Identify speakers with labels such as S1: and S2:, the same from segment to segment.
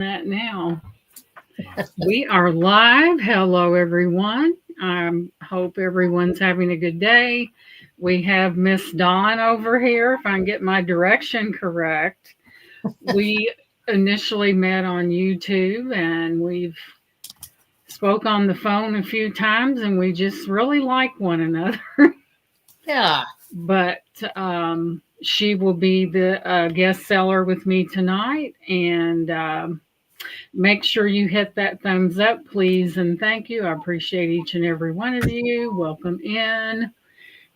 S1: That now. We are live. Hello, everyone. I hope everyone's having a good day. We have Miss Dawn over here, if I can get my direction correct. We initially met on YouTube and we've spoke on the phone a few times and we just really like one another.
S2: Yeah.
S1: But she will be the guest seller with me tonight. And make sure you hit that thumbs up, please, and thank you. I appreciate each and every one of you. Welcome in.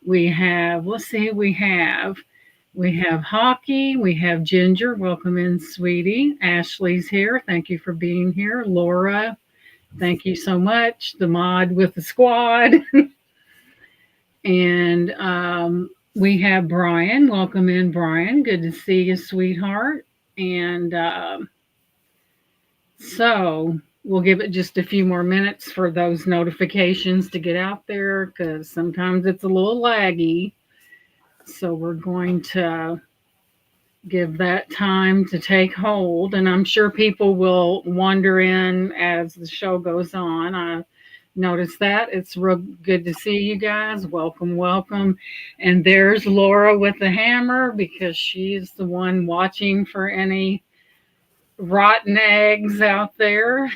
S1: We have, let's see who we have. We have Hockey. We have Ginger. Welcome in, sweetie. Ashley's here. Thank you for being here. Laura, thank you so much. The mod with the squad. And we have Brian. Welcome in, Brian. Good to see you, sweetheart. And so we'll give it just a few more minutes for those notifications to get out there because sometimes it's a little laggy. So we're going to give that time to take hold. And I'm sure people will wander in as the show goes on. I noticed that. It's real good to see you guys. Welcome, welcome. And there's Laura with the hammer because she's the one watching for any rotten eggs out there.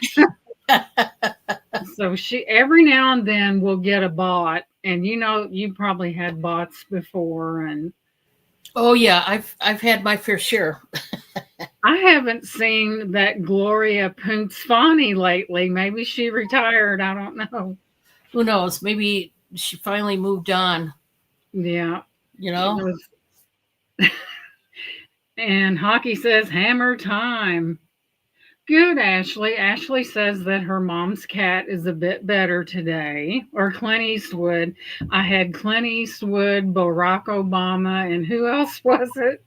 S1: So she every now and then will get a bot, and you probably had bots before. And
S2: oh yeah, I've had my fair share.
S1: I haven't seen that Gloria Puncefani lately. Maybe she retired. I don't know.
S2: Who knows? Maybe she finally moved on.
S1: Yeah.
S2: You know?
S1: And Hockey says hammer time. Good, Ashley. Ashley says that her mom's cat is a bit better today. Or Clint Eastwood. I had Clint Eastwood, Barack Obama, and who else was it?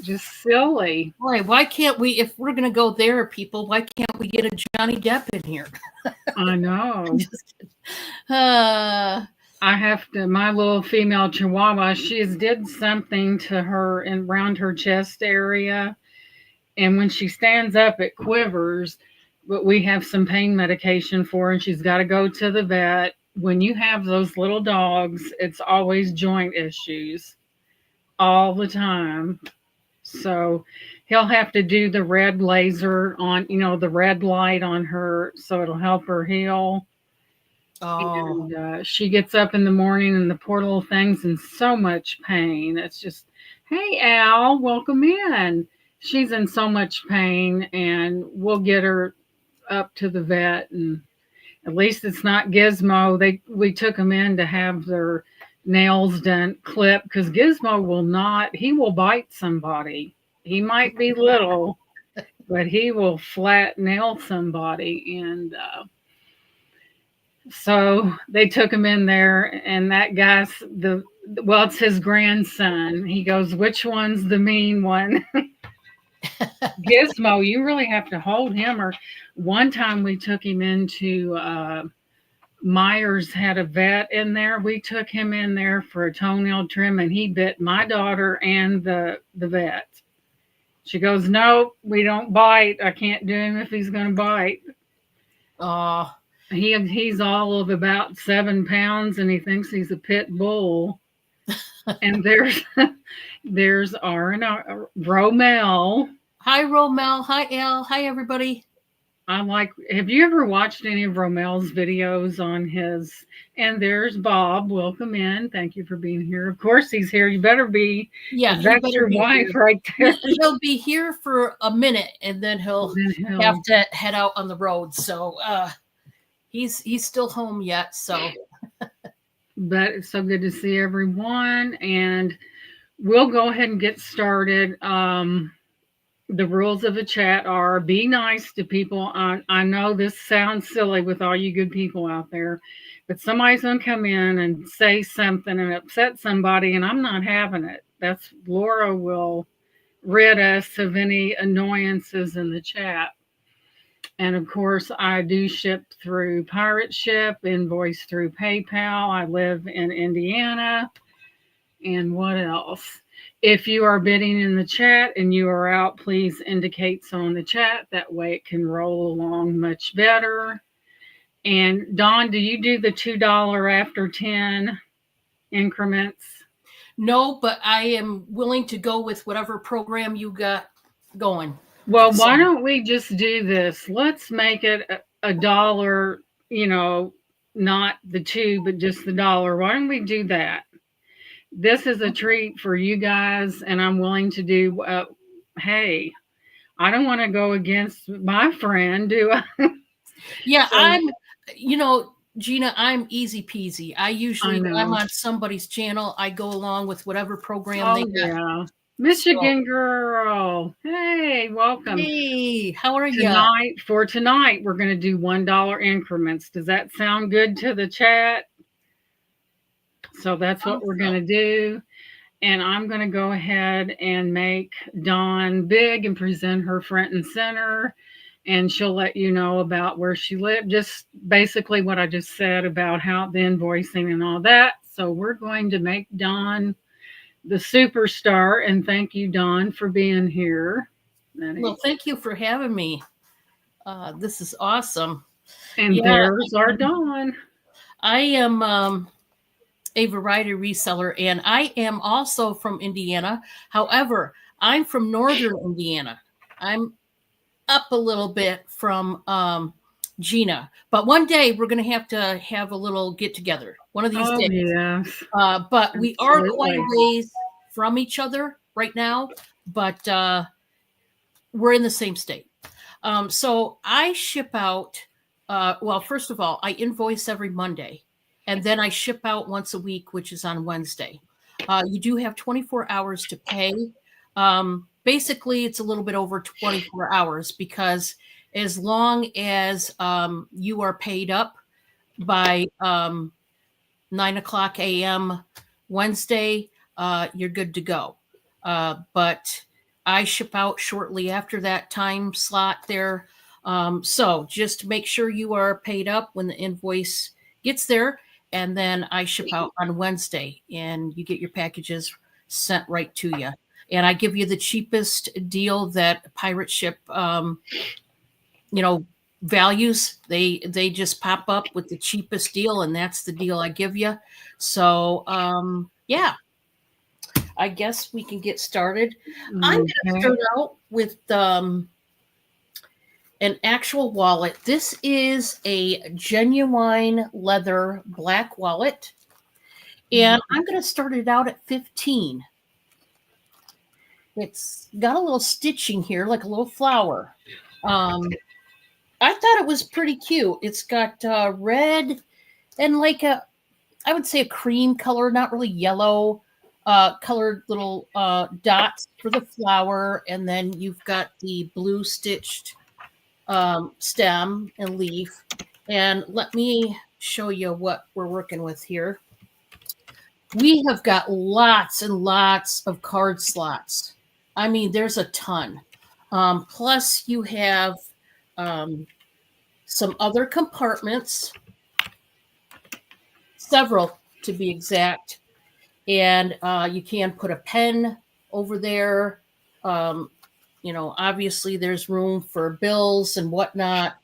S1: Just silly.
S2: Why can't we, if we're going to go there, people, why can't we get a Johnny Depp in here?
S1: I know. I have to, my little female chihuahua, she's did something to her and around her chest area. And when she stands up, it quivers. But we have some pain medication for her, and she's got to go to the vet. When you have those little dogs, it's always joint issues all the time. So he'll have to do the red laser on, the red light on her so it'll help her heal.
S2: Oh.
S1: And she gets up in the morning and the poor little thing's in so much pain. It's just, hey, Al, welcome in. She's in so much pain, and we'll get her up to the vet. And at least it's not Gizmo. We took them in to have their nails done, clipped, because Gizmo he will bite somebody. He might be little, but he will flat nail somebody. And so they took him in there, and that guy's it's his grandson. He goes, which one's the mean one? Gizmo, you really have to hold him. Or one time we took him into Myers had a vet in there. We took him in there for a toenail trim, and he bit my daughter and the vet. She goes, no, we don't bite. I can't do him if he's going to bite. He's all of about 7 pounds, and he thinks he's a pit bull. And there's Romel.
S2: Hi, Romel. Hi, Al. Hi, everybody.
S1: Have you ever watched any of Romel's videos on his? And there's Bob. Welcome in. Thank you for being here. Of course, he's here. You better be.
S2: Yeah,
S1: that's your wife right there.
S2: He'll be here for a minute, and then he'll have to head out on the road. So he's still home yet. So,
S1: but it's so good to see everyone, and we'll go ahead and get started. The rules of the chat are be nice to people. I know this sounds silly with all you good people out there, but somebody's going to come in and say something and upset somebody, and I'm not having it. Laura will rid us of any annoyances in the chat. And of course, I do ship through Pirate Ship, invoice through PayPal. I live in Indiana. And what else? If you are bidding in the chat and you are out, please indicate so in the chat. That way it can roll along much better. And Dawn, do you do the $2 after 10 increments?
S2: No, but I am willing to go with whatever program you got going.
S1: Well, why don't we just do this? Let's make it a dollar, not the two, but just the dollar. Why don't we do that? This is a treat for you guys, and I'm willing to do, hey, I don't want to go against my friend, do I?
S2: Yeah, Gina, I'm easy peasy. When I'm on somebody's channel, I go along with whatever program they got.
S1: Yeah. Michigan girl. Hey, welcome.
S2: Hey, how are you?
S1: Tonight, we're going to do $1 increments. Does that sound good to the chat? So that's what we're going to do. And I'm going to go ahead and make Dawn big and present her front and center. And she'll let you know about where she lived. Just basically what I just said about how the invoicing and all that. So we're going to make Dawn the superstar. And thank you, Dawn, for being here.
S2: Well, thank you for having me. This is awesome.
S1: And there's our Dawn.
S2: I am a variety reseller, and I am also from Indiana. However, I'm from northern Indiana. I'm up a little bit from Gina, but one day we're going to have a little get together one of these days.
S1: Yes.
S2: But we are quite a ways from each other right now, but we're in the same state. So I ship out, well, first of all, I invoice every Monday, and then I ship out once a week, which is on Wednesday. You do have 24 hours to pay. Basically, it's a little bit over 24 hours because as long as you are paid up by 9:00 a.m. Wednesday, you're good to go. But I ship out shortly after that time slot there. So just make sure you are paid up when the invoice gets there. And then I ship out on Wednesday and you get your packages sent right to you. And I give you the cheapest deal that pirate ship, values. They just pop up with the cheapest deal, and that's the deal I give you. So, yeah, I guess we can get started. Okay. I'm going to start out with an actual wallet. This is a genuine leather black wallet, and I'm going to start it out at 15. It's got a little stitching here, like a little flower. I thought it was pretty cute. It's got red and like I would say a cream color, not really yellow, colored little dots for the flower. And then you've got the blue stitched stem and leaf. And let me show you what we're working with here. We have got lots and lots of card slots. I mean, there's a ton. Plus you have some other compartments, several to be exact. And you can put a pen over there. Obviously there's room for bills and whatnot.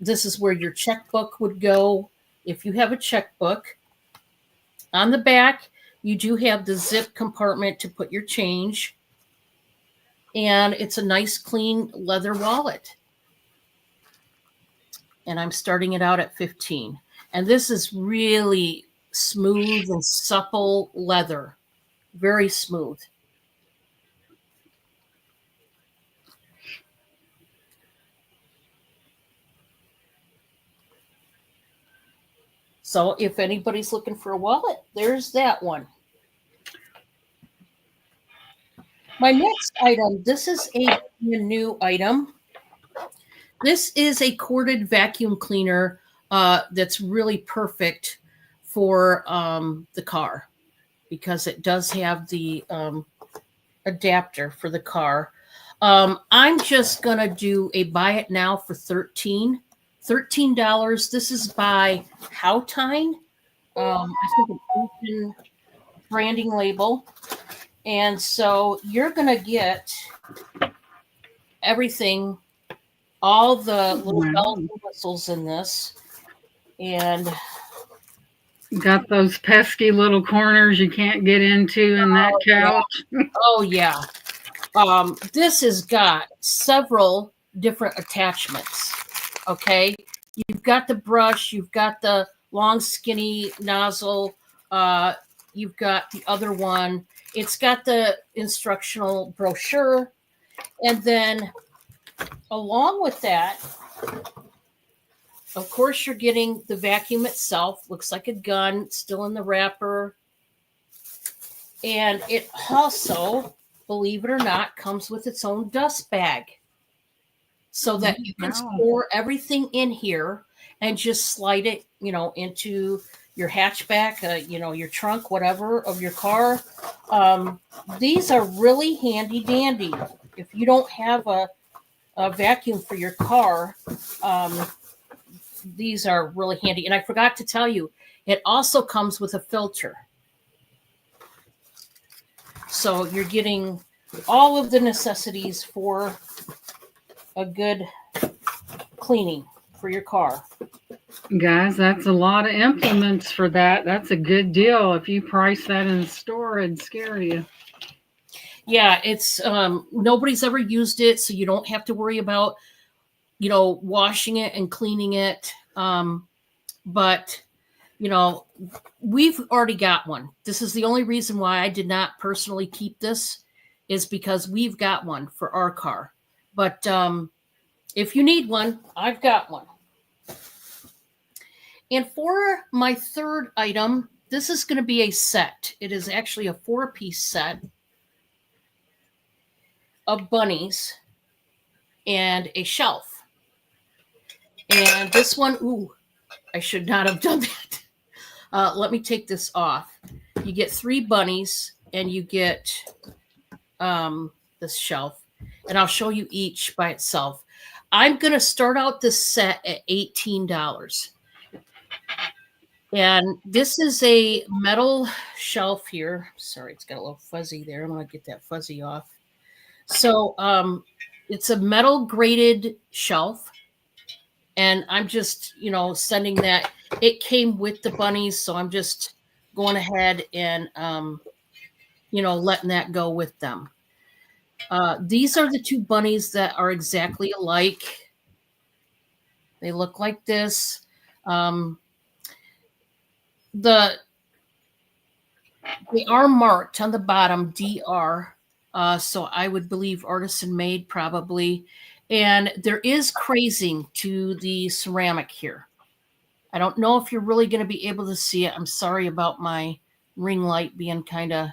S2: This is where your checkbook would go. If you have a checkbook, on the back, you do have the zip compartment to put your change. And it's a nice, clean leather wallet. And I'm starting it out at 15. And this is really smooth and supple leather. Very smooth. So if anybody's looking for a wallet, there's that one. My next item, this is a new item. This is a corded vacuum cleaner that's really perfect for the car because it does have the adapter for the car. I'm just going to do a buy it now for $13. This is by Howtine. I think an open branding label. And so you're going to get everything, all the little bells and whistles in this. And
S1: got those pesky little corners you can't get into in that couch.
S2: Oh, yeah. This has got several different attachments. Okay. You've got the brush, you've got the long, skinny nozzle, you've got the other one. It's got the instructional brochure. And then along with that, of course, you're getting the vacuum itself. Looks like a gun, still in the wrapper. And it also, believe it or not, comes with its own dust bag, so that you can store everything in here and just slide it, into your hatchback, your trunk, whatever, of your car. These are really handy dandy. If you don't have a vacuum for your car, these are really handy. And I forgot to tell you, it also comes with a filter. So you're getting all of the necessities for a good cleaning for your car.
S1: Guys, that's a lot of implements for that. That's a good deal. If you price that in the store, it'd scare you.
S2: Yeah, it's nobody's ever used it, so you don't have to worry about, washing it and cleaning it. But we've already got one. This is the only reason why I did not personally keep this, is because we've got one for our car. But if you need one, I've got one. And for my third item, this is going to be a set. It is actually a 4-piece set of bunnies and a shelf. And this one, I should not have done that. Let me take this off. You get 3 bunnies and you get this shelf. And I'll show you each by itself. I'm going to start out this set at $18. And this is a metal shelf here. Sorry, it's got a little fuzzy there. I'm going to get that fuzzy off. So it's a metal grated shelf. And I'm just, sending that. It came with the bunnies, so I'm just going ahead and, letting that go with them. These are the 2 bunnies that are exactly alike. They look like this. They are marked on the bottom, DR. So I would believe artisan made probably. And there is crazing to the ceramic here. I don't know if you're really going to be able to see it. I'm sorry about my ring light being kind of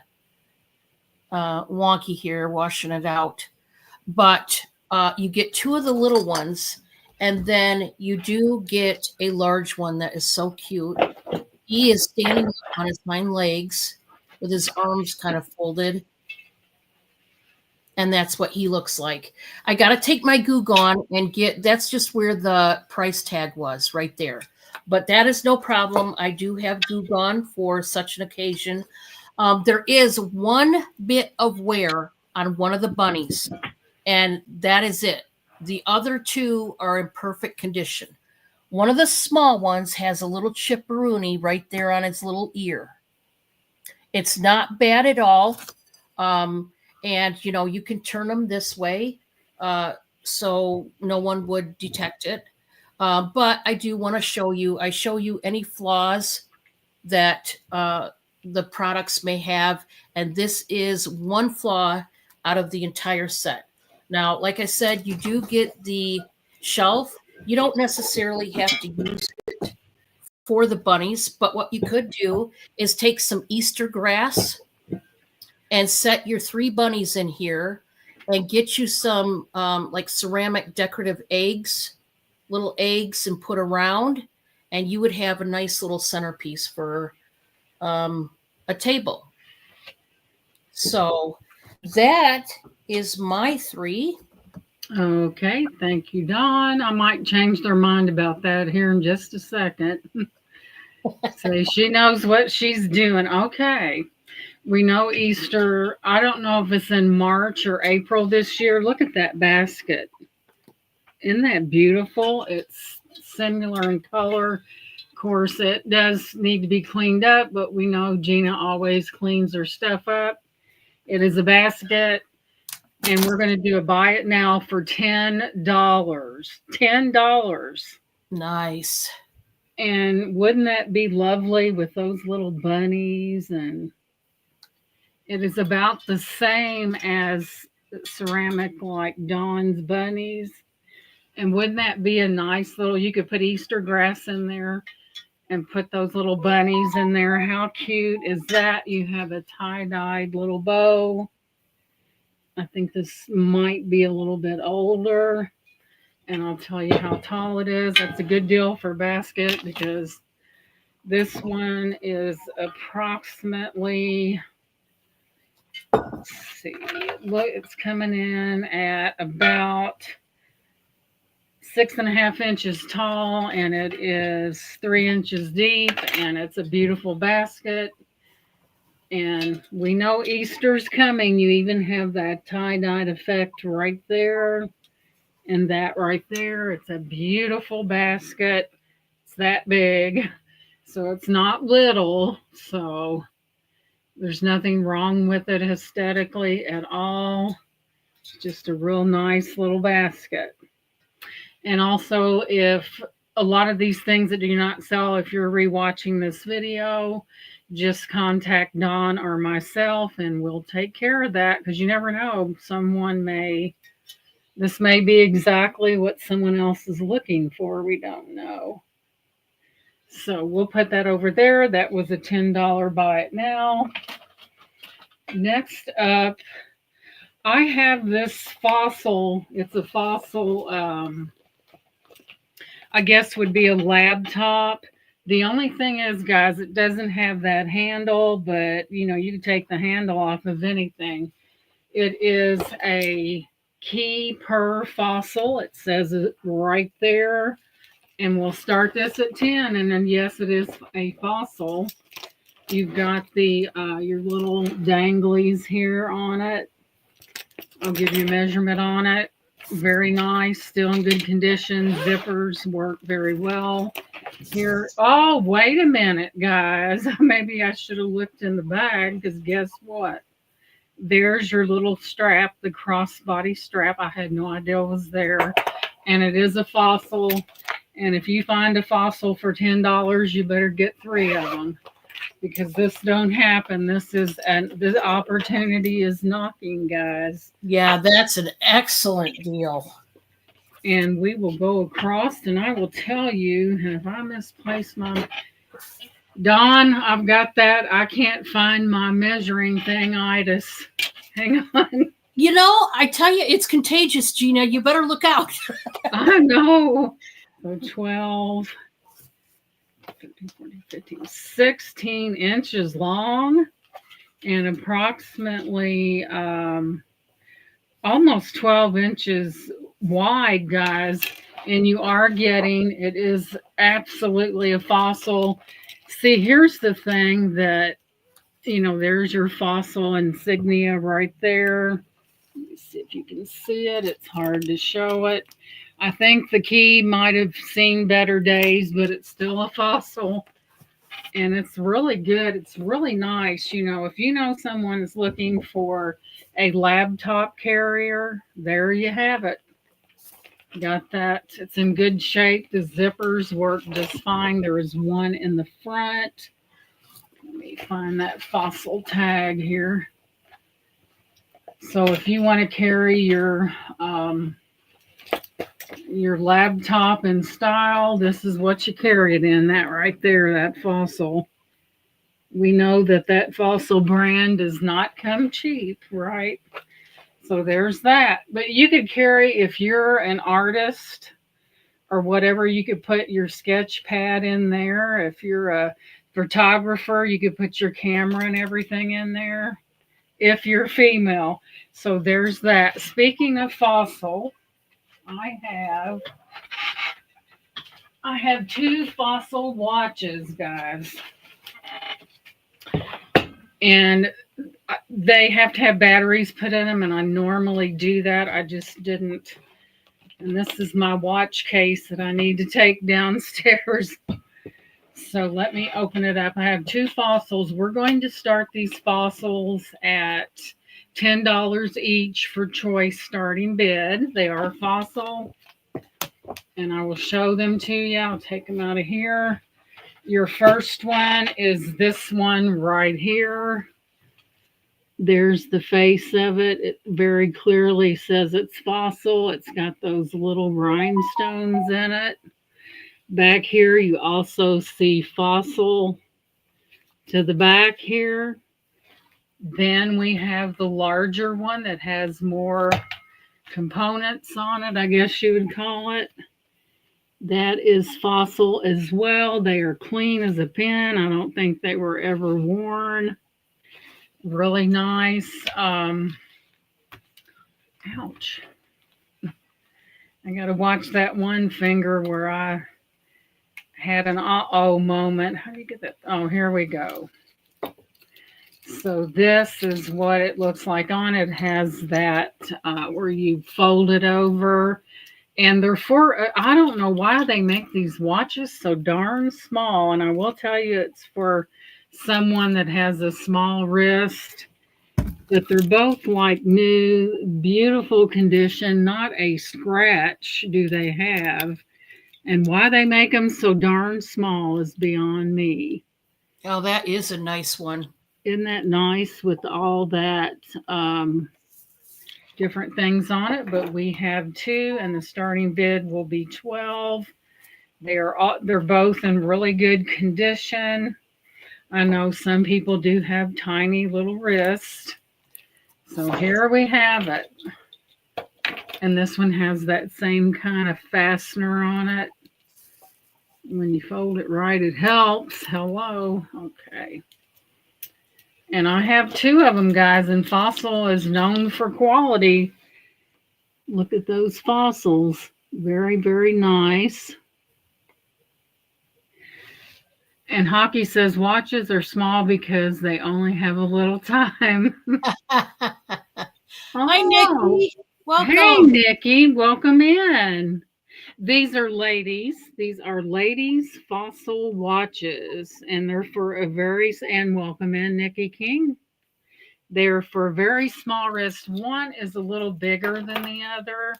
S2: wonky here, washing it out. But you get 2 of the little ones, and then you do get a large one that is so cute. He is standing on his hind legs with his arms kind of folded. And that's what he looks like. I got to take my Goo Gone and that's just where the price tag was right there. But that is no problem. I do have Goo Gone for such an occasion. There is 1 bit of wear on one of the bunnies, and that is it. The other 2 are in perfect condition. One of the small ones has a little chipperoonie right there on its little ear. It's not bad at all. And, you can turn them this way so no one would detect it. But I do want to show you, I show you any flaws that the products may have. And this is one flaw out of the entire set. Now, like I said, you do get the shelf. You don't necessarily have to use it for the bunnies, but what you could do is take some Easter grass and set your 3 bunnies in here and get you some like ceramic decorative eggs, little eggs, and put around, and you would have a nice little centerpiece for a table. So that is my 3.
S1: Okay, thank you, Dawn. I might change their mind about that here in just a second. So she knows what she's doing. Okay. We know Easter. I don't know if it's in March or April this year. Look at that basket. Isn't that beautiful? It's similar in color. Of course, it does need to be cleaned up, but we know Gina always cleans her stuff up. It is a basket, and we're going to do a buy it now for $10. $10.
S2: Nice.
S1: And wouldn't that be lovely with those little bunnies? And it is about the same as ceramic like Dawn's bunnies. And wouldn't that be a nice little, you could put Easter grass in there and put those little bunnies in there. How cute is that? You have a tie-dyed little bow. I think this might be a little bit older. And I'll tell you how tall it is. That's a good deal for basket because this one is approximately, let's see, look, it's coming in at about 6.5 inches tall, and it is 3 inches deep, and it's a beautiful basket. And we know Easter's coming. You even have that tie-dyed effect right there. And that right there, it's a beautiful basket. It's that big. So it's not little. So there's nothing wrong with it aesthetically at all. It's just a real nice little basket. And also, if a lot of these things that do not sell, if you're rewatching this video, just contact Dawn or myself and we'll take care of that because you never know. This may be exactly what someone else is looking for. We don't know. So we'll put that over there. That was a $10 buy it now. Next up, I have this fossil. It's a fossil, I guess would be a laptop. The only thing is, guys, it doesn't have that handle, but you know, you can take the handle off of anything. It is a key per fossil. It says it right there. And we'll start this at 10. And then, yes, it is a fossil. You've got the your little danglies here on it. I'll give you a measurement on it. Very nice, still in good condition. Zippers work very well. Here, oh, wait a minute, guys. Maybe I should have looked in the bag because guess what? There's your little strap, the crossbody strap. I had no idea it was there. And it is a fossil. And if you find a fossil for $10, you better get 3 of them because this don't happen. The opportunity is knocking, guys.
S2: Yeah, that's an excellent deal.
S1: And we will go across, and I will tell you if I misplace my Dawn. I've got that. I can't find my measuring thingitis. Hang on.
S2: You know, I tell you, it's contagious, Gina. You better look out.
S1: I know. So 12, 15, 14, 15, 16 inches long and approximately almost 12 inches wide, guys. And you are getting, it is absolutely a fossil. See, here's the thing that, you know, there's your fossil insignia right there. Let me see if you can see it. It's hard to show it. I think the key might have seen better days, but it's still a fossil. And it's really good. It's really nice. You know, if you know someone is looking for a laptop carrier, there you have it. Got that. It's in good shape. The zippers work just fine. There is one in the front. Let me find that fossil tag here. So if you want to carry your laptop in style, this is what you carry it in. That right there, that fossil. We know that fossil brand does not come cheap, right? So there's that. But you could carry, if you're an artist or whatever, you could put your sketch pad in there. If you're a photographer, you could put your camera and everything in there. If you're female. So there's that. Speaking of fossil, I have 2 fossil watches, guys. And They have to have batteries put in them, and I normally do that. I just didn't. And this is my watch case that I need to take downstairs. So let me open it up. I have two fossils. We're going to start these fossils at $10 each for choice starting bid. They are fossil, and I will show them to you. I'll take them out of here. Your first one is this one right here. There's the face of it. It very clearly says it's fossil. It's got those little rhinestones in it. Back here, you also see fossil to the back here. Then we have the larger one that has more components on it, I guess you would call it. That is fossil as well. They are clean as a pin. I don't think they were ever worn. Really nice. Ouch. I got to watch that one finger where I had an uh-oh moment. How do you get that? Oh, here we go. So this is what it looks like on it. It has that where you fold it over. And they're for, I don't know why they make these watches so darn small. And I will tell you, it's for someone that has a small wrist. But they're both like new, beautiful condition, not a scratch do they have. And why they make them so darn small is beyond me.
S2: Oh, that is a nice one.
S1: Isn't that nice with all that different things on it? But we have two, and the starting bid will be 12. They're both in really good condition. I know some people do have tiny little wrists. So here we have it. And this one has that same kind of fastener on it. When you fold it right, it helps. Hello. Okay. And I have two of them, guys, and Fossil is known for quality. Look at those fossils. Very, very nice. And Hockey says watches are small because they only have a little time.
S2: Hi, Nikki. Welcome.
S1: Hey, Nikki. Welcome in. These are ladies fossil watches, and they're for a very, and welcome in, Nikki King. They're for a very small wrist. One is a little bigger than the other.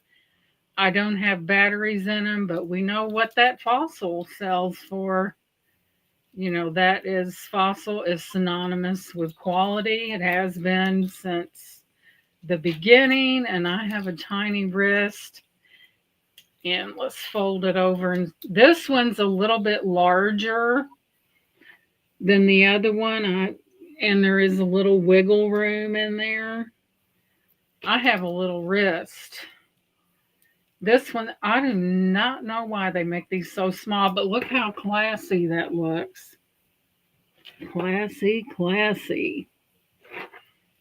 S1: I don't have batteries in them, but we know what that fossil sells for. You know, that is fossil is synonymous with quality. It has been since the beginning, and I have a tiny wrist. And let's fold it over. And this one's a little bit larger than the other one. And there is a little wiggle room in there. I have a little wrist. This one, I do not know why they make these so small, but look how classy that looks. Classy, classy.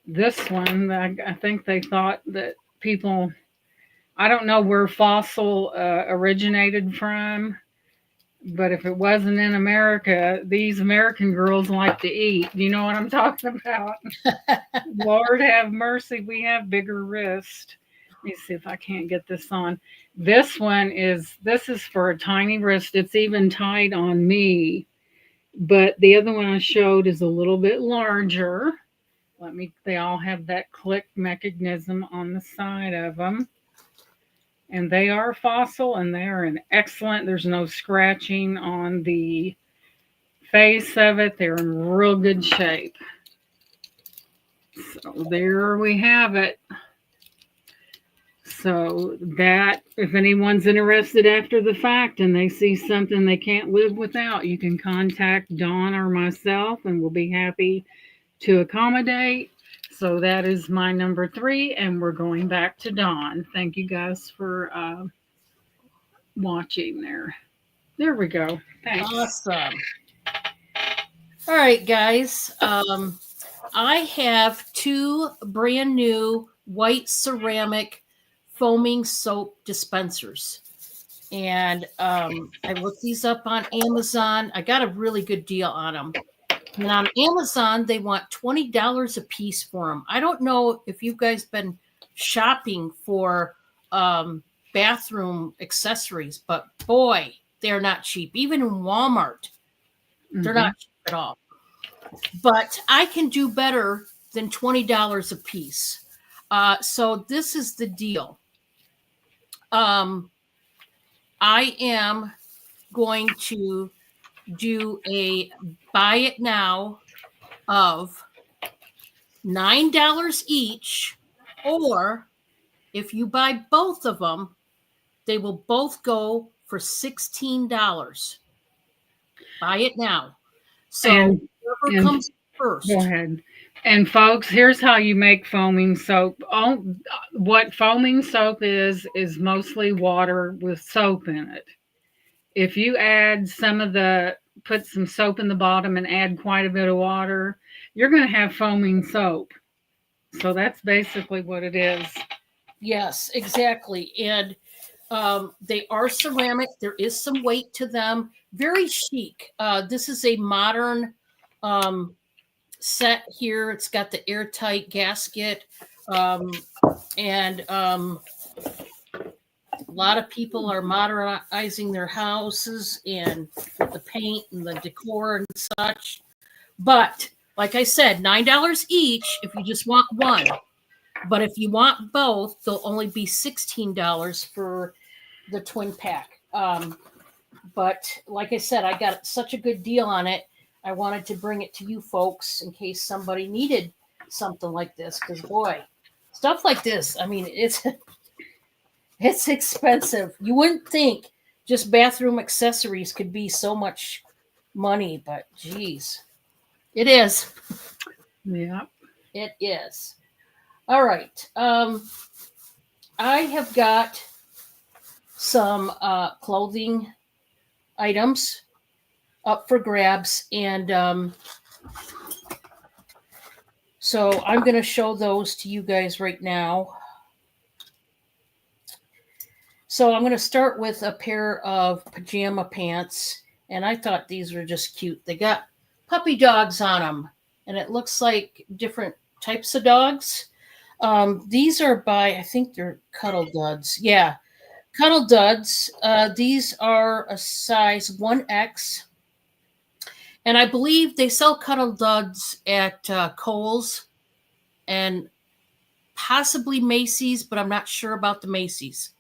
S1: This one, I think they thought that people, I don't know where fossil originated from, but if it wasn't in America, these American girls like to eat. Do you know what I'm talking about? Lord have mercy, we have bigger wrists. Let me see if I can't get this on. This is for a tiny wrist. It's even tight on me. But the other one I showed is a little bit larger. They all have that click mechanism on the side of them. And they are fossil, and they are there's no scratching on the face of it. They're in real good shape. So there we have it. So that, if anyone's interested after the fact and they see something they can't live without, you can contact Dawn or myself, and we'll be happy to accommodate. So that is my number 3, and we're going back to Dawn. Thank you guys for watching there. There we go. Thanks.
S2: Awesome. All right, guys. I have 2 brand new white ceramic foaming soap dispensers. And I looked these up on Amazon. I got a really good deal on them. And on Amazon, they want $20 a piece for them. I don't know if you guys been shopping for bathroom accessories, but boy, they're not cheap. Even in Walmart, they're not cheap at all. But I can do better than $20 a piece. So this is the deal. I am going to do a buy it now of $9 each, or if you buy both of them, they will both go for $16. Buy it now. So whoever comes first.
S1: Go ahead. And folks, here's how you make foaming soap. What foaming soap is mostly water with soap in it. If you add put some soap in the bottom and add quite a bit of water, you're going to have foaming soap. So that's basically what it is.
S2: Yes, exactly. And they are ceramic. There is some weight to them. Very chic. This is a modern set here. It's got the airtight gasket. And a lot of people are modernizing their houses and with the paint and the decor and such. But like I said, $9 each if you just want one. But if you want both, they'll only be $16 for the twin pack. But like I said, I got such a good deal on it. I wanted to bring it to you folks in case somebody needed something like this. Because boy, stuff like this, I mean, it's expensive. You wouldn't think just bathroom accessories could be so much money, but geez, it is.
S1: Yeah,
S2: it is. All right. I have got some clothing items up for grabs, and so I'm going to show those to you guys right now. So I'm going to start with a pair of pajama pants, and I thought these were just cute. They got puppy dogs on them, and it looks like different types of dogs. These are by, I think they're Cuddle Duds. Yeah, Cuddle Duds. These are a size 1X. And I believe they sell Cuddle Duds at Kohl's and possibly Macy's, but I'm not sure about the Macy's.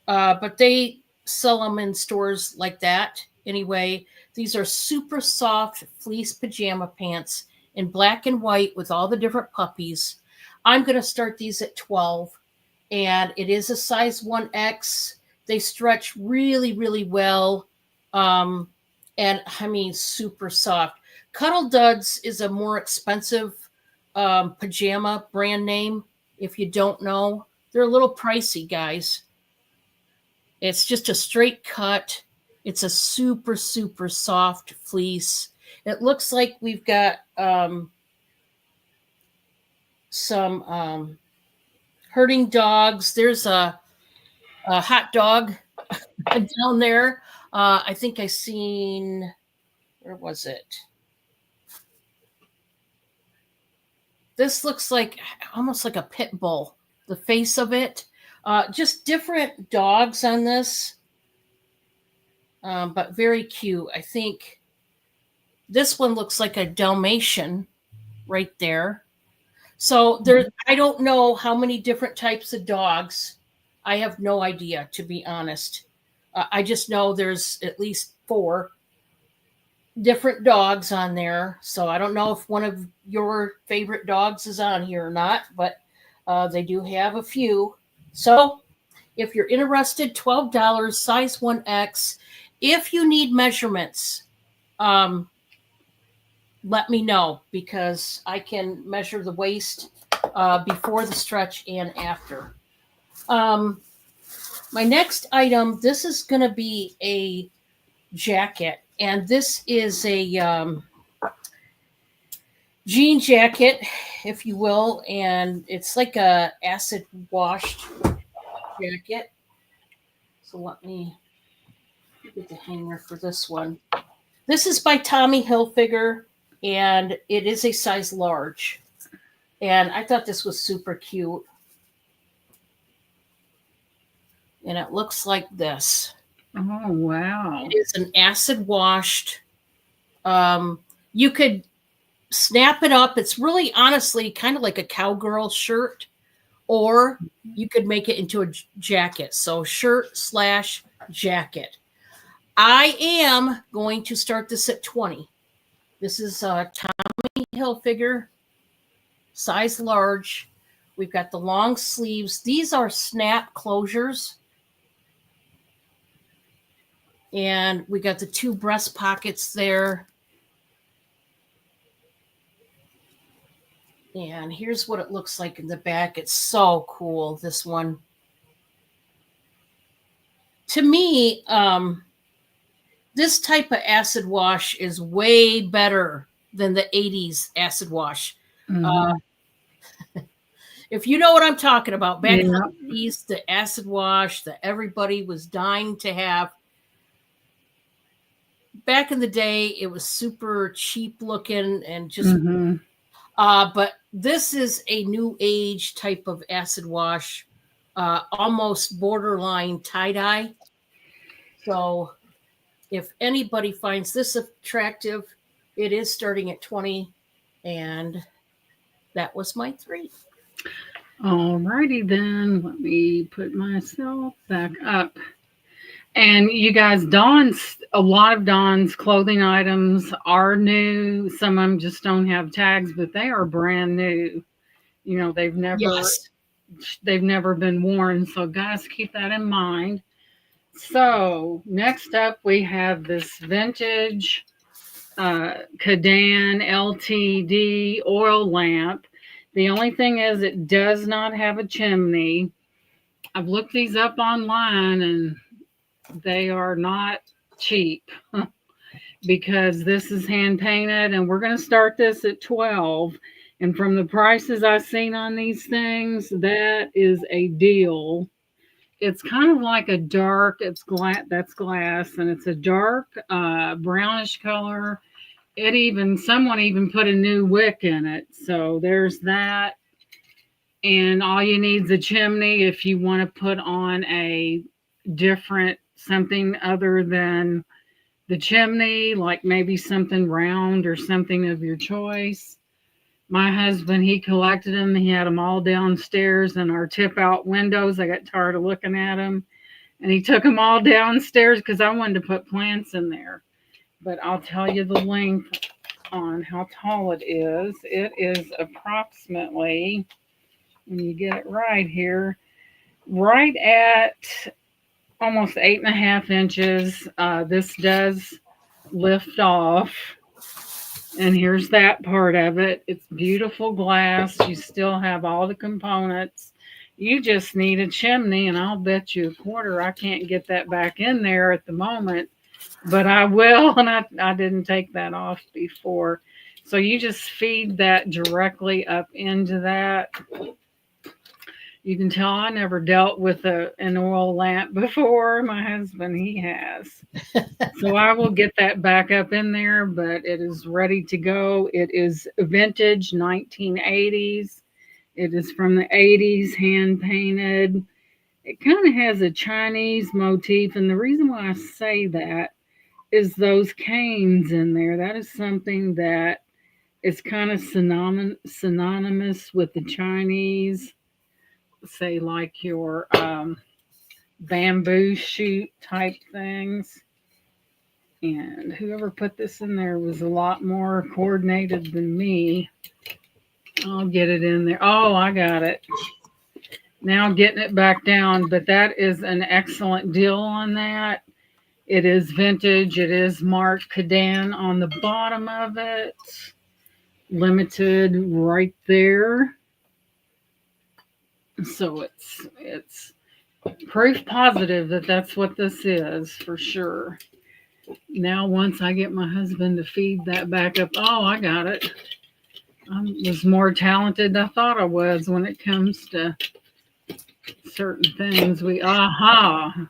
S2: But they sell them in stores like that. Anyway, these are super soft fleece pajama pants in black and white with all the different puppies. I'm going to start these at 12, and it is a size 1X. They stretch really, really well. And I mean, super soft. Cuddle Duds is a more expensive pajama brand name. If you don't know, they're a little pricey, guys. It's just a straight cut. It's a super, super soft fleece. It looks like we've got some herding dogs. There's a hot dog down there. I think I seen, where was it? This looks like almost like a pit bull, the face of it. Just different dogs on this, but very cute. I think this one looks like a Dalmatian right there. So there, I don't know how many different types of dogs. I have no idea, to be honest. I just know there's at least 4 different dogs on there. So I don't know if one of your favorite dogs is on here or not, but they do have a few. So if you're interested, $12, size 1X. If you need measurements, let me know, because I can measure the waist before the stretch and after. My next item, this is going to be a jacket, and this is a jean jacket, if you will, and it's like a acid washed jacket. So let me get the hanger for this one. This is by Tommy Hilfiger, and it is a size large. And I thought this was super cute. And it looks like this.
S1: Oh, wow.
S2: It is an acid washed. You could snap it up. It's really honestly kind of like a cowgirl shirt, or you could make it into a jacket. So shirt / jacket. I am going to start this at 20. This is a Tommy Hilfiger, size large. We've got the long sleeves. These are snap closures. And we got the 2 breast pockets there. And here's what it looks like in the back. It's so cool, this one. To me, this type of acid wash is way better than the 80s acid wash.
S1: Mhm.
S2: If you know what I'm talking about, back in
S1: Yeah.
S2: the 80s, the acid wash that everybody was dying to have. Back in the day, it was super cheap looking and just
S1: Mhm.
S2: but this is a new age type of acid wash, almost borderline tie-dye. So if anybody finds this attractive, it is starting at 20. And that was my 3.
S1: Alrighty then. Let me put myself back up. And you guys, a lot of Dawn's clothing items are new. Some of them just don't have tags, but they are brand new. You know, they've
S2: Yes.
S1: never been worn. So guys, keep that in mind. So next up, we have this vintage Cadan LTD oil lamp. The only thing is, it does not have a chimney. I've looked these up online, and they are not cheap because this is hand painted, and we're going to start this at 12. And from the prices I've seen on these things, that is a deal. It's kind of like a dark, it's glass, that's glass, and it's a dark brownish color. Someone even put a new wick in it. So there's that. And all you need is a chimney if you want to put on a different something other than the chimney, like maybe something round or something of your choice. My husband, he collected them. He had them all downstairs in our tip out windows. I got tired of looking at them. And he took them all downstairs because I wanted to put plants in there. But I'll tell you the length on how tall it is. It is approximately, when you get it right here, right at almost 8.5 inches. This does lift off. And here's that part of it. It's beautiful glass. You still have all the components. You just need a chimney, and I'll bet you a quarter I can't get that back in there at the moment, but I will, and I didn't take that off before. So you just feed that directly up into that. You can tell I never dealt with an oil lamp before. My husband, he has. So I will get that back up in there, but it is ready to go. It is vintage 1980s. It is from the 80s, hand painted. It kind of has a Chinese motif. And the reason why I say that is those canes in there. That is something that is kind of synonymous with the Chinese, say, like your bamboo shoot type things. And whoever put this in there was a lot more coordinated than me. I'll get it in there. Oh, I got it. Now getting it back down. But that is an excellent deal on that. It is vintage. It is marked Cadan on the bottom of it. Limited right there. So it's proof positive that that's what this is for sure. Now, once I get my husband to feed that back up, oh, I got it. I was more talented than I thought I was when it comes to certain things. And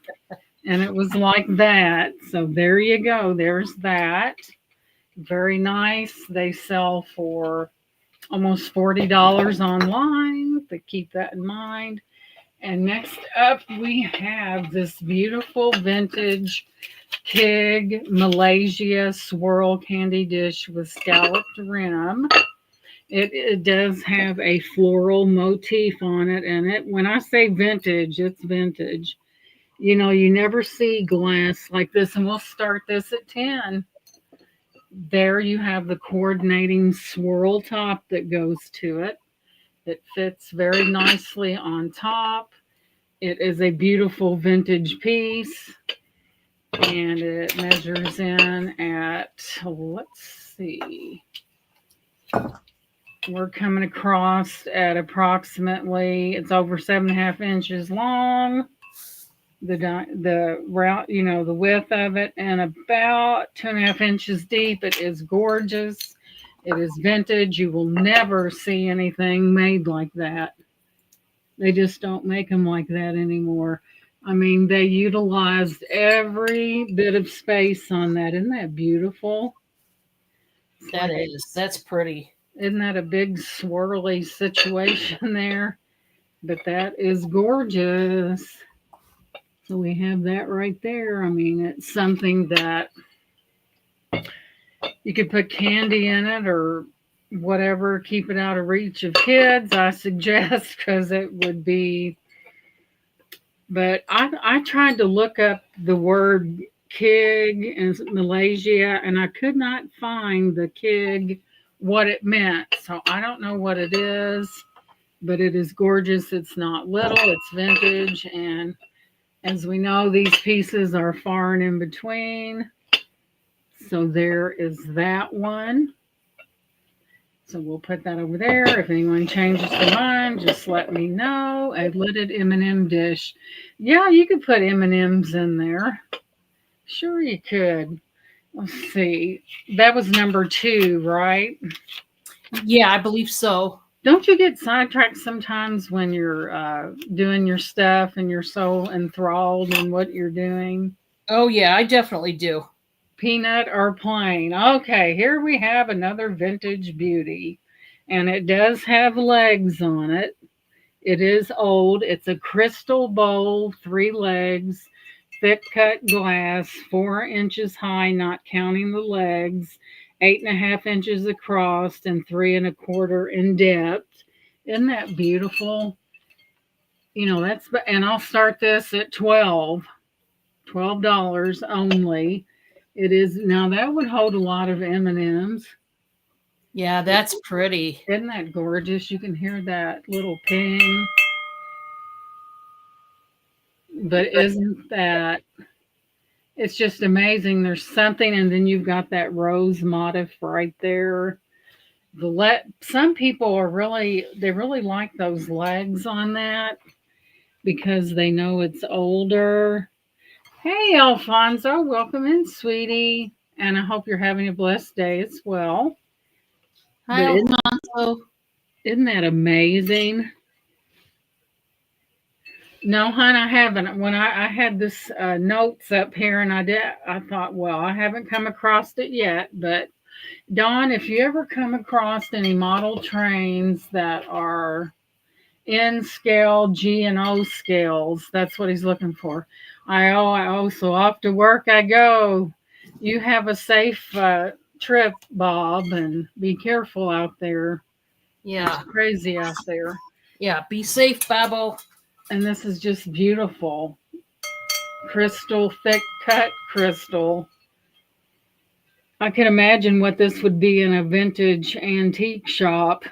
S1: it was like that. So there you go. There's that. Very nice. They sell for almost $40 online, to keep that in mind. And next up, we have this beautiful vintage Kig Malaysia swirl candy dish with scalloped rim. It does have a floral motif on it, and when I say vintage, it's vintage. You know, you never see glass like this, and we'll start this at 10. There you have the coordinating swirl top that goes to it. It fits very nicely on top. It is a beautiful vintage piece, and it measures in at, let's see, we're coming across at approximately, it's over 7.5 inches long. The route, the width of it, and about 2.5 inches deep. It is gorgeous. It is vintage. You will never see anything made like that. They just don't make them like that anymore. I mean, they utilized every bit of space on that. Isn't that beautiful?
S2: That's pretty.
S1: Isn't that a big swirly situation there? But that is gorgeous. So we have that right there. I mean, it's something that you could put candy in it or whatever, keep it out of reach of kids, I suggest, because it would be. But I tried to look up the word kig in Malaysia, and I could not find the kig, what it meant. So I don't know what it is, but it is gorgeous. It's not little, it's vintage. And as we know, these pieces are far and in between. So there is that one. So we'll put that over there. If anyone changes their mind, just let me know. A lidded M&M dish. Yeah, you could put M&Ms in there. Sure you could. Let's see. That was number 2, right?
S2: Yeah, I believe so.
S1: Don't you get sidetracked sometimes when you're doing your stuff and you're so enthralled in what you're doing?
S2: Oh, yeah, I definitely do.
S1: Peanut or plain? Okay, here we have another vintage beauty. And it does have legs on it. It is old. It's a crystal bowl, 3 legs, thick cut glass, 4 inches high, not counting the legs, 8.5 inches across, and 3.25 in depth. Isn't that beautiful? And I'll start this at $12 only. It is now that would hold a lot of M&Ms.
S2: Yeah, that's pretty.
S1: Isn't that gorgeous? You can hear that little ping. But isn't that, it's just amazing. There's something, and then you've got that rose motif right there. Some people they really like those legs on that because they know it's older. Hey, Alfonso, welcome in, sweetie. And I hope you're having a blessed day as well.
S2: Hi, Alfonso.
S1: Isn't that amazing? No, hon, I haven't. When I had this notes up here, and I thought, well, I haven't come across it yet. But Dawn, if you ever come across any model trains that are in scale, G and O scales, that's what he's looking for. So off to work I go. You have a safe trip, Bob, and be careful out there.
S2: Yeah.
S1: It's crazy out there.
S2: Yeah, be safe, Babbo.
S1: And this is just beautiful. Crystal, thick cut crystal. I can imagine what this would be in a vintage antique shop.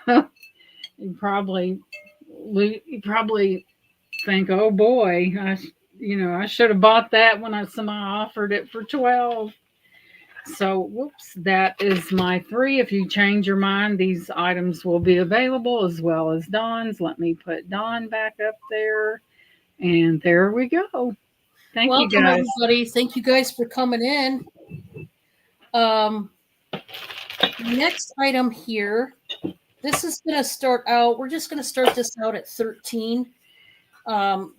S1: you probably think, oh boy, I should have bought that when somebody offered it for 12. So, whoops, that is my 3. If you change your mind, these items will be available as well as Dawn's. Let me put Dawn back up there. And there we go. Thank you, guys.
S2: Everybody. Thank you guys for coming in. Next item here. This is going to start out. We're just going to start this out at 13.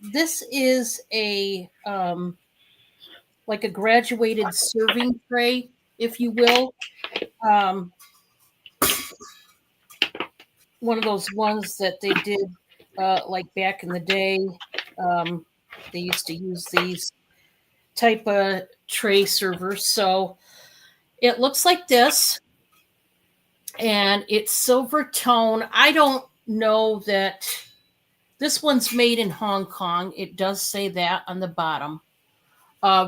S2: This is a like a graduated serving tray, if you will. Um, one of those ones that they did like back in the day. They used to use these type of tray servers. So it looks like this, and it's silver tone. I don't know that this one's made in Hong Kong. It does say that on the bottom.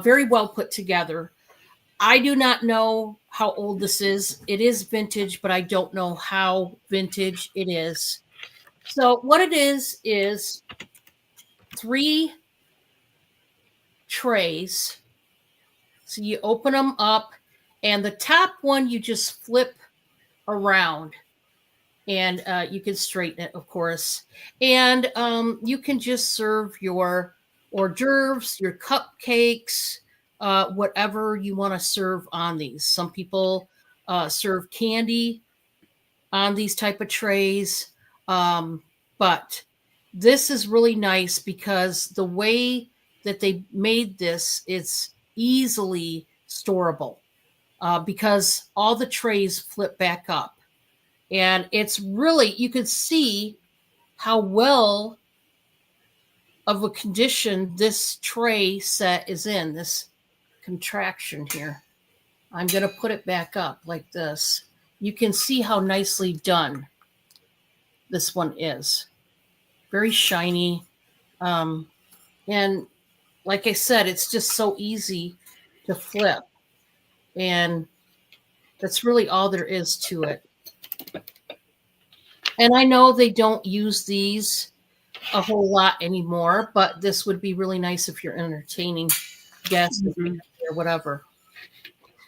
S2: Very well put together. I do not know how old this is. It is vintage, but I don't know how vintage it is. So what it is 3 trays. So you open them up, and the top one you just flip around, and you can straighten it, of course. And you can just serve your hors d'oeuvres, your cupcakes, whatever you want to serve on these. Some people serve candy on these type of trays. But this is really nice because the way that they made this, it's easily storable because all the trays flip back up. And it's really, you can see how well of a condition this tray set is in, this contraction here. I'm going to put it back up like this. You can see how nicely done this one is. Very shiny. And like I said, it's just so easy to flip. And that's really all there is to it. And I know they don't use these a whole lot anymore, but this would be really nice if you're entertaining guests or whatever.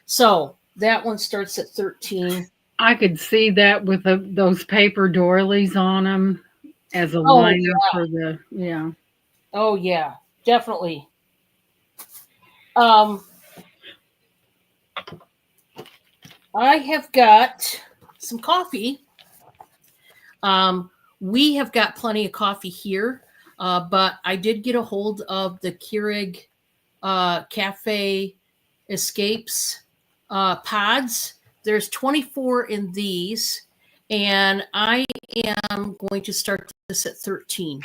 S2: So that one starts at 13.
S1: I could see that with those paper doilies on them as a liner for the, yeah.
S2: Oh, yeah, definitely. I have got some coffee. We have got plenty of coffee here, but I did get a hold of the Keurig Cafe Escapes pods. There's 24 in these, and I am going to start this at $13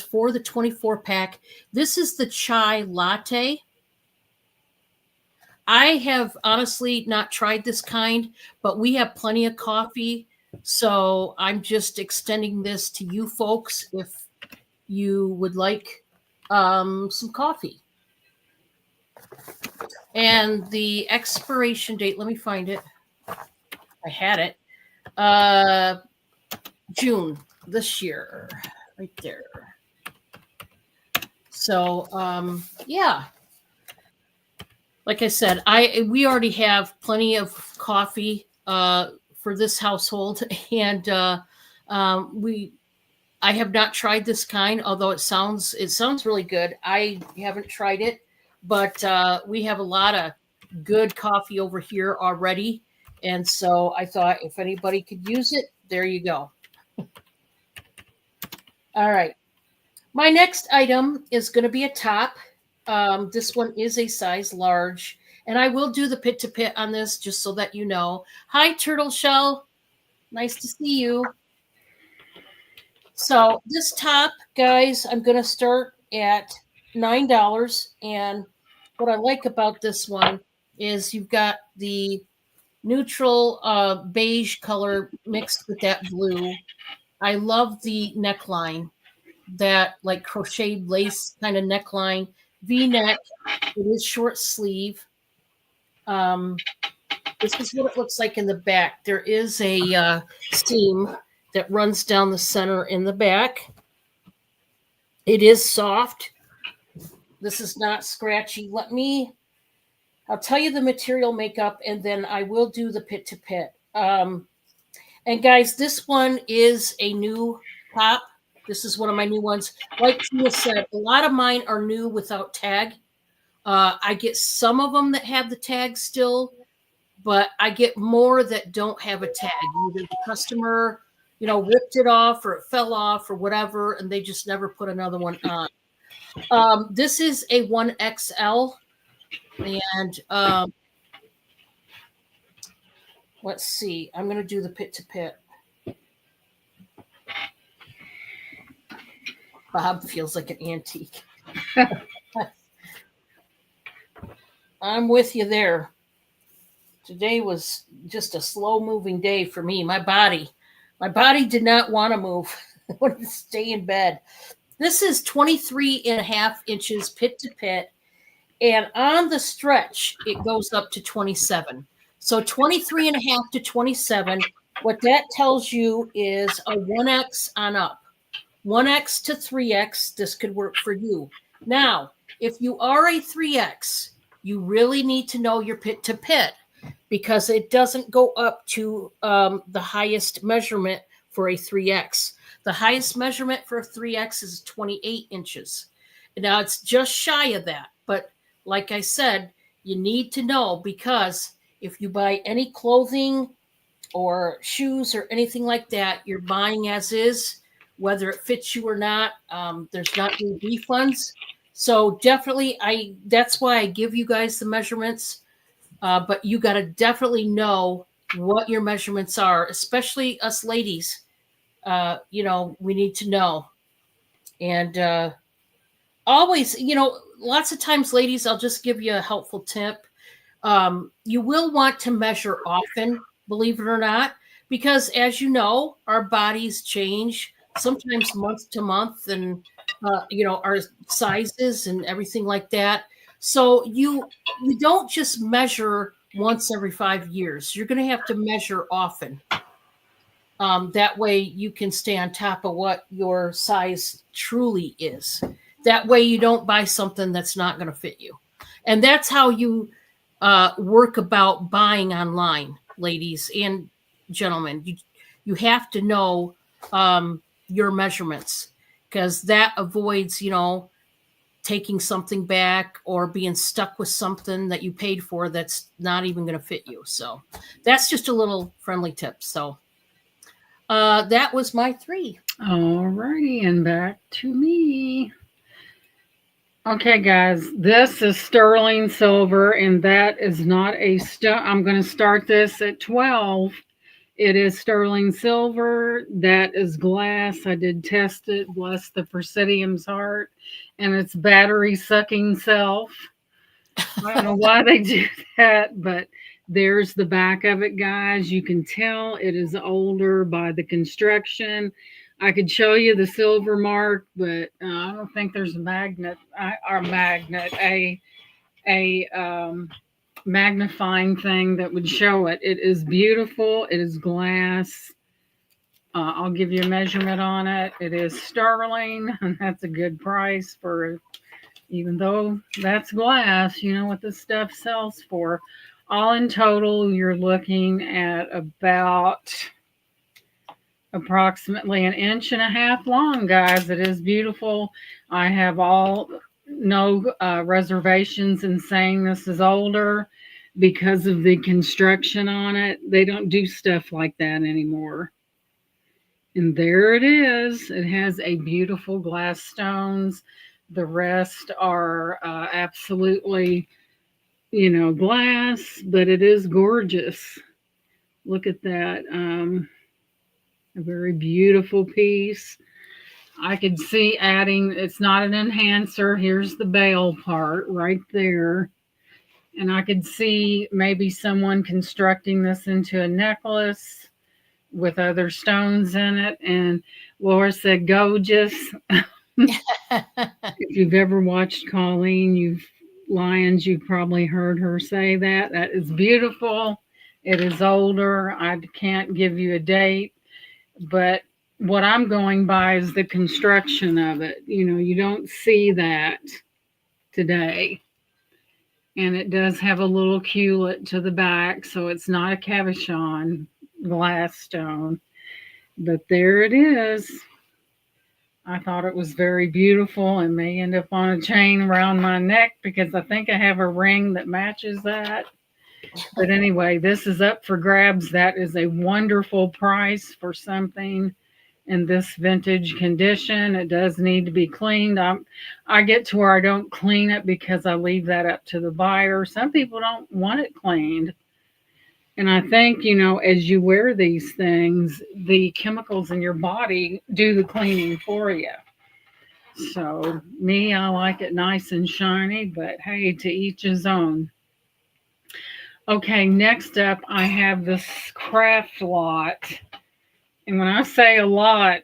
S2: for the 24 pack. This is the chai latte. I have honestly not tried this kind, but we have plenty of coffee. So I'm just extending this to you folks if you would like some coffee. And the expiration date, let me find it. I had it. June this year, right there. So yeah. Like I said, we already have plenty of coffee for this household, and I have not tried this kind, although it sounds really good. I haven't tried it, but we have a lot of good coffee over here already, and so I thought if anybody could use it, there you go. All right, my next item is going to be a top. This one is a size large, and I will do the pit to pit on this just so that you know. Hi, Turtle Shell. Nice to see you. So this top, guys, I'm going to start at $9. And what I like about this one is you've got the neutral beige color mixed with that blue. I love the neckline, that like crocheted lace kind of neckline. V-neck. It is short sleeve. This is what it looks like in the back. There is a seam that runs down the center in the back. It is soft. This is not scratchy. I'll tell you the material makeup, and then I will do the pit to pit. And guys, this one is a new top. This is one of my new ones. Like Tina said, a lot of mine are new without tag. I get some of them that have the tag still, but I get more that don't have a tag. Either the customer, ripped it off or it fell off or whatever, and they just never put another one on. This is a 1XL, and Let's see. I'm going to do the pit to pit. Bob feels like an antique. I'm with you there. Today was just a slow moving day for me. My body did not want to move. I wanted to stay in bed. This is 23.5 inches pit to pit. And on the stretch, it goes up to 27. So 23.5 to 27. What that tells you is a 1X on up. 1X to 3X, this could work for you. Now, if you are a 3X, you really need to know your pit to pit because it doesn't go up to the highest measurement for a 3X. The highest measurement for a 3X is 28 inches. Now, it's just shy of that, but like I said, you need to know because if you buy any clothing or shoes or anything like that, you're buying as is, whether it fits you or not. There's not any refunds. So definitely, that's why I give you guys the measurements. But you got to definitely know what your measurements are, especially us ladies. We need to know. And always, lots of times, ladies, I'll just give you a helpful tip. You will want to measure often, believe it or not, because as you know, our bodies change sometimes month to month and, our sizes and everything like that. So you don't just measure once every 5 years. You're going to have to measure often. That way you can stay on top of what your size truly is. That way you don't buy something that's not going to fit you. And that's how you work about buying online, ladies and gentlemen. You have to know your measurements because that avoids, taking something back or being stuck with something that you paid for that's not even going to fit you. So that's just a little friendly tip. So that was my 3.
S1: All righty, and back to me. Okay, guys, this is sterling silver, and that is not a stone. I'm going to start this at 12. It is sterling silver. That is glass. I did test it. Bless the Presidium's heart. And it's battery sucking self. I don't know why they do that, but there's the back of it, guys. You can tell it is older by the construction. I could show you the silver mark, but I don't think there's a magnifying thing that would show it. It is beautiful. It is glass. I'll give you a measurement on it. It is sterling, and that's a good price for, even though that's glass, you know what this stuff sells for. All in total, you're looking at about approximately 1.5 inches long, guys. It is beautiful. I have no reservations in saying this is older because of the construction on it. They don't do stuff like that anymore. And there it is. It has a beautiful glass stones. The rest are absolutely, glass, but it is gorgeous. Look at that. A very beautiful piece. I could see adding, it's not an enhancer. Here's the bail part right there. And I could see maybe someone constructing this into a necklace with other stones in it. And Laura said, gorgeous. If you've ever watched Colleen, you've probably heard her say that. That is beautiful. It is older. I can't give you a date, but what I'm going by is the construction of it. You don't see that today. And it does have a little culet to the back, so it's not a cabochon glass stone. But there it is. I thought it was very beautiful and may end up on a chain around my neck because I think I have a ring that matches that. But anyway, this is up for grabs. That is a wonderful price for something in this vintage condition. It does need to be cleaned. I get to where I don't clean it because I leave that up to the buyer. Some people don't want it cleaned. And I think, as you wear these things, the chemicals in your body do the cleaning for you. So, me, I like it nice and shiny, but hey, to each his own. Okay, next up, I have this craft lot. And when I say a lot,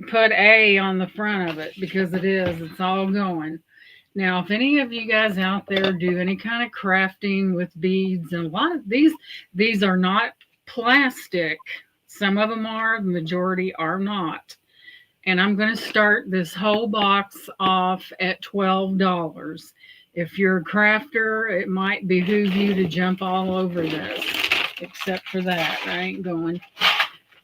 S1: put A on the front of it because it's all going. Now, if any of you guys out there do any kind of crafting with beads, and a lot of these are not plastic. Some of them are, the majority are not. And I'm going to start this whole box off at $12. If you're a crafter, it might behoove you to jump all over this. Except for that, I ain't going.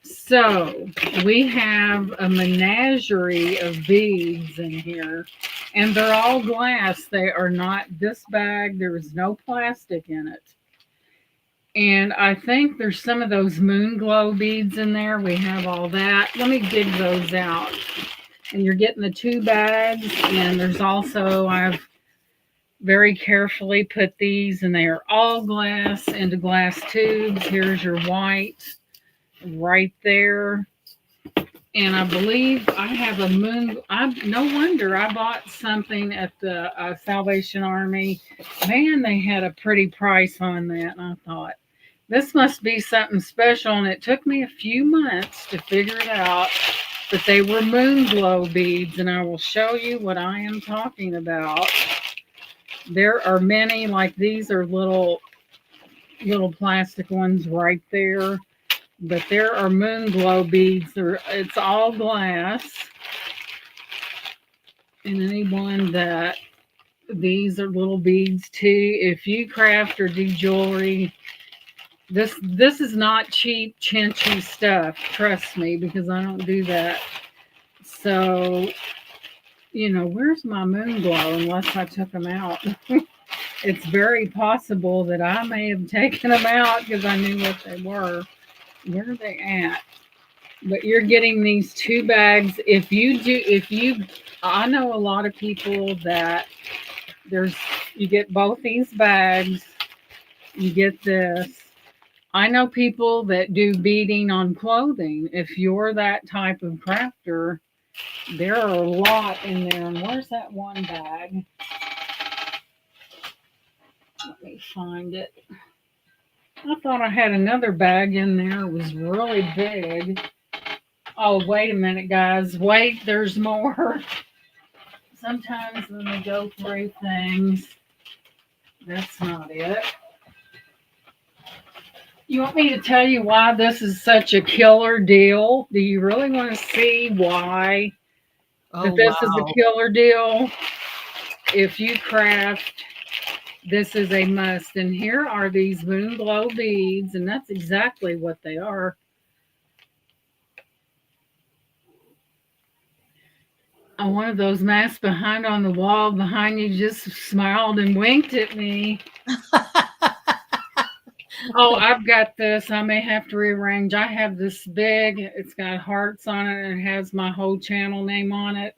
S1: So we have a menagerie of beads in here, and they're all glass. They are not this bag. There is no plastic in it. And I think there's some of those moon glow beads in there. We have all that. Let me dig those out. And you're getting the 2 bags, and there's also, I've very carefully put these, and they are all glass into glass tubes. Here's your white right there. And I believe I have a moon. No wonder I bought something at the Salvation Army. Man, they had a pretty price on that. And I thought, this must be something special. And it took me a few months to figure it out. But they were moon glow beads. And I will show you what I am talking about. There are many, like these are little plastic ones right there. But there are moon glow beads. It's all glass. And anyone that these are little beads too. If you craft or do jewelry, this is not cheap, chinchy stuff. Trust me, because I don't do that. So, where's my moon glow? Unless I took them out. It's very possible that I may have taken them out because I knew what they were. Where are they at? But you're getting these 2 bags. I know a lot of people that you get both these bags, you get this. I know people that do beading on clothing. If you're that type of crafter, there are a lot in there. And where's that one bag? Let me find it. I thought I had another bag in there. It was really big. Oh, wait a minute, guys. Wait, there's more. Sometimes when we go through things, that's not it. You want me to tell you why this is such a killer deal? Do you really want to see why this is a killer deal? If you craft, this is a must. And here are these moon glow beads, and that's exactly what they are. One of those masks behind on the wall behind you just smiled and winked at me. Oh, I've got this. I may have to rearrange. I have this big. It's got hearts on it, and it has my whole channel name on it.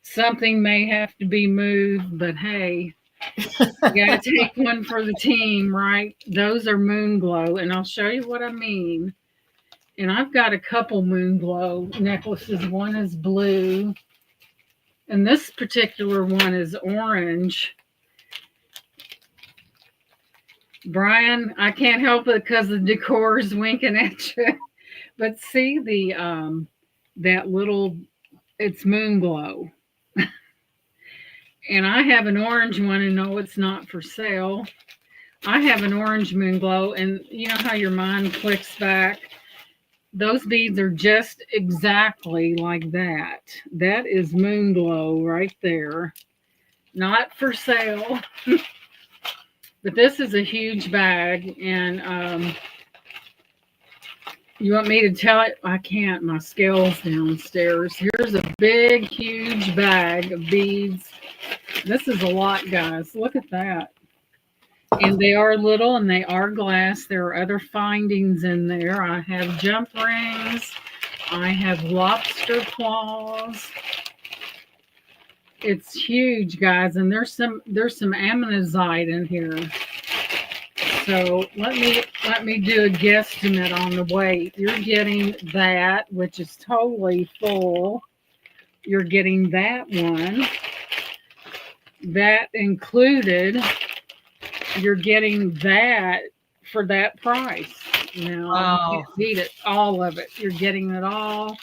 S1: Something may have to be moved, but hey, you got to take one for the team, right? Those are moon glow, and I'll show you what I mean. And I've got a couple moon glow necklaces. One is blue, and this particular one is orange. Brian, I can't help it because the decor is winking at you. But see that little, it's moon glow. And I have an orange one, and no, it's not for sale. I have an orange moon glow, and you know how your mind clicks back? Those beads are just exactly like that. That is moon glow right there. Not for sale. But this is a huge bag, and you want me to tell it? I can't. My scale's downstairs. Here's a big, huge bag of beads. This is a lot, guys. Look at that. And they are little, and they are glass. There are other findings in there. I have jump rings. I have lobster claws. It's huge, guys, and there's some ammonite in here. So let me do a guesstimate on the weight. You're getting that, which is totally full. You're getting that one. That included, you're getting that for that price. Now, you
S2: Wow.
S1: can't beat it, all of it. You're getting it all.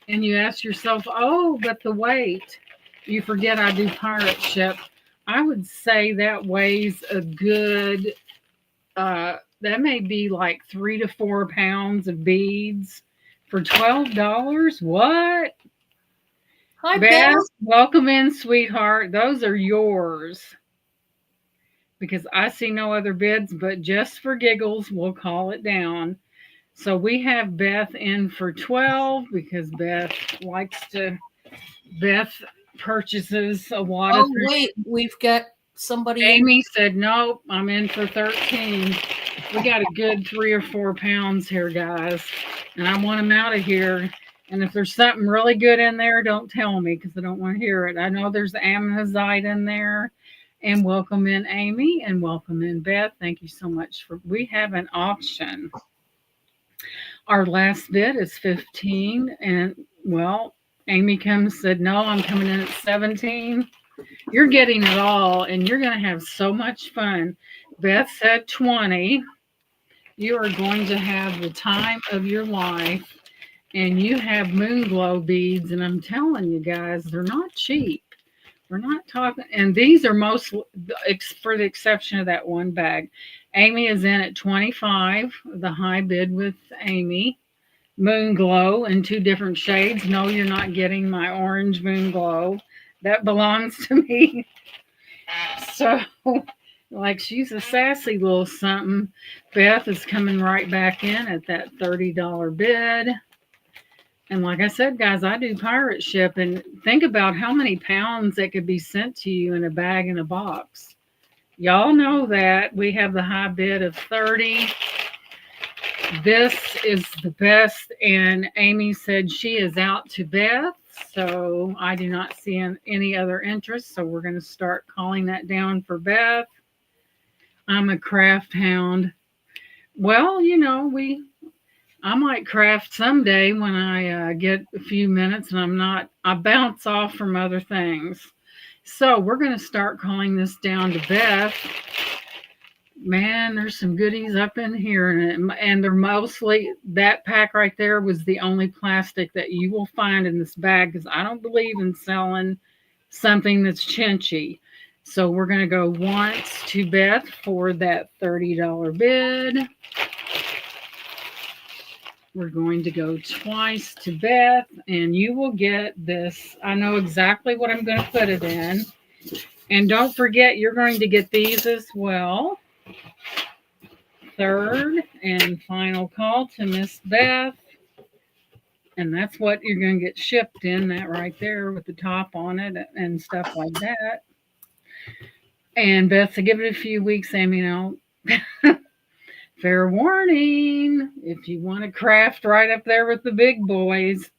S1: And you ask yourself, oh, but the weight. You forget I do pirate ship. I would say that weighs a good, that may be like 3 to 4 pounds of beads for $12. What?
S2: Hi, Beth.
S1: Beth, welcome in, sweetheart. Those are yours. Because I see no other bids, but just for giggles, we'll call it down. So we have Beth in for 12 because Beth purchases a lot of
S2: Oh,
S1: things.
S2: wait, we've got somebody.
S1: Amy said, nope, I'm in for 13. We got a good 3 or 4 pounds here, guys. And I want them out of here. And if there's something really good in there, don't tell me because I don't want to hear it. I know there's ammonite in there. And welcome in, Amy, and welcome in, Beth. Thank you so much we have an auction. Our last bid is 15. And well, Amy said, no, I'm coming in at 17. You're getting it all, and you're going to have so much fun. Beth said 20. You are going to have the time of your life, and you have moon glow beads, and I'm telling you guys, they're not cheap. We're not talking, and these are most, for the exception of that one bag. Amy is in at 25, the high bid with Amy. Moon glow in 2 different shades. No, you're not getting my orange moon glow. That belongs to me. So, like, she's a sassy little something. Beth is coming right back in at that $30 bid. And like I said, guys, I do pirate ship. And think about how many pounds that could be sent to you in a bag in a box. Y'all know that. We have the high bid of 30. This is the best. And Amy said she is out to Beth. So I do not see any other interest. So we're going to start calling that down for Beth. I'm a craft hound. Well, you know, I might craft someday when I get a few minutes and I bounce off from other things. So we're going to start calling this down to Beth. Man, there's some goodies up in here, and they're mostly, that pack right there was the only plastic that you will find in this bag because I don't believe in selling something that's chinchy. So we're going to go once to Beth for that $30 bid. We're going to go twice to Beth, and you will get this. I know exactly what I'm going to put it in. And don't forget, you're going to get these as well. Third and final call to Miss Beth. And that's what you're going to get shipped in, that right there with the top on it and stuff like that. And Beth, to give it a few weeks, Amy, fair warning, if you want to craft right up there with the big boys.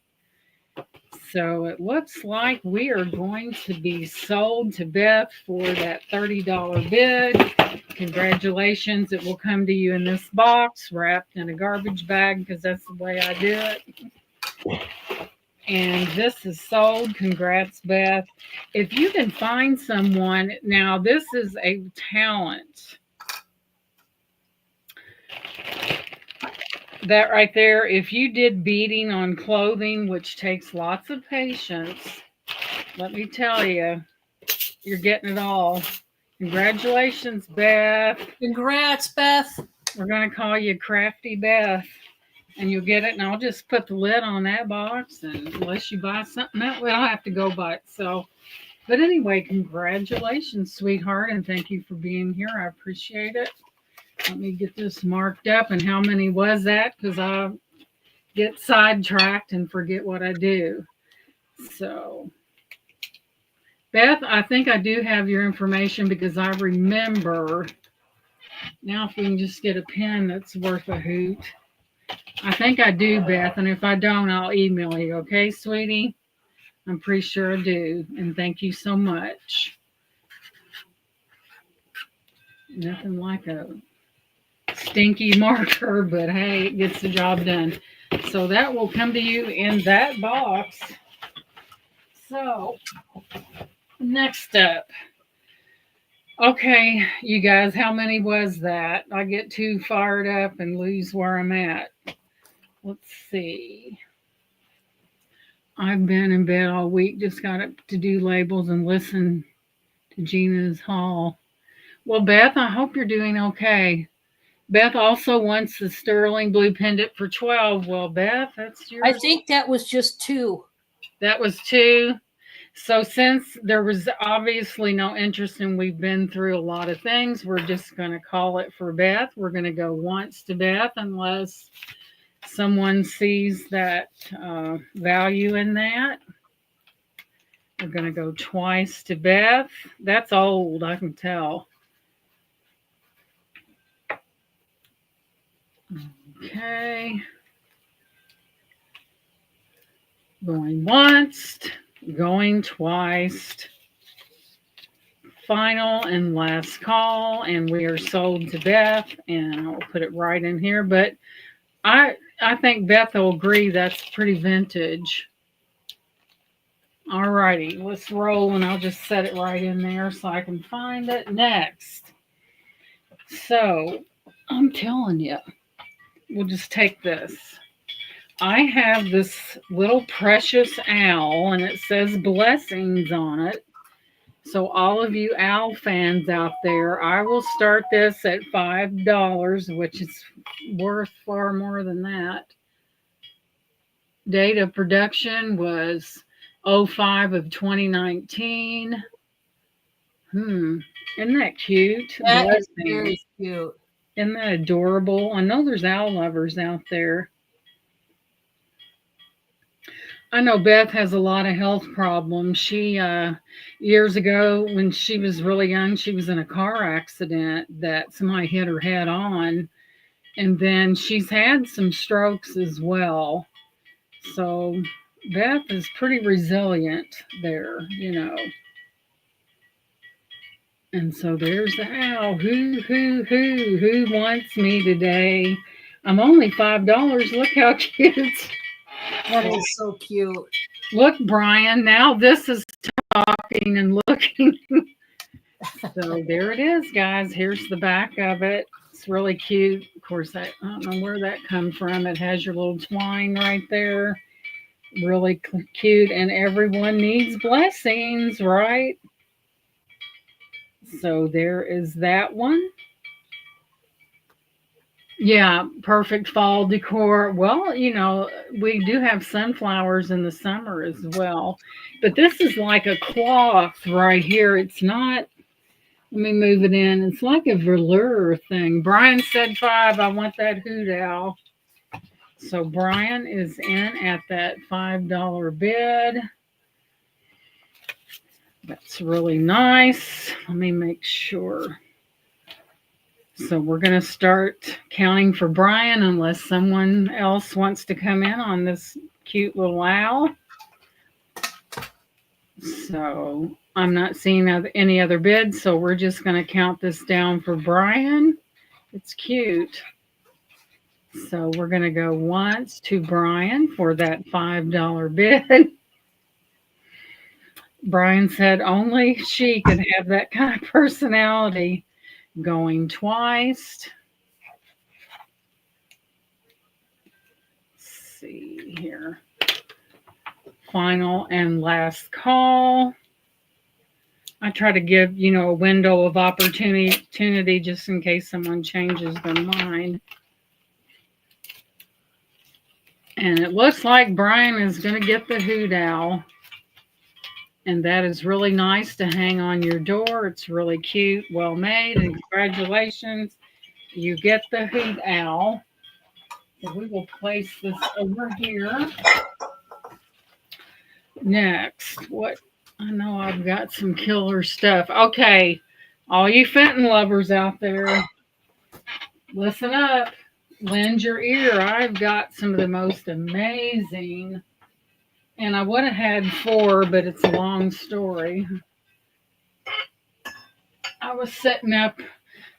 S1: So it looks like we are going to be sold to Beth for that $30 bid. Congratulations. It will come to you in this box wrapped in a garbage bag because that's the way I do it. And this is sold. Congrats, Beth. If you can find someone, now this is a talent. That right there, if you did beading on clothing, which takes lots of patience, let me tell you, you're getting it all. Congratulations, Beth.
S2: Congrats, Beth.
S1: We're going to call you Crafty Beth. And you'll get it, and I'll just put the lid on that box. And unless you buy something else, we don't have to go buy it. So, but anyway, congratulations, sweetheart, and thank you for being here. I appreciate it. Let me get this marked up. And how many was that? Because I get sidetracked and forget what I do. So, Beth, I think I do have your information because I remember. Now, if we can just get a pen that's worth a hoot. I think I do, Beth. And if I don't, I'll email you. Okay, sweetie? I'm pretty sure I do. And thank you so much. Nothing like a stinky marker, but hey, it gets the job done. So that will come to you in that box. So next up. Okay, you guys, how many was that? I get too fired up and lose where I'm at. Let's see. I've been in bed all week, just got up to do labels and listen to Gina's haul. Well, Beth, I hope you're doing okay. Beth also wants the sterling blue pendant for 12. Well, Beth, that's yours.
S2: I think that was just 2.
S1: That was 2. So since there was obviously no interest and we've been through a lot of things, we're just going to call it for Beth. We're going to go once to Beth unless someone sees that value in that. We're going to go twice to Beth. That's old, I can tell. Okay. Going once, going twice. Final and last call, and we are sold to Beth, and I'll put it right in here. But I think Beth will agree that's pretty vintage. All righty, let's roll, and I'll just set it right in there so I can find it next. So I'm telling you, we'll just take this. I have this little precious owl, and it says blessings on it. So all of you owl fans out there, I will start this at $5, which is worth far more than that. Date of production was 05 of 2019. Isn't that cute?
S2: That is very cute.
S1: Isn't that adorable? I know there's owl lovers out there. I know Beth has a lot of health problems. She, years ago, when she was really young, she was in a car accident that somebody hit her head on. And then she's had some strokes as well. So Beth is pretty resilient there, you know. And so there's the owl. Who wants me today? I'm only $5. Look how cute.
S2: That is so cute.
S1: Look, Brian, now this is talking and looking. So there it is, guys. Here's the back of it. It's really cute. Of course, I don't know where that comes from. It has your little twine right there. Really cute. And everyone needs blessings, right? So there is that one. Yeah, perfect fall decor. Well, you know, we do have sunflowers in the summer as well. But this is like a cloth right here. It's not, let me move it in. It's like a velour thing. Brian said 5. I want that hoot owl. So Brian is in at that $5 bid. That's really nice. Let me make sure. So we're going to start counting for Brian unless someone else wants to come in on this cute little owl. So I'm not seeing any other bids, so we're just going to count this down for Brian. It's cute. So we're going to go once to Brian for that $5 bid. Brian said only she can have that kind of personality. Going twice. Let's see here. Final and last call. I try to give, you know, a window of opportunity just in case someone changes their mind. And it looks like Brian is going to get the hoot owl. And that is really nice to hang on your door. It's really cute, well made, and congratulations. You get the hoot owl. So we will place this over here. Next, what? I know I've got some killer stuff. Okay, all you Fenton lovers out there, listen up. Lend your ear. I've got some of the most amazing. And I would have had 4, but it's a long story. I was setting up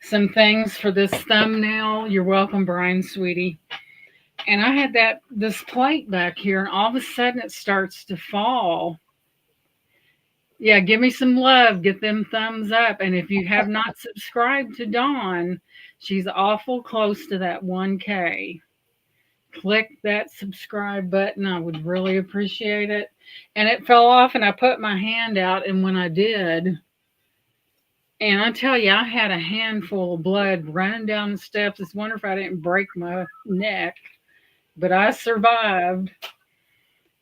S1: some things for this thumbnail. You're welcome, Brian, sweetie. And I had this plate back here, and all of a sudden it starts to fall. Yeah, give me some love. Get them thumbs up. And if you have not subscribed to Dawn, she's awful close to that 1K. Click that subscribe button. I would really appreciate it. And it fell off, and I put my hand out, and when I did, and I tell you, I had a handful of blood running down the steps. It's wonder if I didn't break my neck, but I survived.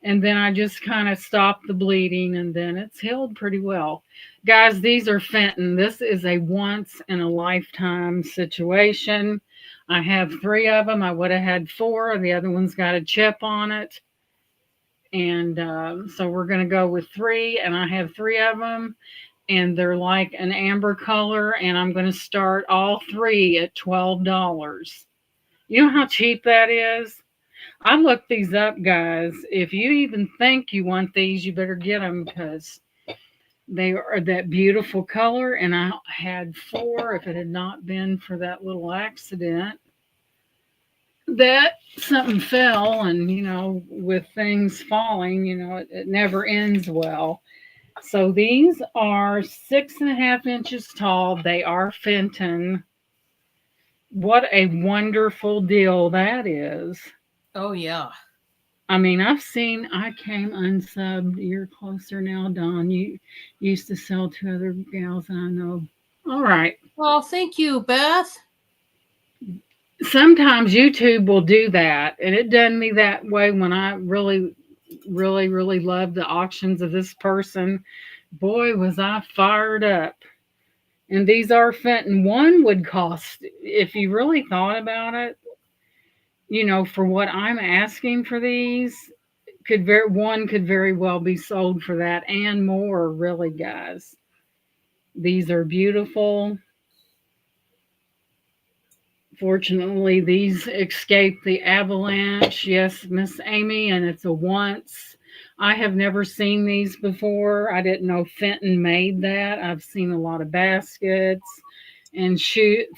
S1: And then I just kind of stopped the bleeding, and then it's healed pretty well. Guys, these are Fenton. This is a once in a lifetime situation. I have 3 of them. I would have had 4. The other one's got a chip on it. And so we're going to go with 3, and I have 3 of them. And they're like an amber color, and I'm going to start all 3 at $12. You know how cheap that is? I looked these up, guys. If you even think you want these, you better get them because they are that beautiful color. And I had 4 if it had not been for that little accident that something fell. And, with things falling, it never ends well. So these are 6.5 inches tall. They are Fenton. What a wonderful deal that is.
S2: Oh, yeah.
S1: I mean, I came unsubbed. You're closer now, Dawn. You used to sell to other gals, and I know. All right.
S2: Well, thank you, Beth.
S1: Sometimes YouTube will do that, and it done me that way when I really, really, really loved the auctions of this person. Boy, was I fired up. And these are Fenton. One would cost, if you really thought about it, for what I'm asking for these, one could very well be sold for that and more, really, guys. These are beautiful. Fortunately, these escaped the avalanche. Yes, Miss Amy, and it's a once. I have never seen these before. I didn't know Fenton made that. I've seen a lot of baskets and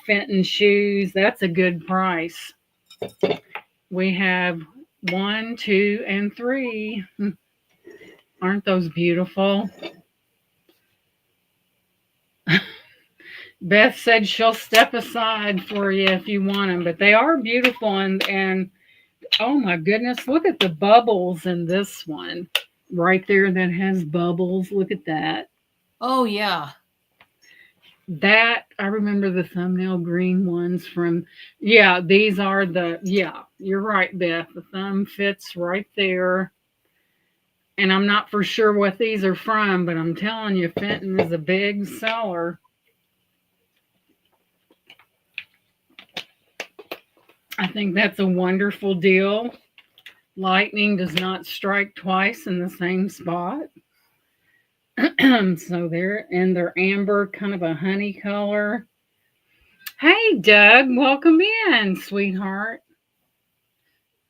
S1: Fenton shoes. That's a good price. We have 1, 2, and 3. Aren't those beautiful? Beth said she'll step aside for you if you want them, but they are beautiful. And oh my goodness, look at the bubbles in this one right there that has bubbles. Look at that.
S2: Oh, yeah.
S1: That, I remember the thumbnail green ones from, these are you're right, Beth. The thumb fits right there. And I'm not for sure what these are from, but I'm telling you, Fenton is a big seller. I think that's a wonderful deal. Lightning does not strike twice in the same spot. So they're amber, kind of a honey color. Hey, Doug, welcome in, sweetheart.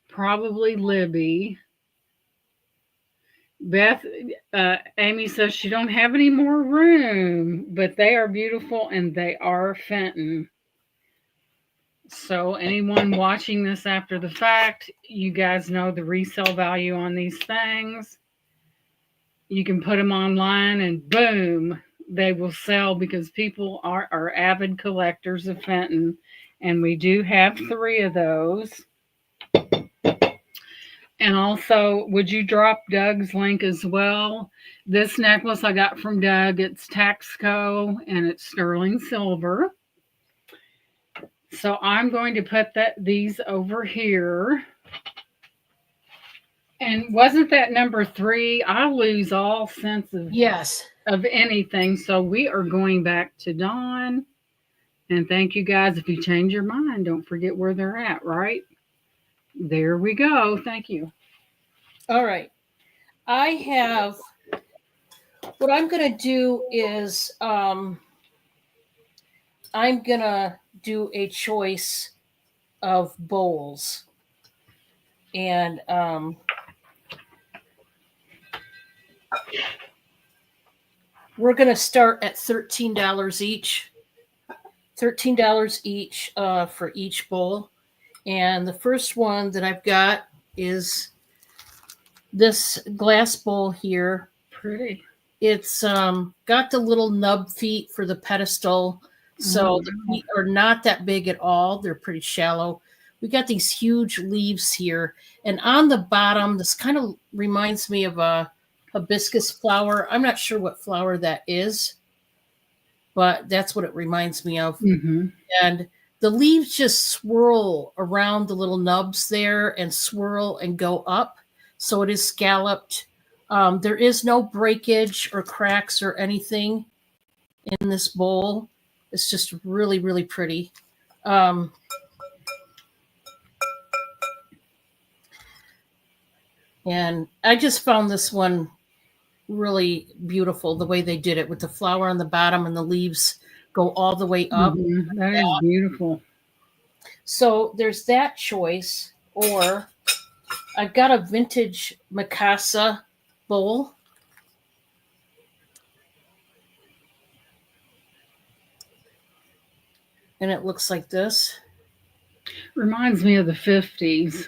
S1: Probably Libby. Beth, Amy says she don't have any more room, but they are beautiful and they are Fenton. So anyone watching this after the fact, you guys know the resale value on these things. You can put them online and boom, they will sell because people are avid collectors of Fenton. And we do have 3 of those. And also, would you drop Doug's link as well? This necklace I got from Doug. It's Taxco and it's sterling silver. So I'm going to put these over here. And wasn't that number 3? I lose all sense of anything. So we are going back to Dawn. And thank you guys. If you change your mind, don't forget where they're at, right? There we go. Thank you.
S2: All right. I have, what I'm going to do is I'm going to do a choice of bowls. And we're going to start at $13 each. $13 each for each bowl. And the first one that I've got is this glass bowl here.
S1: Pretty.
S2: It's got the little nub feet for the pedestal. So the feet are not that big at all. They're pretty shallow. We got these huge leaves here. And on the bottom, this kind of reminds me of a hibiscus flower. I'm not sure what flower that is, but that's what it reminds me of.
S1: Mm-hmm.
S2: And the leaves just swirl around the little nubs there and swirl and go up. So it is scalloped. There is no breakage or cracks or anything in this bowl. It's just really, really pretty. And I just found this one really beautiful, the way they did it with the flower on the bottom and the leaves go all the way up.
S1: Mm-hmm. That is beautiful.
S2: So there's that choice. Or I've got a vintage Mikasa bowl. And it looks like this.
S1: Reminds me of the 50s.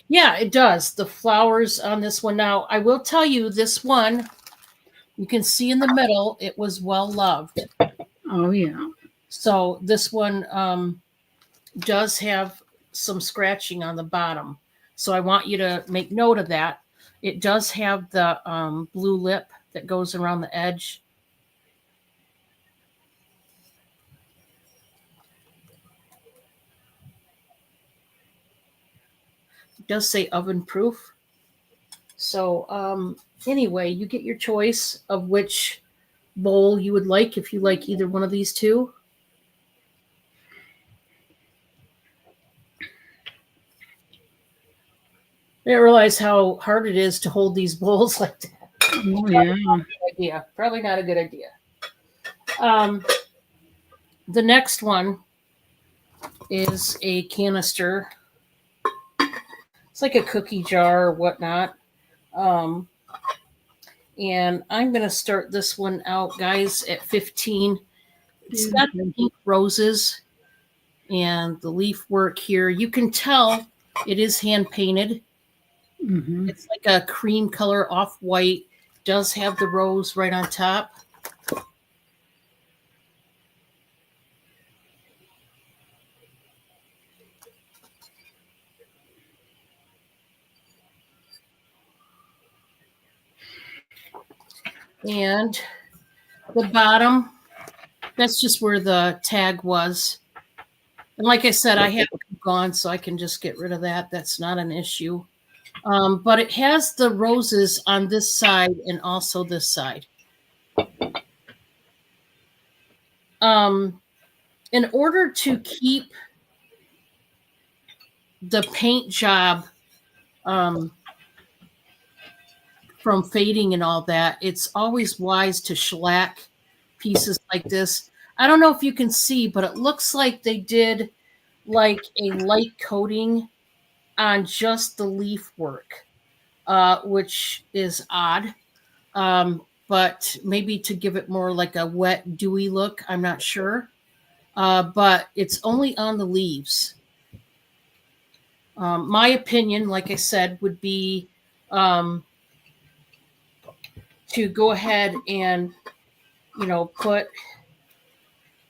S2: Yeah, it does. The flowers on this one. Now, I will tell you, this one, you can see in the middle, it was well loved.
S1: Oh, yeah.
S2: So this one does have some scratching on the bottom. So I want you to make note of that. It does have the blue lip that goes around the edge. It does say oven proof. So anyway, you get your choice of which bowl you would like if you like either one of these two. I didn't realize how hard it is to hold these bowls like that.
S1: Oh, yeah.
S2: Probably not a good idea. The next one is a canister. It's like a cookie jar or whatnot. And I'm going to start this one out, guys, at 15. It's got the pink roses and the leaf work here. You can tell it is hand painted.
S1: Mm-hmm.
S2: It's like a cream color, off-white. Does have the rose right on top. And the bottom, that's just where the tag was. And like I said, I have it gone, so I can just get rid of that. That's not an issue. But it has the roses on this side and also this side. In order to keep the paint job from fading and all that, it's always wise to shellac pieces like this. I don't know if you can see, but it looks like they did like a light coating on just the leaf work, which is odd. But maybe to give it more like a wet, dewy look, I'm not sure. But it's only on the leaves. My opinion, like I said, would be to go ahead and, put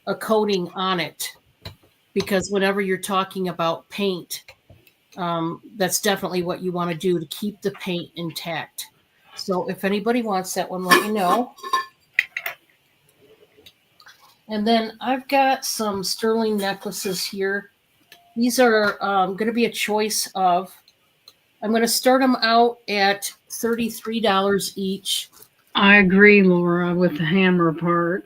S2: a coating on it. Because whenever you're talking about paint, that's definitely what you want to do to keep the paint intact. So if anybody wants that one, let me know. And then I've got some sterling necklaces here. These are going to be a choice of, I'm going to start them out at $33 each.
S1: I agree, Laura, with the hammer part.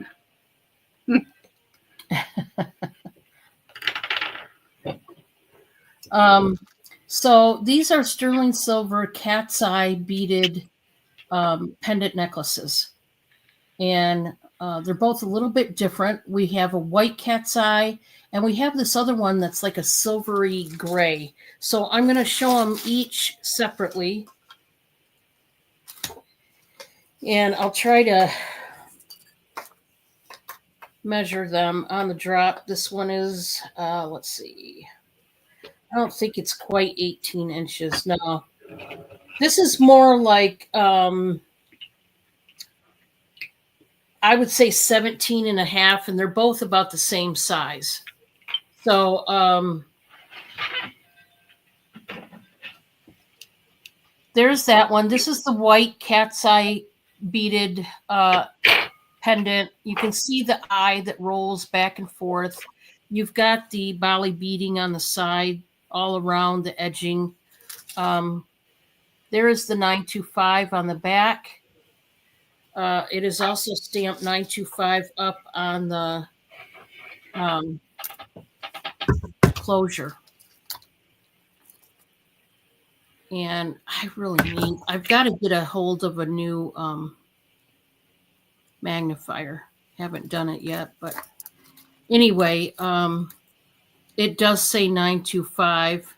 S2: So these are sterling silver cat's eye beaded pendant necklaces. And they're both a little bit different. We have a white cat's eye, and we have this other one that's like a silvery gray. So I'm going to show them each separately. And I'll try to measure them on the drop. This one is, let's see. I don't think it's quite 18 inches. No. This is more like, I would say 17 and a half, and they're both about the same size. So, there's that one. This is the white cat's eye beaded pendant. You can see the eye that rolls back and forth. You've got the Bali beading on the side, all around the edging. There is the 925 on the back. It is also stamped 925 up on the closure. And I've got to get a hold of a new magnifier. Haven't done it yet, but anyway, it does say 925.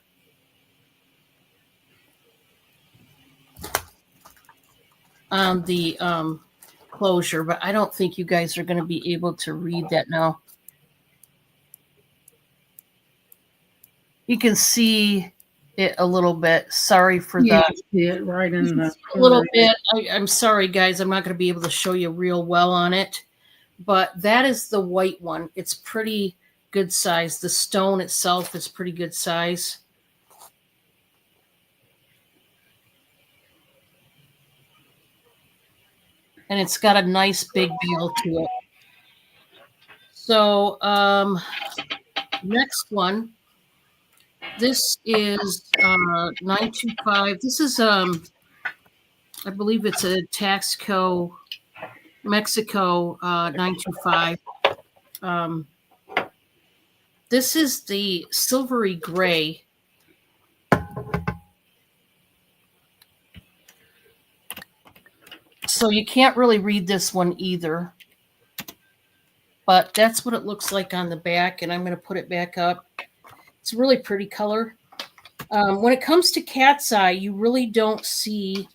S2: On the closure, but I don't think you guys are going to be able to read that now. You can see it a little bit. Sorry for
S1: Yeah,
S2: that.
S1: see it right in the
S2: A little bit. I'm sorry, guys. I'm not going to be able to show you real well on it, but that is the white one. It's pretty good size. The stone itself is pretty good size. And it's got a nice big bail to it. So next one, this is 925. This is I believe it's a Taxco Mexico 925. This is the silvery gray. So you can't really read this one either. But that's what it looks like on the back, and I'm going to put it back up. It's a really pretty color. When it comes to cat's eye, you really don't see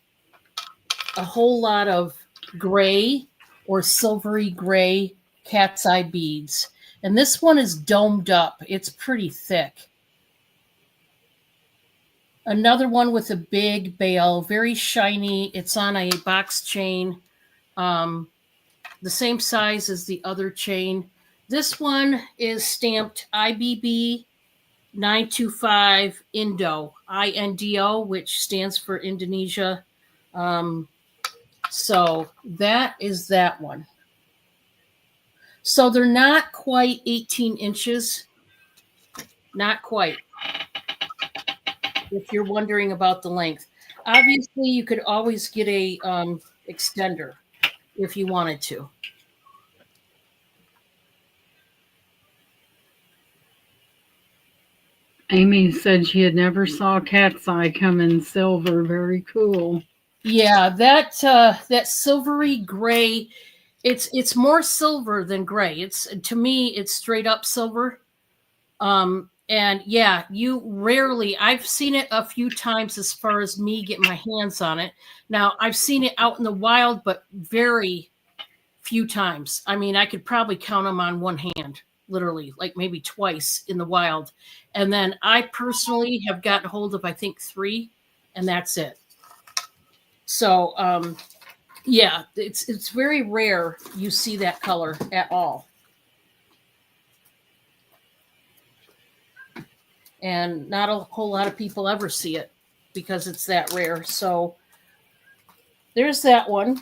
S2: a whole lot of gray or silvery gray cat's eye beads. And this one is domed up. It's pretty thick. Another one with a big bail, very shiny. It's on a box chain. The same size as the other chain. This one is stamped IBB 925 Indo, INDO, which stands for Indonesia. So that is that one. So they're not quite 18 inches. Not quite. If you're wondering about the length. Obviously, you could always get a extender if you wanted to.
S1: Amy said she had never saw a cat's eye come in silver. Very cool.
S2: Yeah, that silvery gray, it's more silver than gray. It's, to me, it's straight up silver. And yeah, you rarely, I've seen it a few times as far as me getting my hands on it. Now, I've seen it out in the wild, but very few times. I mean, I could probably count them on one hand, literally, like maybe twice in the wild. And then I personally have gotten hold of, I think, 3, and that's it. So, yeah, it's very rare you see that color at all. And not a whole lot of people ever see it because it's that rare. So there's that one.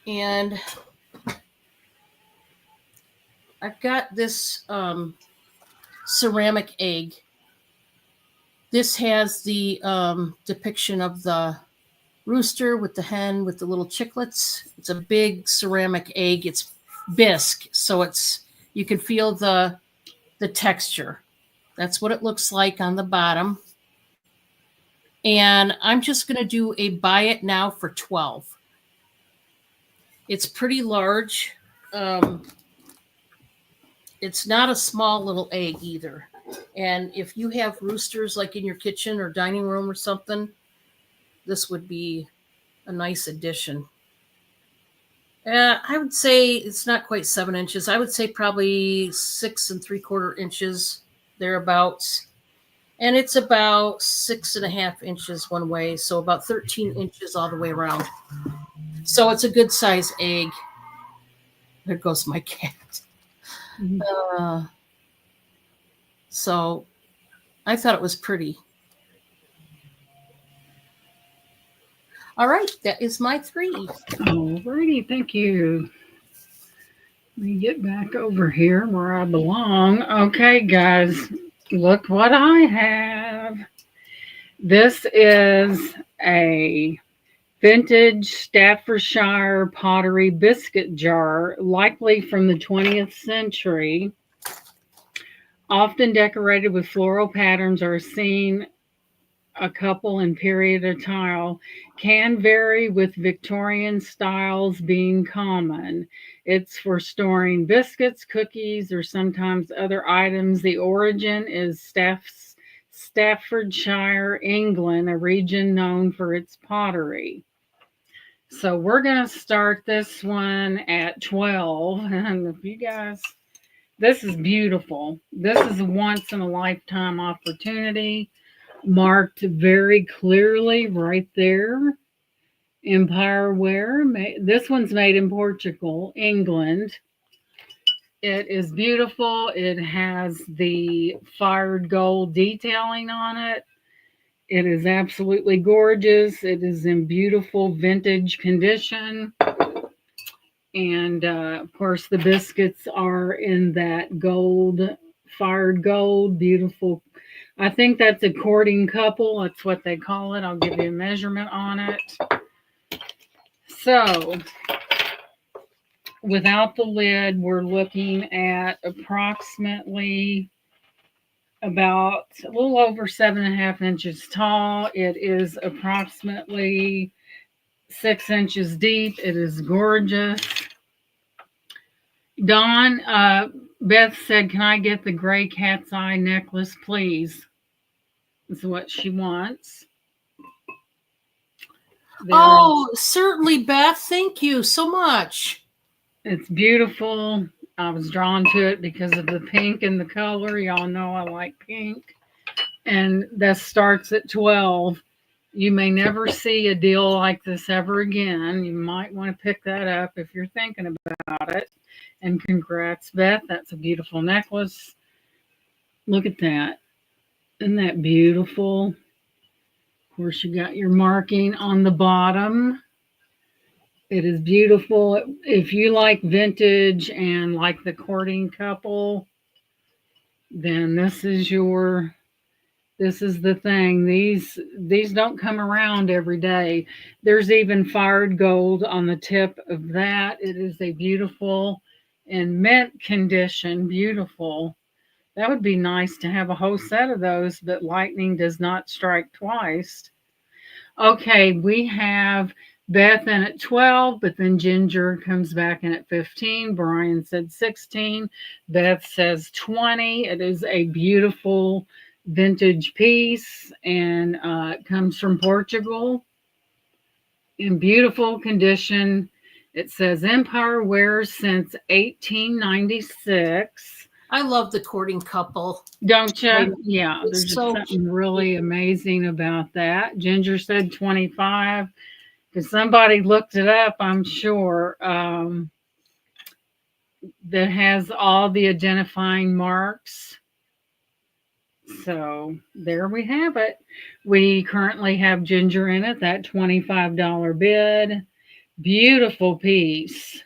S2: And I've got this ceramic egg. This has the depiction of the rooster with the hen with the little chicklets. It's a big ceramic egg. It's bisque, so you can feel the texture. That's what it looks like on the bottom. And I'm just going to do a buy it now for 12. It's pretty large. It's not a small little egg either. And if you have roosters like in your kitchen or dining room or something, this would be a nice addition. I would say it's not quite 7 inches. I would say probably 6 3/4 inches, thereabouts. And it's about 6.5 inches one way, so about 13 inches all the way around. So it's a good size egg. There goes my cat.
S1: Mhm.
S2: Uh, so I thought it was pretty. All right, that is my 3.
S1: Alrighty, thank you. Let me get back over here where I belong. Okay, guys, look what I have. This is a vintage Staffordshire pottery biscuit jar, likely from the 20th century. Often decorated with floral patterns or seen a couple in period attire, can vary with Victorian styles being common. It's for storing biscuits, cookies, or sometimes other items. The origin is Staffordshire, England, a region known for its pottery. So we're going to start this one at 12. And if you guys, this is beautiful. This is a once in a lifetime opportunity, marked very clearly right there. Empire Ware. This one's made in Portugal, England. It is beautiful. It has the fired gold detailing on it. It is absolutely gorgeous. It is in beautiful vintage condition. And of course, the biscuits are in that gold, fired gold, beautiful. I think that's a courting couple. That's what they call it. I'll give you a measurement on it. So, without the lid, we're looking at approximately about a little over 7.5 inches tall. It is approximately 6 inches deep. It is gorgeous. Dawn, Beth said, "Can I get the gray cat's eye necklace, please?" Is what she wants.
S2: Oh, certainly, Beth. Thank you so much.
S1: It's beautiful. I was drawn to it because of the pink and the color. Y'all know I like pink. And that starts at 12. You may never see a deal like this ever again. You might want to pick that up if you're thinking about it. And congrats, Beth. That's a beautiful necklace. Look at that. Isn't that beautiful? Of course, you got your marking on the bottom. It is beautiful. If you like vintage and like the courting couple, then this is the thing. These don't come around every day. There's even fired gold on the tip of that. It is a beautiful and mint condition, beautiful. That would be nice to have a whole set of those, but lightning does not strike twice. Okay, we have Beth in at 12, but then Ginger comes back in at 15. Brian said 16. Beth says 20. It is a beautiful vintage piece, and it comes from Portugal in beautiful condition. It says Empire wears since 1896.
S2: I love the courting couple.
S1: Don't you? Yeah,
S2: It's
S1: there's just
S2: so
S1: something really amazing about that. Ginger said 25. Because somebody looked it up, I'm sure, that has all the identifying marks. So there we have it. We currently have Ginger in it, that $25 bid. Beautiful piece.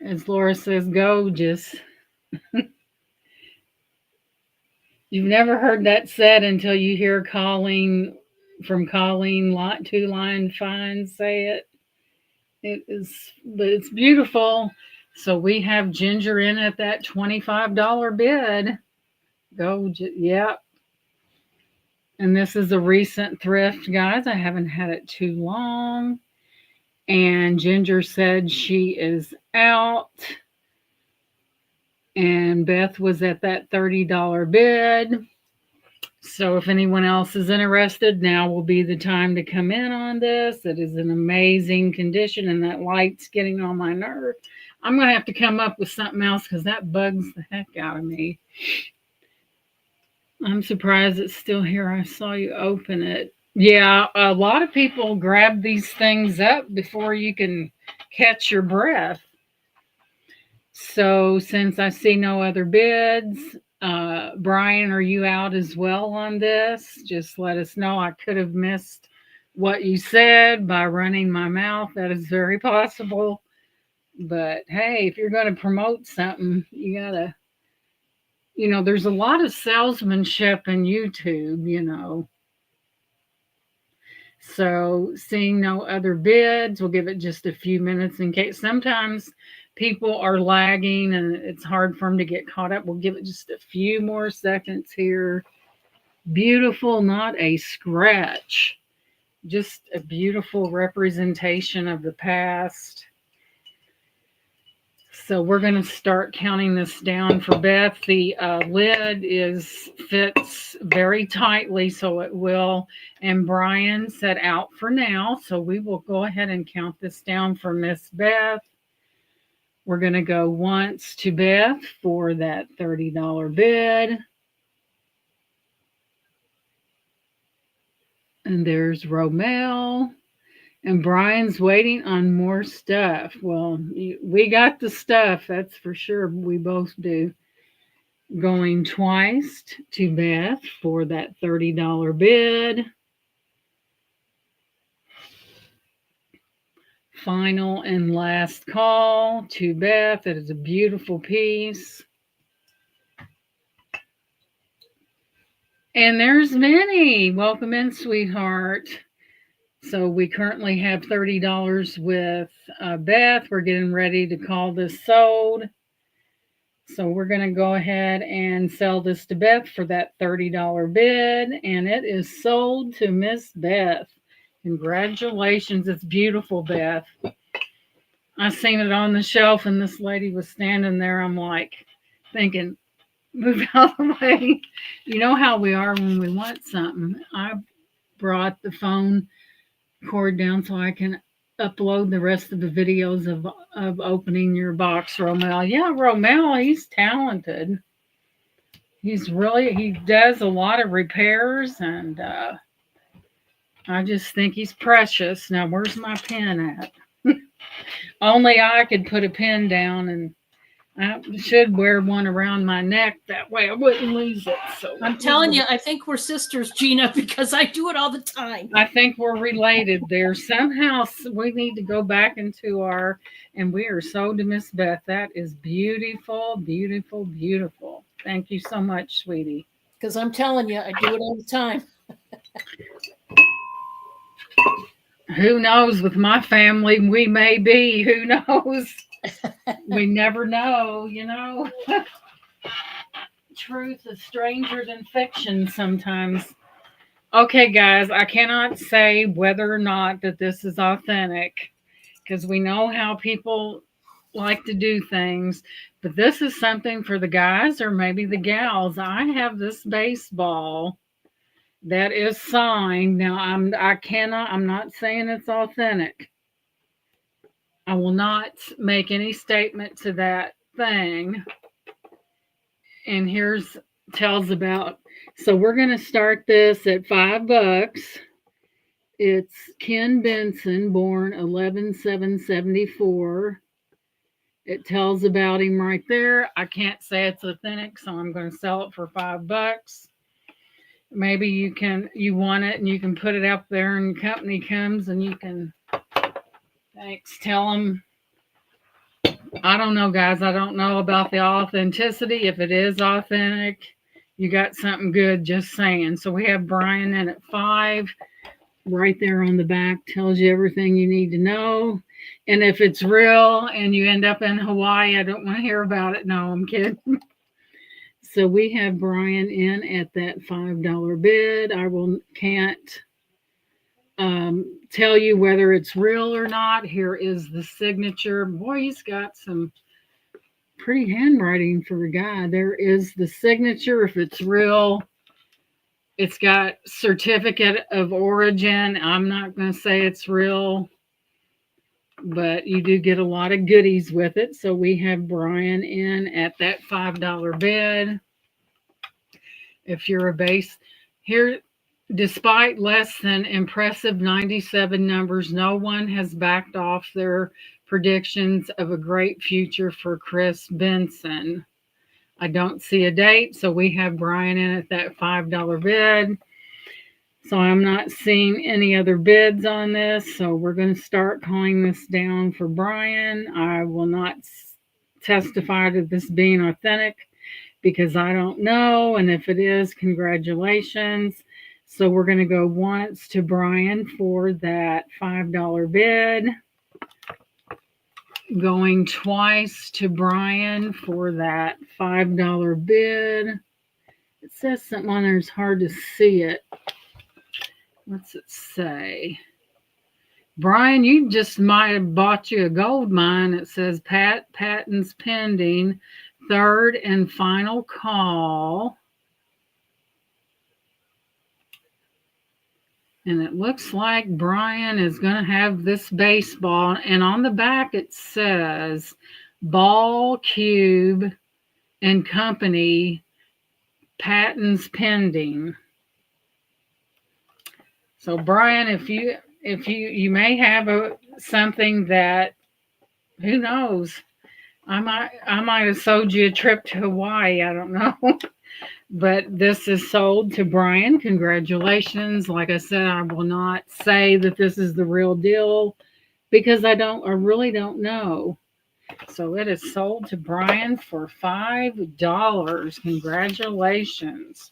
S1: As Laura says, gorgeous. You've never heard that said until you hear Colleen from Colleen Two Line Fine say it. It is, but it's beautiful. So we have Ginger in at that $25 bid. Yep. And this is a recent thrift, guys. I haven't had it too long. And Ginger said she is out. And Beth was at that $30 bid. So if anyone else is interested, now will be the time to come in on this. It is an amazing condition, and that light's getting on my nerve. I'm going to have to come up with something else because that bugs the heck out of me. I'm surprised it's still here. I saw you open it. Yeah, a lot of people grab these things up before you can catch your breath. So since I see no other bids, Brian, are you out as well on this? Just let us know. I could have missed what you said by running my mouth. That is very possible. But hey, if you're going to promote something, you got to, there's a lot of salesmanship in YouTube. So seeing no other bids, we'll give it just a few minutes in case sometimes people are lagging and it's hard for them to get caught up. We'll give it just a few more seconds here. Beautiful, not a scratch. Just a beautiful representation of the past. So we're going to start counting this down for Beth. The lid fits very tightly, so it will. And Brian said out for now, so we will go ahead and count this down for Miss Beth. We're going to go once to Beth for that $30 bid. And there's Romel. And Brian's waiting on more stuff. Well, we got the stuff, that's for sure. We both do. Going twice to Beth for that $30 bid. Final and last call to Beth. It is a beautiful piece. And there's Minnie. Welcome in, sweetheart. So we currently have $30 with Beth. We're getting ready to call this sold. So we're going to go ahead and sell this to Beth for that $30 bid. And it is sold to Miss Beth. Congratulations. It's beautiful, Beth. I seen it on the shelf and this lady was standing there. I'm like thinking, move out of the way. You know how we are when we want something. I brought the phone cord down so I can upload the rest of the videos of opening your box, Romel. Yeah, Romel, he's talented. He does a lot of repairs, and I just think he's precious. Now, where's my pen at? Only I could put a pen down, and I should wear one around my neck. That way I wouldn't lose it. So
S2: I'm telling you, I think we're sisters, Gina, because I do it all the time.
S1: I think we're related there. Somehow we need to go back into and we are so to Miss Beth. That is beautiful, beautiful, beautiful. Thank you so much, sweetie.
S2: Because I'm telling you, I do it all the time.
S1: Who knows? With my family, we may be. Who knows? We never know, Truth is stranger than fiction sometimes. Okay, guys, I cannot say whether or not that this is authentic because we know how people like to do things, but this is something for the guys or maybe the gals. I have this baseball that is signed. Now, I'm not saying it's authentic. I will not make any statement to that thing. And tells about. So we're going to start this at $5. It's Ken Benson, born 11/7/74. It tells about him right there. I can't say it's authentic, so I'm going to sell it for $5. Maybe you want it and you can put it up there and the company comes and you can, tell them. I don't know, guys. I don't know about the authenticity. If it is authentic, you got something good, just saying. So we have Brian in at $5. Right there on the back tells you everything you need to know. And if it's real and you end up in Hawaii, I don't want to hear about it. No, I'm kidding. So we have Brian in at that $5 bid. I can't tell you whether it's real or not. Here is the signature. Boy, he's got some pretty handwriting for a guy. There is the signature. If it's real, It's got certificate of origin. I'm not going to say it's real, but you do get a lot of goodies with it. So we have Brian in at that $5 bid. If you're a base here, despite less than impressive 97 numbers, no one has backed off their predictions of a great future for Chris Benson. I don't see a date, so we have Brian in at that $5 bid. So I'm not seeing any other bids on this. So we're going to start calling this down for Brian. I will not testify to this being authentic because I don't know. And if it is, congratulations. So we're going to go once to Brian for that $5 bid. Going twice to Brian for that $5 bid. It says something on there. It's hard to see it. What's it say? Brian, you just might have bought you a gold mine. It says patents pending. Third and final call. And it looks like Brian is going to have this baseball. And on the back it says Ball, Cube, and Company, patents pending. So Brian, if you may have something that, who knows, I might have sold you a trip to Hawaii. I don't know. But this is sold to Brian. Congratulations. Like I said, I will not say that this is the real deal because I really don't know. So it is sold to Brian for $5. Congratulations.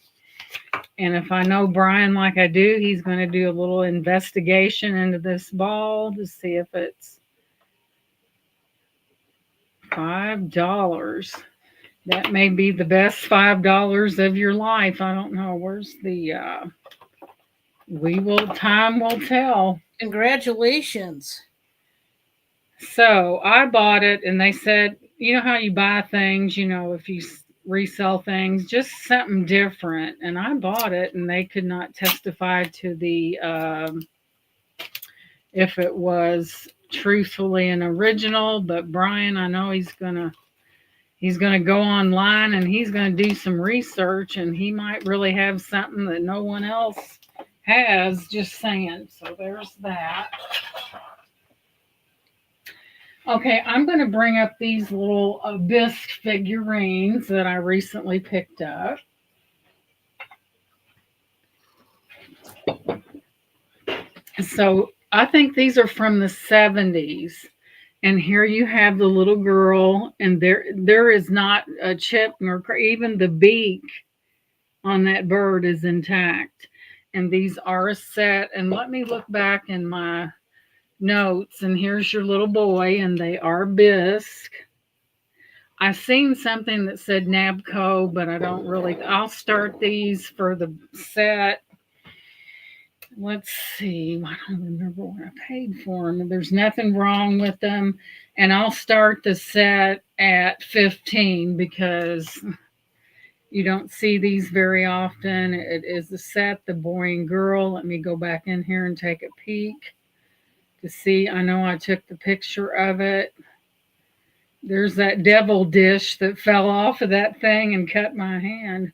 S1: And if I know Brian like I do, he's going to do a little investigation into this ball to see if it's $5. That may be the best $5 of your life. I don't know. Where's the time will tell.
S2: Congratulations.
S1: So I bought it and they said, you know how you buy things, if you resell things, just something different. And I bought it and they could not testify to the if it was truthfully an original. But Brian, I know he's gonna go online and he's gonna do some research and he might really have something that no one else has. Just saying. So there's that. Okay, I'm going to bring up these little Bisque figurines that I recently picked up. So I think these are from the 70s. And here you have the little girl, and there is not a chip nor even the beak on that bird is intact. And these are a set. And let me look back in my notes, and here's your little boy, and they are Bisque. I've seen something that said Nabco, but I'll start these for the set. Let's see. I don't remember what I paid for them. There's nothing wrong with them. And I'll start the set at $15 because you don't see these very often. It is the set, the boy and girl. Let me go back in here and take a peek to see. I know I took the picture of it. There's that devil dish that fell off of that thing and cut my hand.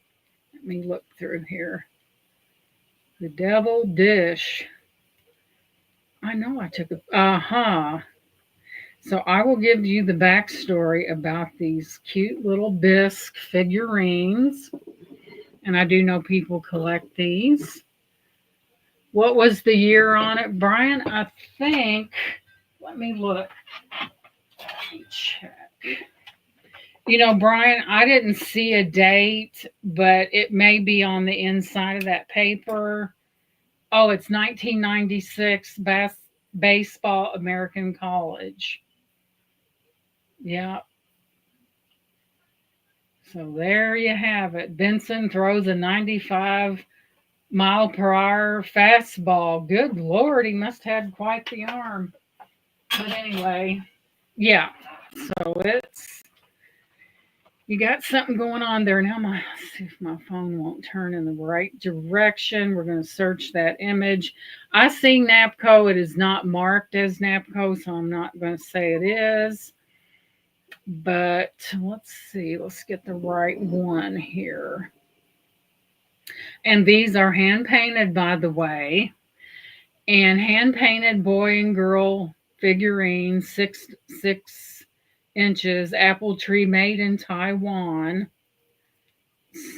S1: Let me look through here. The devil dish. I know I took a. So I will give you the backstory about these cute little Bisque figurines. And I do know people collect these. What was the year on it, Brian? I think, let me look. Let me check. Brian, I didn't see a date, but it may be on the inside of that paper. Oh, it's 1996 Baseball American College. Yeah. So there you have it. Benson throws a 95-mile-per-hour fastball. Good Lord, he must have had quite the arm. But anyway, yeah. So You got something going on there. Now let's see if my phone won't turn in the right direction. We're going to search that image. I see Napco. It is not marked as Napco, so I'm not going to say it is. But let's see. Let's get the right one here. And these are hand painted, by the way. And hand painted boy and girl figurines, 6 inches, apple tree made in Taiwan.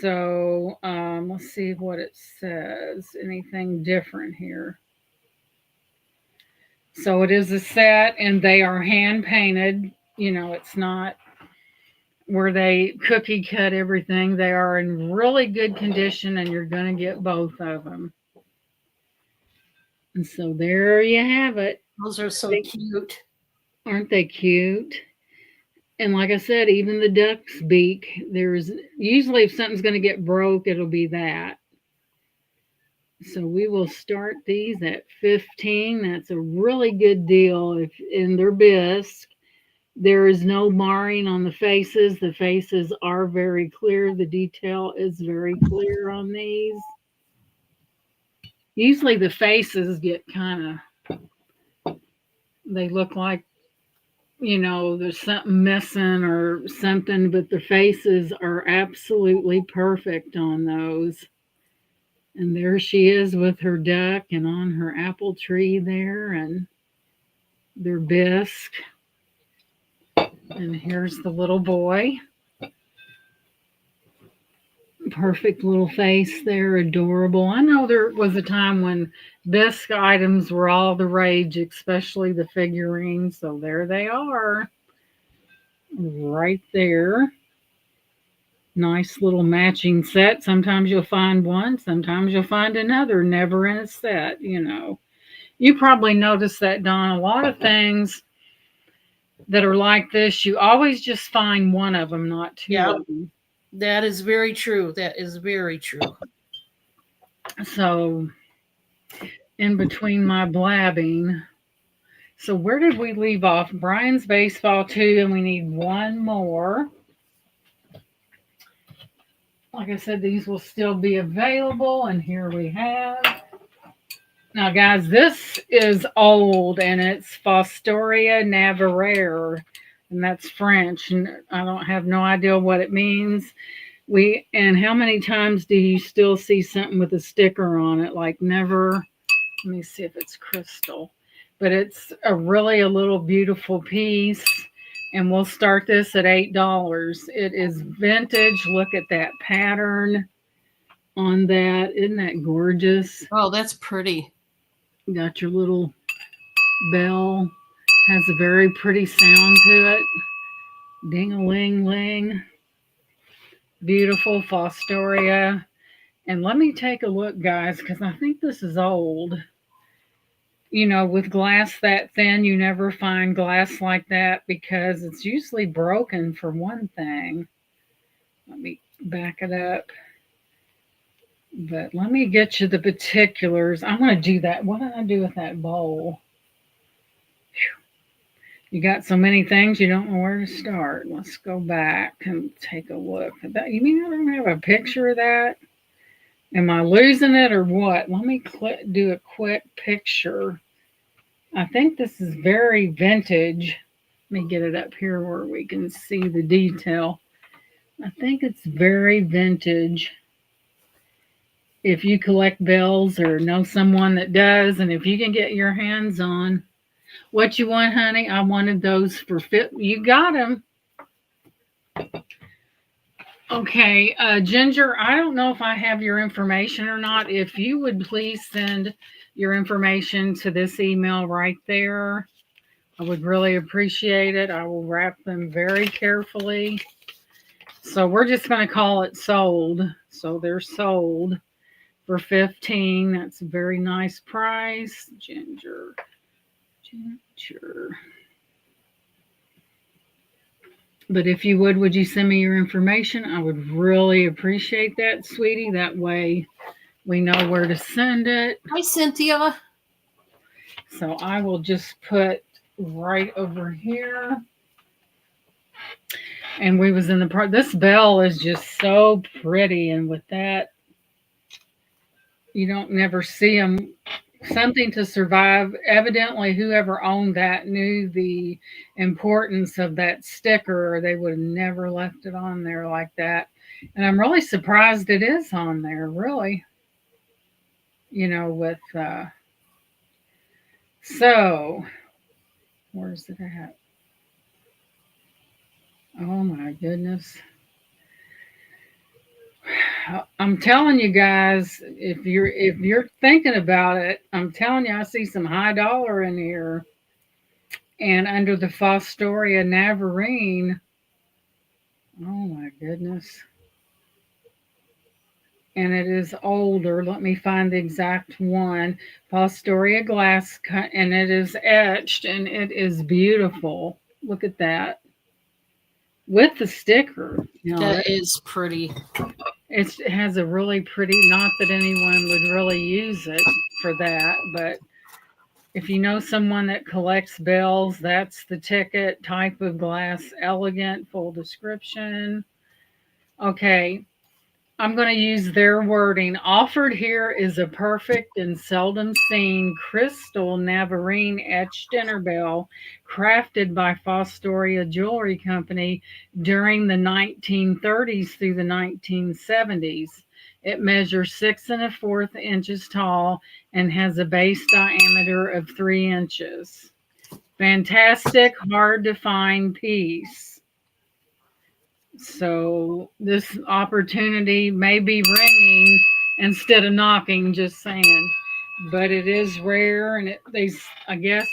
S1: So let's see what it says. Anything different here? So it is a set, and they are hand painted. You know, it's not where they cookie cut everything. They are in really good condition, and you're going to get both of them. And so there you have it.
S2: Those are so cute.
S1: Aren't they cute? And like I said, even the duck's beak, there's usually if something's going to get broke, it'll be that. So we will start these at 15. That's a really good deal if in their bisque. There is no marring on the faces. The faces are very clear. The detail is very clear on these. Usually the faces get kind of, they look like, you know, there's something missing or something, but the faces are absolutely perfect on those. And there she is with her duck and on her apple tree there and their bisque. And here's the little boy. Perfect little face there, adorable. I know there was a time when bisque items were all the rage, especially the figurines. So there they are, right there. Nice little matching set. Sometimes you'll find one, sometimes you'll find another, never in a set, you know. You probably noticed that, Don. A lot of things that are like this, you always just find one of them, not two of them.
S2: That is very true. That is very true.
S1: So, in between my blabbing, so where did we leave off? Brian's baseball too, and we need one more. Like I said, these will still be available, and here we have. Now, guys, this is old, and it's Fostoria Navarre, and that's French, and I don't have no idea what it means. And how many times do you still see something with a sticker on it? Like never. Let me see if it's crystal, but it's a little beautiful piece. And we'll start this at $8. It is vintage. Look at that pattern on that. Isn't that gorgeous?
S2: Oh, that's pretty.
S1: You got your little bell. Has a very pretty sound to it. Ding-a-ling-ling. Beautiful Fostoria. And let me take a look, guys, because I think this is old. You know, with glass that thin, you never find glass like that because it's usually broken for one thing. Let me back it up. But let me get you the particulars. I'm going to do that. What did I do with that bowl? Whew. You got so many things, you don't know where to start. Let's go back and take a look at that. You mean I don't have a picture of that? Am I losing it or what? Let me do a quick picture. I think this is very vintage. Let me get it up here where we can see the detail. I think it's very vintage. If you collect bells or know someone that does, and if you can get your hands on what you want, honey, I wanted those for fit. You got them. Okay, Ginger, I don't know if I have your information or not. If you would please send your information to this email right there, I would really appreciate it. I will wrap them very carefully. So we're just going to call it sold. So they're sold for $15. That's a very nice price. Ginger. But if you would you send me your information? I would really appreciate that, sweetie. That way we know where to send it.
S2: Hi, Cynthia.
S1: So I will just put right over here. And we was in the part. This bell is just so pretty, and with that, you don't never see them. Something to survive. Evidently, whoever owned that knew the importance of that sticker, or they would have never left it on there like that. And I'm really surprised it is on there. Really, with so where's it at? Oh my goodness. I'm telling you guys, if you're thinking about it, I'm telling you, I see some high dollar in here, and under the Fostoria Navarine. Oh my goodness! And it is older. Let me find the exact one. Fostoria glass cut, and it is etched, and it is beautiful. Look at that with the sticker.
S2: That is pretty.
S1: It has a really pretty. Not that anyone would really use it for that, but if you know someone that collects bells, that's the ticket. Type of glass, elegant, full description. Okay, I'm going to use their wording. Offered here is a perfect and seldom seen crystal Navarine etched dinner bell crafted by Fostoria Jewelry Company during the 1930s through the 1970s. It measures 6 1/4 inches tall and has a base diameter of 3 inches. Fantastic, hard to find piece. So this opportunity may be ringing instead of knocking, just saying. But it is rare, and I guess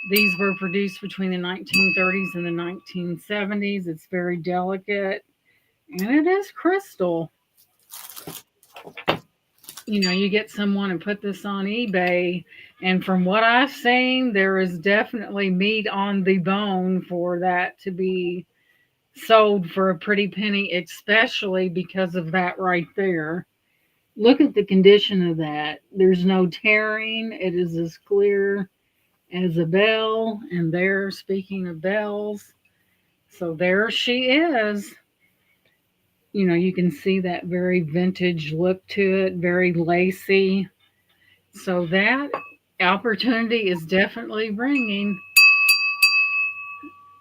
S1: these were produced between the 1930s and the 1970s. It's very delicate, and it is crystal. You get someone and put this on eBay, and from what I've seen, there is definitely meat on the bone for that to be sold for a pretty penny, especially because of that right there. Look at the condition of that. There's no tearing. It is as clear as a bell. And there, speaking of bells, so there she is. You can see that very vintage look to it, very lacy. So that opportunity is definitely ringing.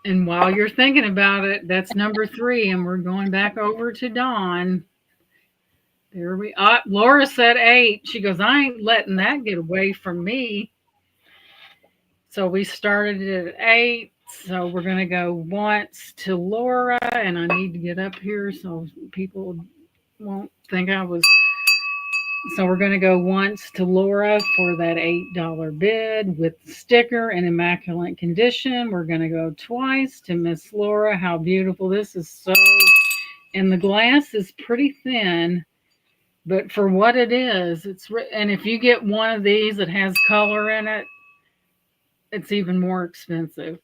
S1: And while you're thinking about it, that's number 3, and we're going back over to Dawn. There we are. Laura said 8. She goes, I ain't letting that get away from me. So we started it at 8. So we're going to go once to Laura, and I need to get up here so people won't think I was. So we're going to go once to Laura for that $8 bid with the sticker in immaculate condition. We're going to go twice to Miss Laura. How beautiful. This is so, and the glass is pretty thin, but for what it is, and if you get one of these that has color in it, it's even more expensive.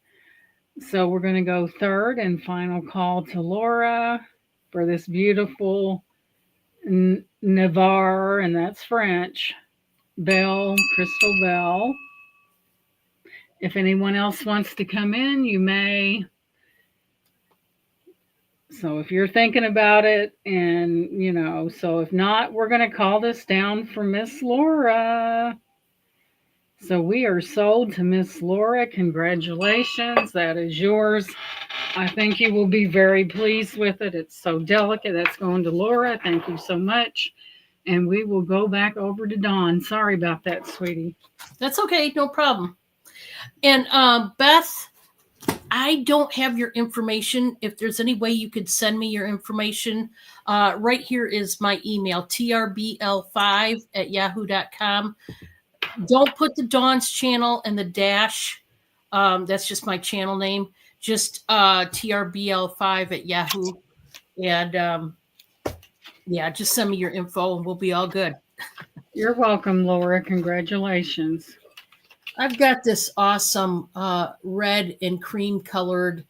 S1: So we're going to go third and final call to Laura for this beautiful Navarre, and that's French, bell, crystal bell. If anyone else wants to come in, you may. So if you're thinking about it, and so if not, we're going to call this down for Miss Laura. So we are sold to Miss Laura. Congratulations. That is yours. I think you will be very pleased with it. It's so delicate. That's going to Laura. Thank you so much. And we will go back over to Dawn. Sorry about that, sweetie.
S2: That's okay. No problem. And Beth, I don't have your information. If there's any way you could send me your information, right here is my email, trbl5@yahoo.com. Don't put the Dawn's channel and the dash. That's just my channel name. Just trbl5@yahoo. And yeah, just send me your info and we'll be all good.
S1: You're welcome, Laura. Congratulations.
S2: I've got this awesome red and cream colored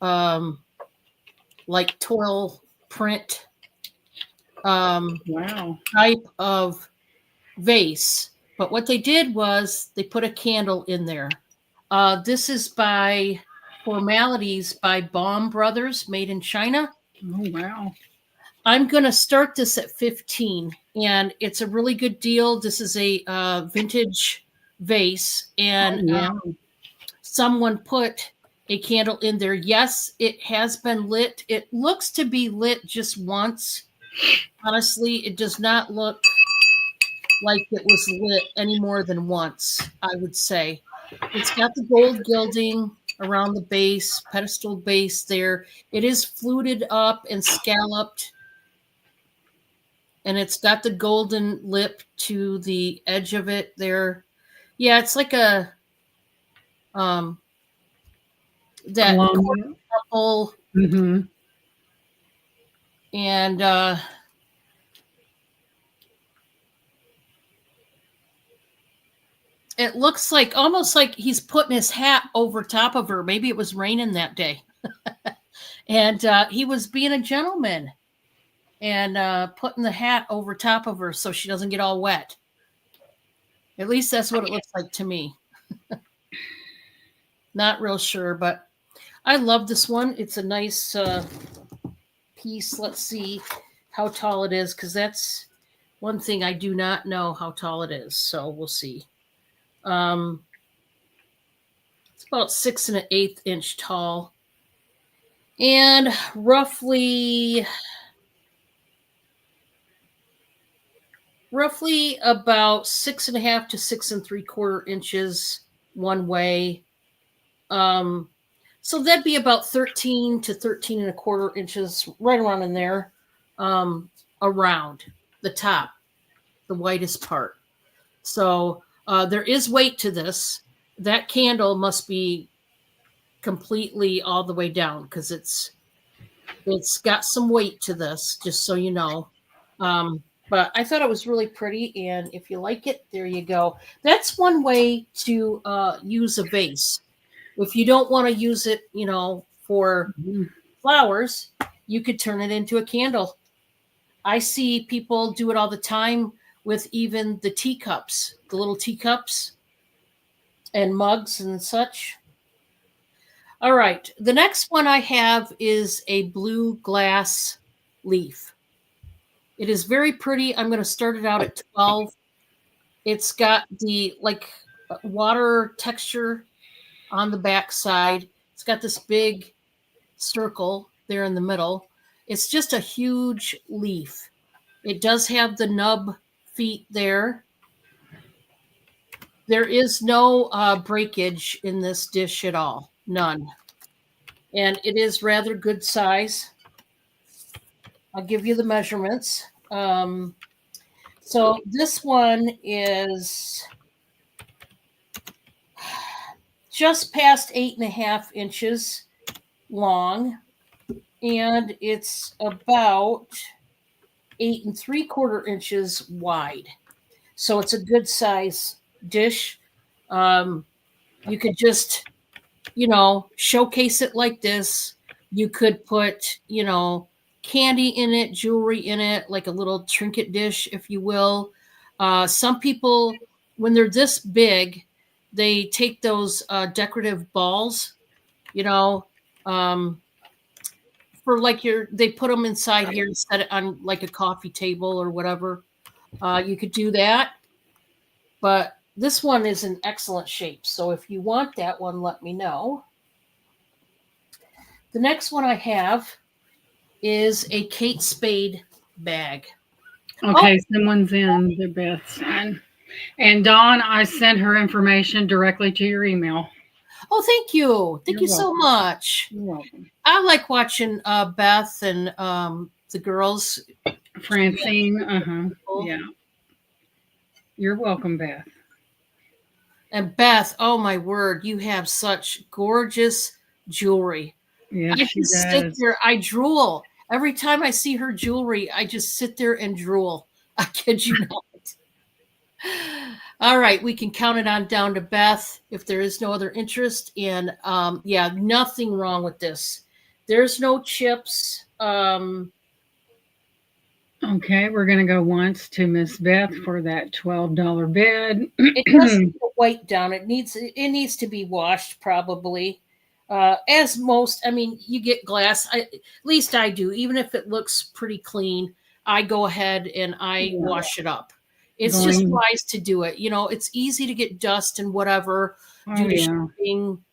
S2: like toil print
S1: Wow.
S2: type of vase. But what they did was they put a candle in there. This is by Formalities by Baum Brothers, made in China.
S1: Oh, wow.
S2: I'm going to start this at 15, and it's a really good deal. This is a vintage vase, and
S1: Oh, yeah.
S2: someone put a candle in there. Yes, it has been lit. It looks to be lit just once. Honestly, it does not look like it was lit any more than once, I would say. It's got the gold gilding around the base, pedestal base there. It is fluted up and scalloped, and it's got the golden lip to the edge of it there. Yeah, it's like a that
S1: Colonial.
S2: couple,
S1: Mm-hmm.
S2: and it looks like almost like he's putting his hat over top of her. Maybe it was raining that day. And he was being a gentleman and putting the hat over top of her so she doesn't get all wet. At least that's what it looks like to me. Not real sure, but I love this one. It's a nice piece. Let's see how tall it is, because that's one thing I do not know how tall it is. So we'll see. It's about 6 1/8 inch tall, and roughly about 6 1/2 to 6 3/4 inches one way. So that'd be about 13 to 13 1/4 inches, right around in there, around the top, the whitest part. So there is weight to this. That candle must be completely all the way down, because it's got some weight to this, just so you know. But I thought it was really pretty, and if you like it, there you go. That's one way to use a vase. If you don't want to use it, for flowers, you could turn it into a candle. I see people do it all the time with even the teacups, the little teacups and mugs and such. All right. The next one I have is a blue glass leaf. It is very pretty. I'm going to start it out at 12. It's got the water texture on the back side. It's got this big circle there in the middle. It's just a huge leaf. It does have the nub feet there. There is no breakage in this dish at all. None. And it is rather good size. I'll give you the measurements. So this one is just past 8 1/2 inches long, and it's about 8 3/4 inches wide. So it's a good size dish. You could just, showcase it like this. You could put, candy in it, jewelry in it, like a little trinket dish, if you will. Some people, when they're this big, they take those decorative balls, for they put them inside here and set it on like a coffee table or whatever. You could do that, but this one is in excellent shape. So if you want that one, let me know. The next one I have is a Kate Spade bag.
S1: Okay, someone's in the Beth's sign. And Dawn, I sent her information directly to your email.
S2: Oh, thank you. Thank
S1: You're
S2: you so
S1: welcome.
S2: much.
S1: You're welcome.
S2: I like watching Beth and the girls.
S1: Francine, yeah. You're welcome, Beth.
S2: And Beth, oh my word, you have such gorgeous jewelry.
S1: Yeah,
S2: I
S1: she
S2: just sit there, I drool. Every time I see her jewelry, I just sit there and drool. I kid you not. All right, we can count it on down to Beth if there is no other interest. And yeah, nothing wrong with this. There's no chips.
S1: Okay, we're going to go once to Miss Beth for that $12 bid.
S2: It doesn't get white down. It needs to be washed probably. As most, I mean, you get glass. At least I do. Even if it looks pretty clean, I go ahead and I
S1: Yeah.
S2: wash it up. It's just
S1: Going.
S2: wise to do it. You know, it's easy to get dust and whatever
S1: Oh
S2: due to
S1: yeah.
S2: shipping.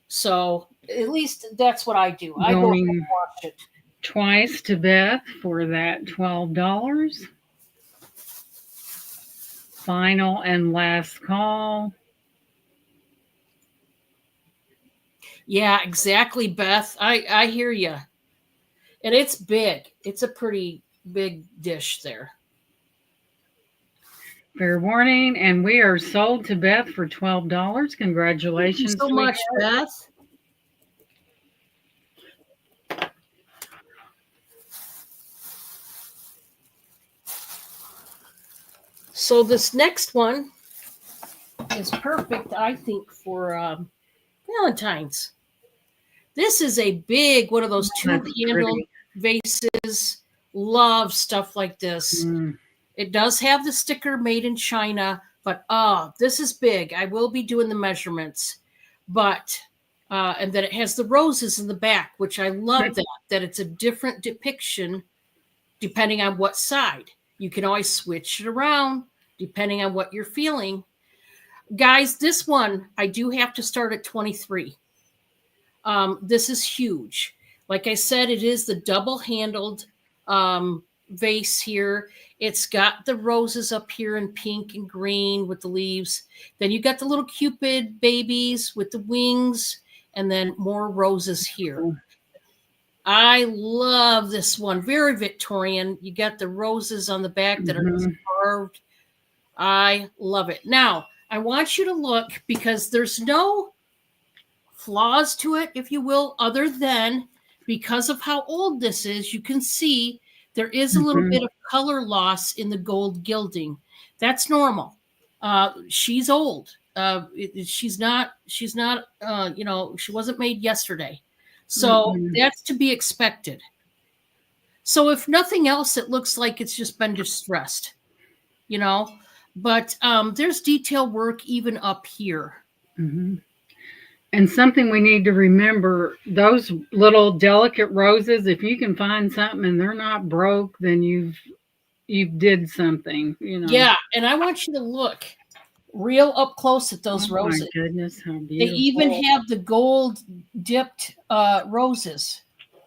S2: So at least that's what I do. I go ahead and
S1: Going
S2: wash it.
S1: twice to Beth for that $12. Final and last call.
S2: Yeah, exactly, Beth. I hear you. And it's big. It's a pretty big dish there.
S1: Fair warning, and we are sold to Beth for $12.
S2: Thank you
S1: Congratulations,
S2: so much,
S1: sweetheart.
S2: Beth. So this next one is perfect, I think, for Valentine's. This is a big one of those
S1: That's
S2: two-handled
S1: pretty.
S2: vases. Love stuff like this.
S1: Mm.
S2: It does have the sticker made in China, but this is big. I will be doing the measurements, but and then it has the roses in the back, which I love that it's a different depiction depending on what side. You can always switch it around depending on what you're feeling. Guys, this one I do have to start at 23. This is huge. Like I said, it is the double-handled vase here. It's got the roses up here in pink and green with the leaves. Then you got the little Cupid babies with the wings, and then more roses here. I love this one. Very Victorian. You got the roses on the back that are carved. I love it. Now, I want you to look because there's no flaws to it, if you will, other than because of how old this is, you can see there is a little bit of color loss in the gold gilding. That's normal. She's old. She's not, she wasn't made yesterday. So that's to be expected. So if nothing else, it looks like it's just been distressed, but there's detail work even up here.
S1: Mm-hmm. And something we need to remember, those little delicate roses, if you can find something and they're not broke, then you did something,
S2: Yeah, and I want you to look real up close at those roses.
S1: My goodness, how beautiful.
S2: They even have the gold dipped roses.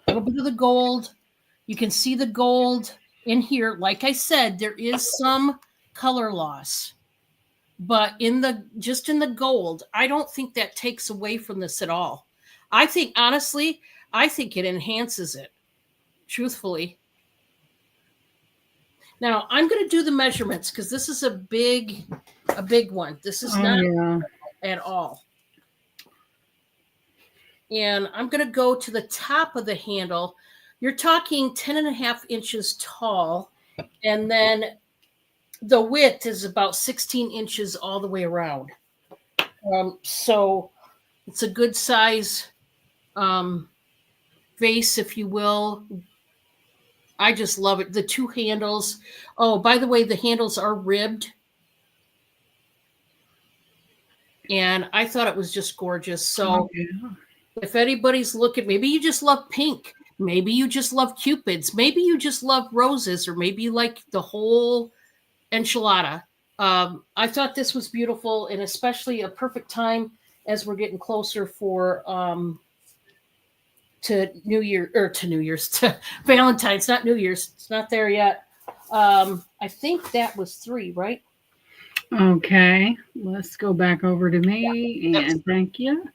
S2: A little bit of the gold. You can see the gold in here. Like I said, there is some color loss. But in the gold, I don't think that takes away from this at all. I think, honestly, it enhances it, truthfully. Now, I'm going to do the measurements because this is a big one. This is not at all. And I'm going to go to the top of the handle. You're talking 10.5 inches tall, and then the width is about 16 inches all the way around. So it's a good size vase, if you will. I just love it. The two handles. Oh, by the way, the handles are ribbed. And I thought it was just gorgeous. So if anybody's looking, maybe you just love pink. Maybe you just love cupids. Maybe you just love roses, or maybe you like the whole enchilada. I thought this was beautiful, and especially a perfect time as we're getting closer to Valentine's, not New Year's. It's not there yet. I think that was 3, right?
S1: Okay, let's go back over to me and thank you.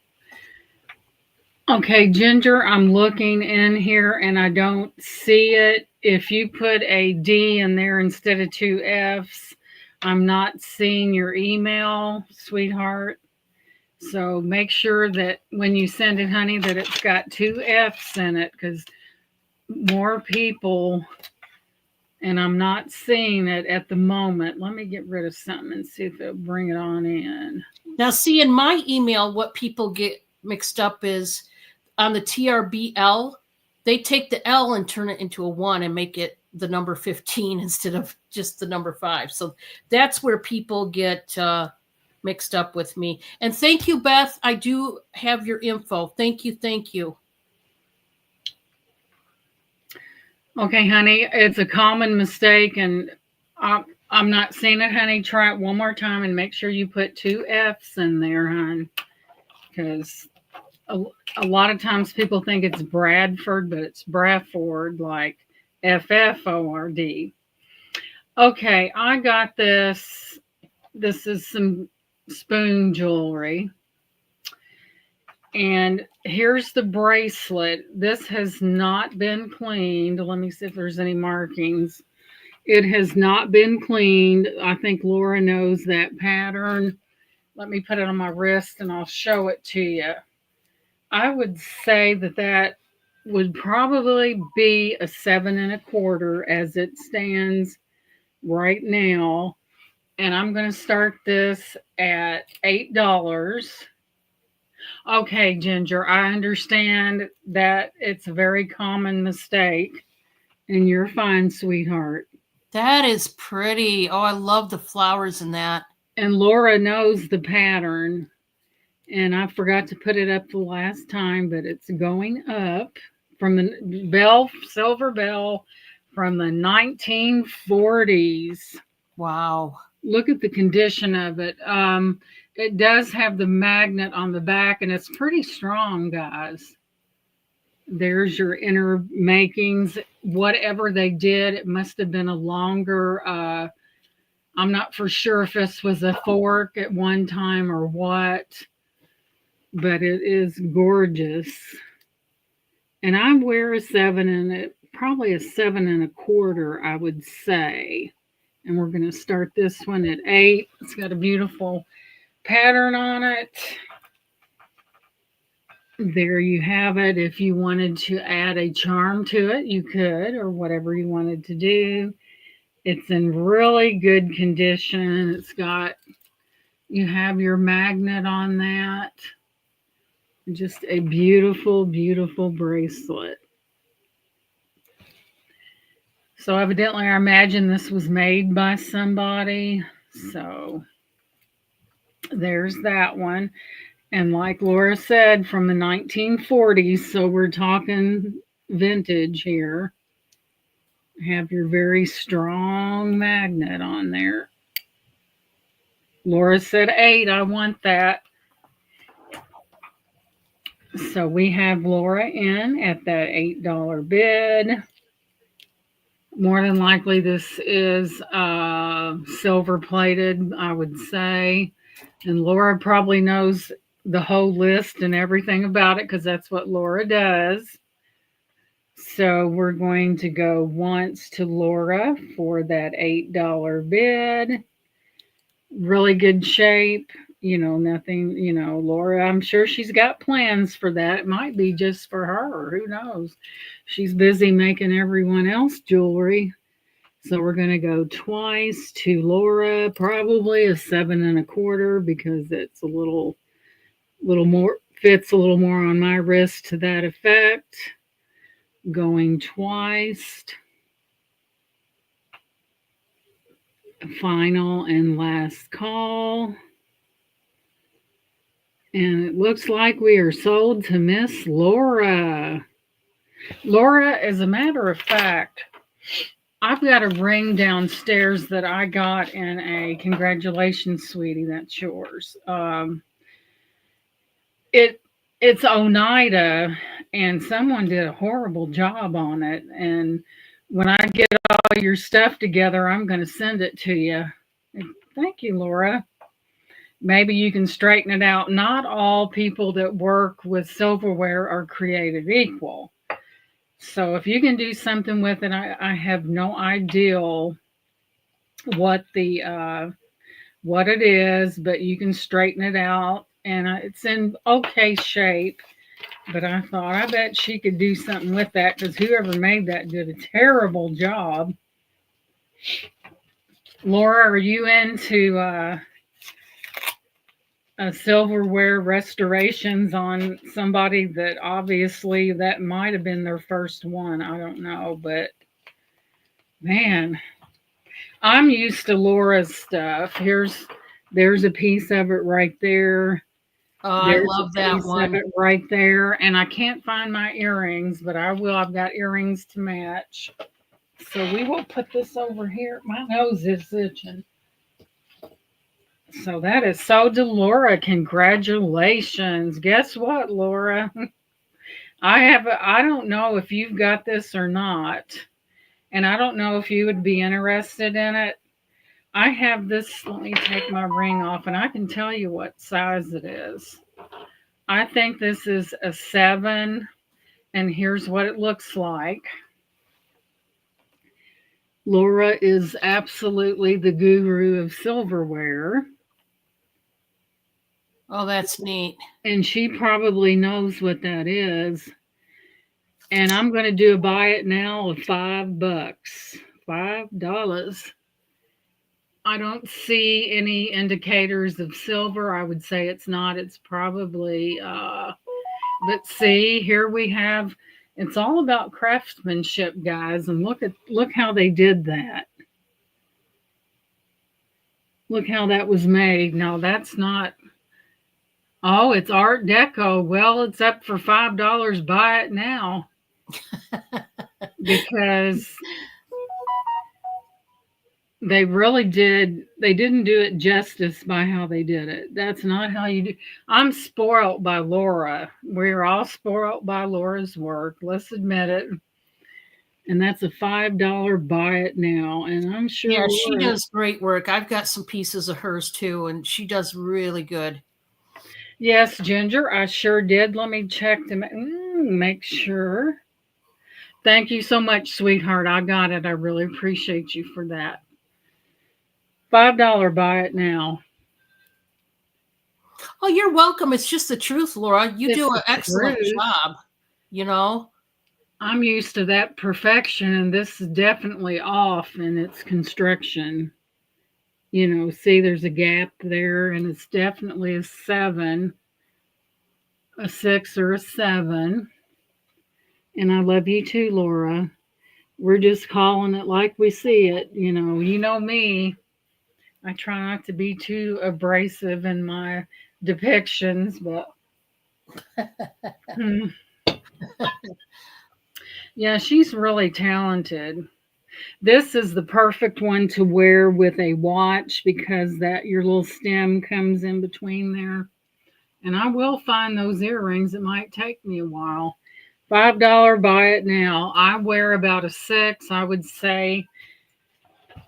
S1: Okay, Ginger, I'm looking in here and I don't see it. If you put a D in there instead of 2 F's, I'm not seeing your email, sweetheart. So make sure that when you send it, honey, that it's got 2 F's in it, because more people, and I'm not seeing it at the moment. Let me get rid of something and see if it'll bring it on in.
S2: Now, see, in my email, what people get mixed up is on the TRBL, they take the L and turn it into a 1 and make it the number 15 instead of just the number 5. So that's where people get mixed up with me. And thank you, Beth. I do have your info. Thank you. Thank you.
S1: Okay, honey, it's a common mistake, and I'm not seeing it, honey. Try it one more time and make sure you put 2 F's in there, hon, because a lot of times people think it's Bradford, but it's Bradford, like Fford. Okay, I got this. This is some spoon jewelry. And here's the bracelet. This has not been cleaned. Let me see if there's any markings. It has not been cleaned. I think Laura knows that pattern. Let me put it on my wrist and I'll show it to you. I would say that that would probably be a 7 1/4 as it stands right now. And I'm going to start this at $8. Okay, Ginger, I understand that it's a very common mistake, and you're fine, sweetheart.
S2: That is pretty. Oh, I love the flowers in that.
S1: And Laura knows the pattern, and I forgot to put it up the last time, but it's going up from the bell, silver bell from the 1940s.
S2: Wow.
S1: Look at the condition of it. It does have the magnet on the back, and it's pretty strong, guys. There's your inner makings. Whatever they did, it must have been a longer. I'm not for sure if this was a fork at one time or what, but it is gorgeous. And I wear a 7 and probably a 7 1/4, I would say. And we're going to start this one at 8. It's got a beautiful pattern on it. There you have it. If you wanted to add a charm to it, you could, or whatever you wanted to do. It's in really good condition. It's got, you have your magnet on that. Just a beautiful, beautiful bracelet. So evidently, I imagine this was made by somebody. So there's that one. And like Laura said, from the 1940s, so we're talking vintage here. Have your very strong magnet on there. Laura said 8. I want that. So we have Laura in at that $8 bid. More than likely, this is silver plated, I would say. And Laura probably knows the whole list and everything about it because that's what Laura does. So we're going to go once to Laura for that $8 bid. Really good shape. You know, nothing, you know, Laura, I'm sure she's got plans for that. It might be just for her. Who knows? She's busy making everyone else jewelry. So we're going to go twice to Laura, probably a 7 1/4 because it's a little more, fits a little more on my wrist to that effect. Going twice. Final and last call. And it looks like we are sold to Miss Laura. Laura, as a matter of fact, I've got a ring downstairs that I got in a congratulations, sweetie. That's yours. It's Oneida, and someone did a horrible job on it. And when I get all your stuff together, I'm going to send it to you. Thank you, Laura. Maybe you can straighten it out. Not all people that work with silverware are created equal. So if you can do something with it, I have no idea what what it is, but you can straighten it out, and it's in okay shape. But I thought, I bet she could do something with that because whoever made that did a terrible job. Laura, are you into silverware restorations on somebody that obviously that might have been their first one? I don't know, but man, I'm used to Laura's stuff. Here's There's a piece of it right there.
S2: Oh, I
S1: There's
S2: love
S1: a
S2: that
S1: piece of
S2: one.
S1: it right there. And I can't find my earrings, but I will. I've got earrings to match. So we will put this over here. My nose is itching. So that is so Delora. Congratulations. Guess what, Laura? I don't know if you've got this or not. And I don't know if you would be interested in it. I have this. Let me take my ring off and I can tell you what size it is. I think this is a 7, and here's what it looks like. Laura is absolutely the guru of silverware,
S2: Oh, that's neat.
S1: and she probably knows what that is. And I'm going to do a buy it now of $5. $5. I don't see any indicators of silver. I would say it's not. It's probably, let's see, here we have, it's all about craftsmanship, guys. And look how they did that. Look how that was made. No, that's not. Oh, it's Art Deco. Well, it's up for $5. Buy it now. Because they really did. They didn't do it justice by how they did it. That's not how you do. I'm spoiled by Laura. We're all spoiled by Laura's work. Let's admit it. And that's a $5 buy it now. And I'm sure
S2: Yeah, she
S1: Laura,
S2: does great work. I've got some pieces of hers too, and she does really good.
S1: yes, Ginger, I sure did. Let me check to make sure. Thank you so much, sweetheart. I got it. I really appreciate you for that. $5 buy it now.
S2: Oh, you're welcome. It's just the truth, Laura. You
S1: It's
S2: do
S1: the
S2: an excellent
S1: truth.
S2: job. You know?
S1: I'm used to that perfection, and this is definitely off in its construction. See, there's a gap there, and it's definitely a 7, a 6, or a 7. And I love you too, Laura. We're just calling it like we see it. You know me. I try not to be too abrasive in my depictions, but hmm. Yeah, she's really talented. This is the perfect one to wear with a watch because that your little stem comes in between there. And I will find those earrings. It might take me a while. $5 buy it now. I wear about a 6, I would say.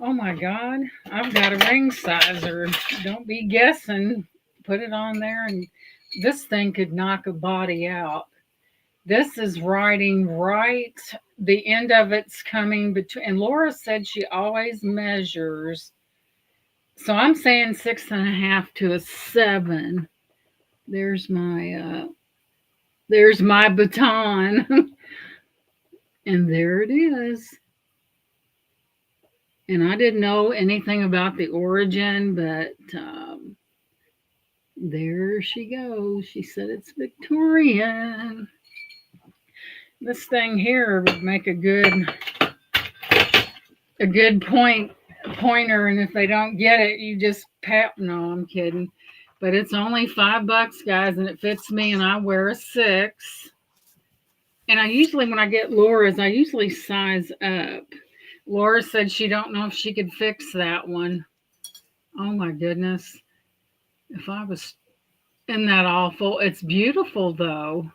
S1: Oh my God, I've got a ring sizer. Don't be guessing. Put it on there, and this thing could knock a body out. This is riding right. The end of it's coming between. And Laura said she always measures. So I'm saying 6.5 to a 7. There's my baton. And there it is. And I didn't know anything about the origin, but there she goes. She said it's Victorian. This thing here would make a good pointer, and if they don't get it, you just pat. No, I'm kidding. But it's only $5, guys, and it fits me, and I wear a 6. And I usually, when I get Laura's, I usually size up. Laura said she don't know if she could fix that one. Oh my goodness. If I was in that awful. It's beautiful though.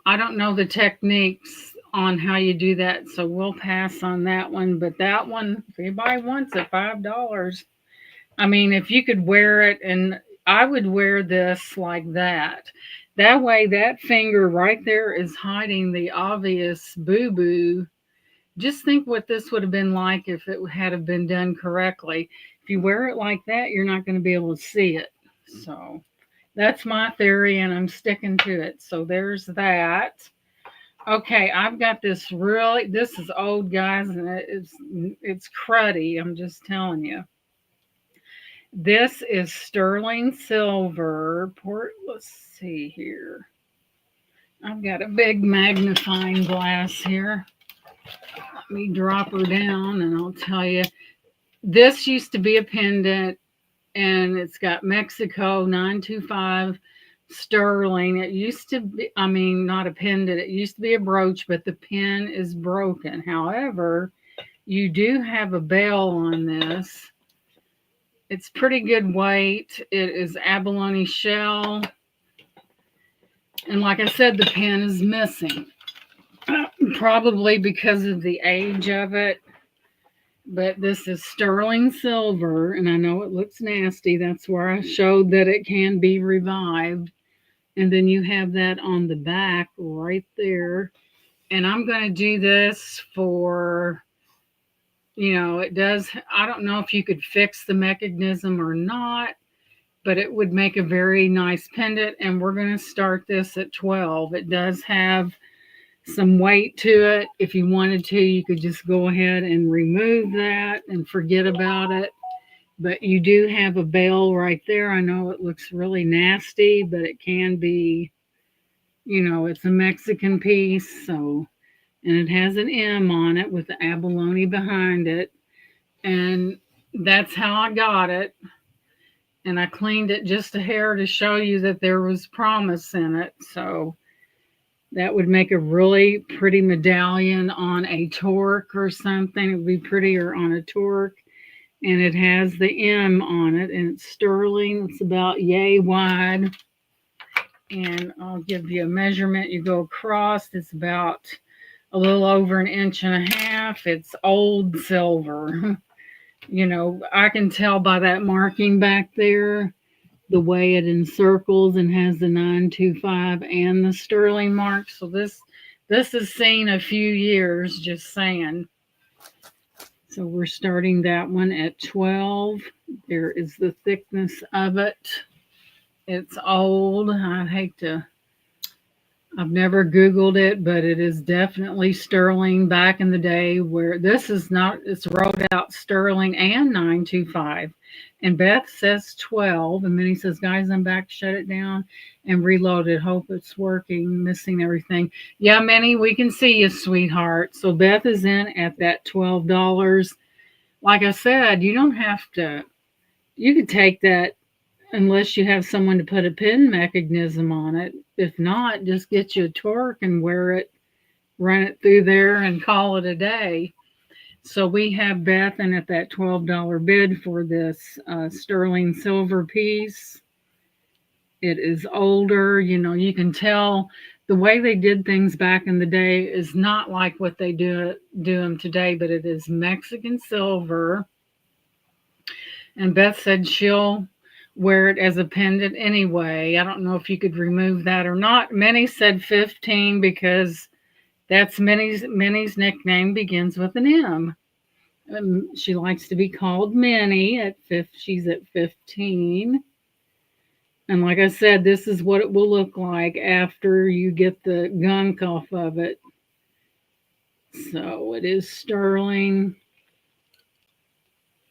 S1: I don't know the techniques on how you do that, so we'll pass on that one. But that one, if anybody wants it, $5. I mean, if you could wear it, and I would wear this like that. That way, that finger right there is hiding the obvious boo boo. Just think what this would have been like if it had have been done correctly. If you wear it like that, you're not going to be able to see it. So that's my theory, and I'm sticking to it. So there's that. Okay, I've got this really. This is old, guys, and it's cruddy. I'm just telling you. This is sterling silver. Let's see here. I've got a big magnifying glass here. Let me drop her down and I'll tell you. This used to be a pendant. and it's got Mexico 925 sterling. It used to be, I mean, not a pendant, it used to be a brooch, but the pin is broken. However, you do have a bell on this. It's pretty good weight. It is abalone shell. And like I said, the pin is missing. Probably because of the age of it. But this is sterling silver, and I know it looks nasty. That's where I showed that it can be revived. And then you have that on the back right there. And I'm going to do this for, it does, I don't know if you could fix the mechanism or not, but it would make a very nice pendant. And we're going to start this at 12. It does have some weight to it. If you wanted to, you could just go ahead and remove that and forget about it. But you do have a bell right there. I know it looks really nasty, but it can be, it's a Mexican piece. So, and it has an M on it with the abalone behind it. And that's how I got it. And I cleaned it just a hair to show you that there was promise in it. So that would make a really pretty medallion on a torque or something. It would be prettier on a torque. And it has the M on it, and it's sterling. It's about yay wide. And I'll give you a measurement. You go across, it's about a little over 1.5 inches. It's old silver. I can tell by that marking back there, the way it encircles and has the 925 and the sterling mark. So this has seen a few years, just saying. So we're starting that one at 12. There is the thickness of it. It's old. I've never Googled it, but it is definitely sterling back in the day, where this is not, it's rolled out sterling and 925. And Beth says 12. And then he says, guys, I'm back, shut it down and reload it. Hope it's working, missing everything. Yeah, Minnie, we can see you, sweetheart. So Beth is in at that $12. Like I said, you don't have to, you could take that unless you have someone to put a pin mechanism on it. If not, just get you a torque and wear it, run it through there and call it a day. So we have Beth in at that $12 bid for this sterling silver piece. It is older. You can tell the way they did things back in the day is not like what they do them today, but it is Mexican silver. And Beth said she'll wear it as a pendant anyway. I don't know if you could remove that or not. Minnie said 15 because that's Minnie's nickname begins with an M. She likes to be called Minnie. She's at 15. And like I said, this is what it will look like after you get the gunk off of it. So it is sterling.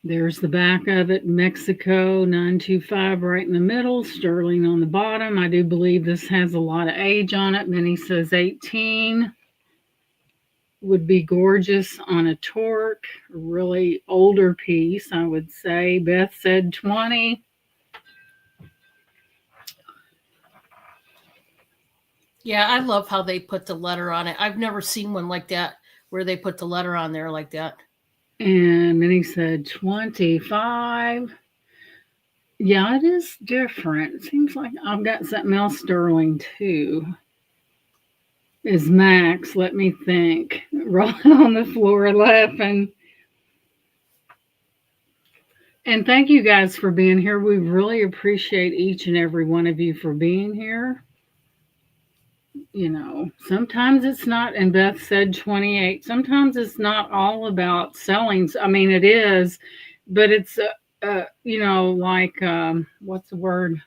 S1: There's the back of it, Mexico 925 right in the middle, sterling on the bottom. I do believe this has a lot of age on it. Minnie says 18. Would be gorgeous on a torque, a really older piece, I would say. Beth said 20.
S2: Yeah, I love how they put the letter on it. I've never seen one like that where they put the letter on there like that.
S1: And Minnie said 25. Yeah, it is different. It seems like I've got something else sterling too. Is Max, let me think. Rolling on the floor laughing. And thank you guys for being here. We really appreciate each and every one of you for being here. Sometimes it's not, and Beth said 28. Sometimes it's not all about selling. I mean, it is, but it's, what's the word?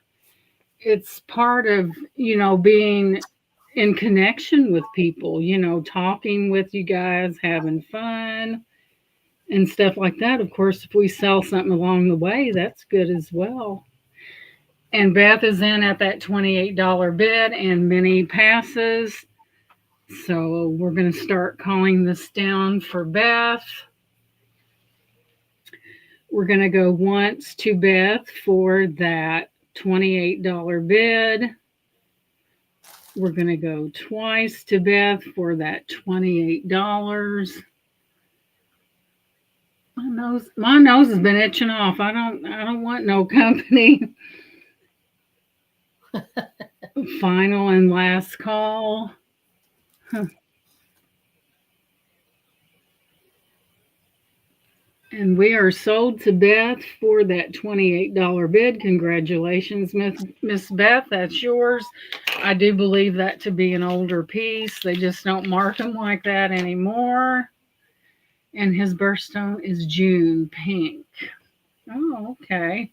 S1: It's part of, being in connection with people, talking with you guys, having fun and stuff like that. Of course, if we sell something along the way, that's good as well. And Beth is in at that $28 bid, and Minnie passes. So we're going to start calling this down for Beth. We're going to go once to Beth for that $28 bid. We're going to go twice to Beth for that $28. My nose has been itching off. I don't want no company. Final and last call. Huh. And we are sold to Beth for that $28 bid. Congratulations, Miss Beth. That's yours. I do believe that to be an older piece. They just don't mark them like that anymore. And his birthstone is June pink. Oh, okay.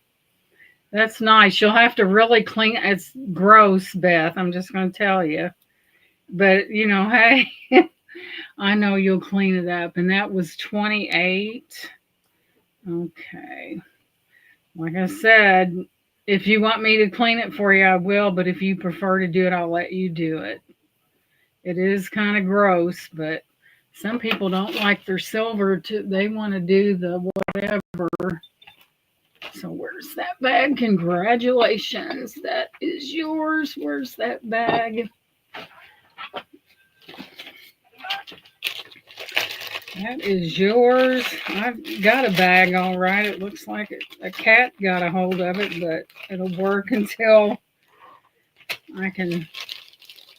S1: That's nice. You'll have to really clean. It's gross, Beth. I'm just going to tell you. But, hey, I know you'll clean it up. And that was 28. Okay. Like I said, if you want me to clean it for you, I will. But if you prefer to do it, I'll let you do it. It is kind of gross, but some people don't like their silver. They want to do the whatever. So where's that bag? Congratulations. That is yours. Where's that bag? That is yours. I've got a bag all right. It looks like a cat got a hold of it, but it'll work until I can.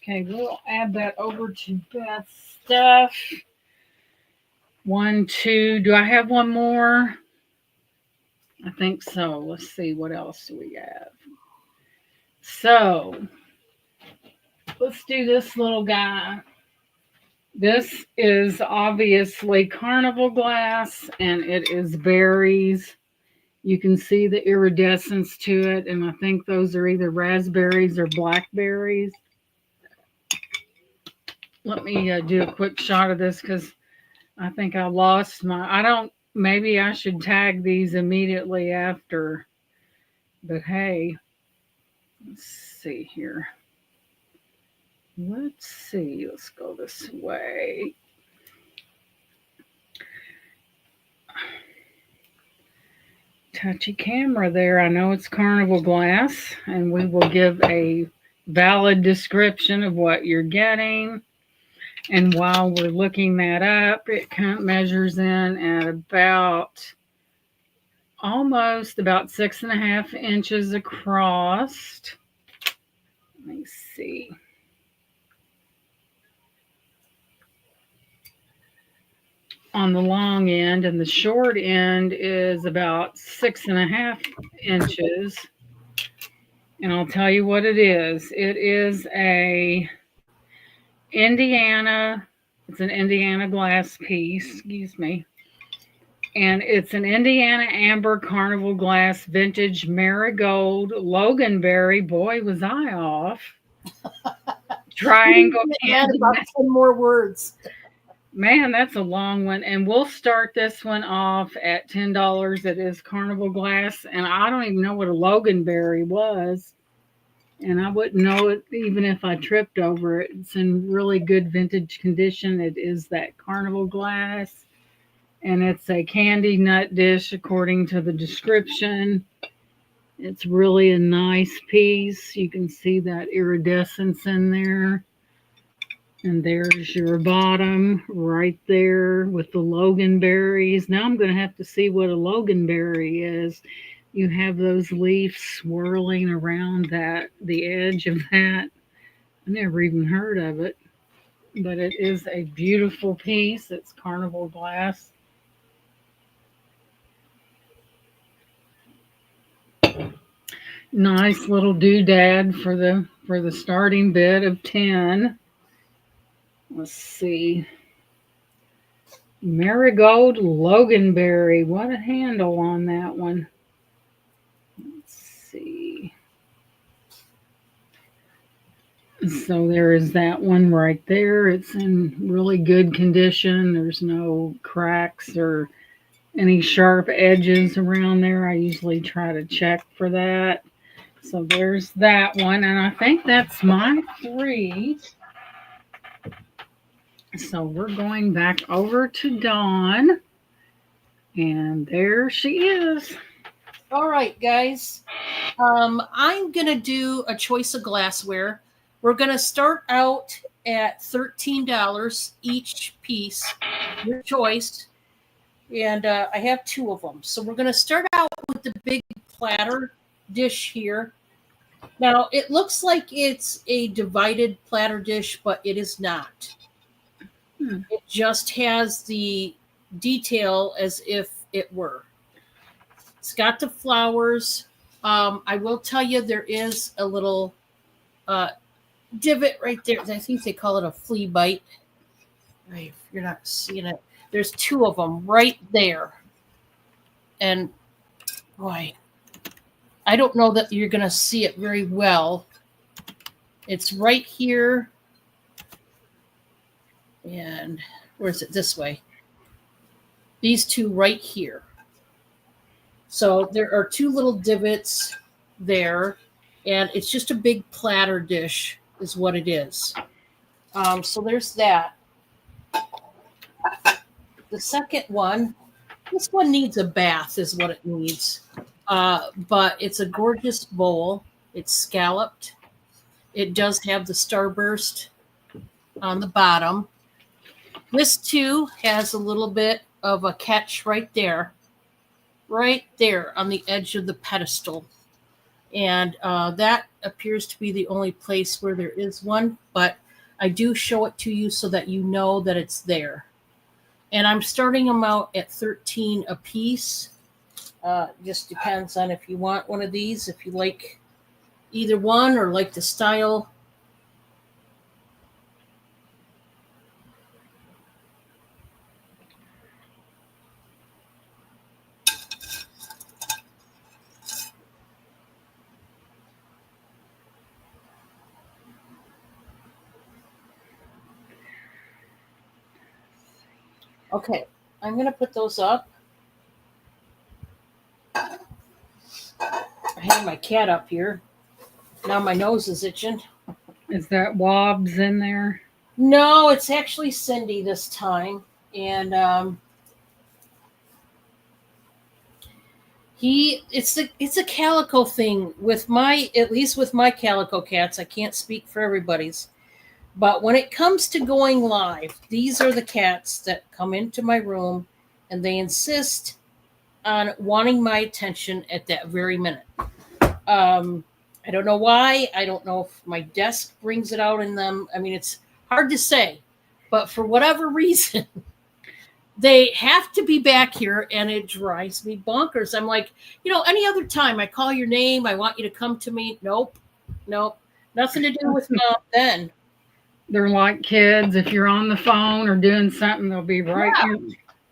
S1: Okay, we'll add that over to Beth's stuff. 1, 2. Do I have one more? I think so. Let's see. What else do we have? So, let's do this little guy. This is obviously Carnival glass, and it is berries. You can see the iridescence to it, and I think those are either raspberries or blackberries. Let me do a quick shot of this because I think I lost maybe I should tag these immediately after. But hey, let's see here. Let's see. Let's go this way. Touchy camera there. I know it's Carnival glass, and we will give a valid description of what you're getting. And while we're looking that up, it kind of measures in at almost about 6.5 inches across. Let me see. On the long end, and the short end is about 6.5 inches. And I'll tell you what it is. It is it's an Indiana glass piece, excuse me. And it's an Indiana Amber Carnival Glass Vintage Marigold Loganberry. Boy, was I off. Triangle
S2: candy. About 10 more words.
S1: Man, that's a long one. And we'll start this one off at $10. It is Carnival glass. And I don't even know what a Loganberry was. And I wouldn't know it even if I tripped over it. It's in really good vintage condition. It is that Carnival glass. And it's a candy nut dish according to the description. It's really a nice piece. You can see that iridescence in there. And there's your bottom right there with the Loganberries. Now I'm going to have to see what a Loganberry is. You have those leaves swirling around the edge of that. I never even heard of it. But it is a beautiful piece. It's Carnival glass. Nice little doodad for the starting bid of 10. Let's see. Marigold Loganberry. What a handle on that one. Let's see. So there is that one right there. It's in really good condition. There's no cracks or any sharp edges around there. I usually try to check for that. So there's that one. And I think that's my 3. So we're going back over to Dawn. And there she is.
S2: All right, guys. I'm going to do a choice of glassware. We're going to start out at $13 each piece, your choice. And I have two of them. So we're going to start out with the big platter dish here. Now, it looks like it's a divided platter dish, but it is not. It just has the detail as if it were. It's got the flowers. I will tell you there is a little divot right there. I think they call it a flea bite. If you're not seeing it, there's two of them right there. And boy, I don't know that you're going to see it very well. It's right here. And where is it? This way. These two right here. So there are two little divots there, and it's just a big platter dish is what it is. So there's that. The second one, this one needs a bath is what it needs. But it's a gorgeous bowl. It's scalloped. It does have the starburst on the bottom. This too has a little bit of a catch right there on the edge of the pedestal. And that appears to be the only place where there is one, but I do show it to you so that you know that it's there. And I'm starting them out at 13 a piece. Just depends on if you want one of these, if you like either one or like the style. Okay, I'm going to put those up. I have my cat up here. Now my nose is itching.
S1: Is that Wobbs in there?
S2: No, it's actually Cindy this time. And it's a calico thing with at least with my calico cats. I can't speak for everybody's. But when it comes to going live, these are the cats that come into my room and they insist on wanting my attention at that very minute. I don't know why. I don't know if my desk brings it out in them. I mean, it's hard to say. But for whatever reason, they have to be back here and it drives me bonkers. I'm like, any other time I call your name, I want you to come to me. Nope. Nothing to do with mom then.
S1: They're like kids. If you're on the phone or doing something, they'll be right here.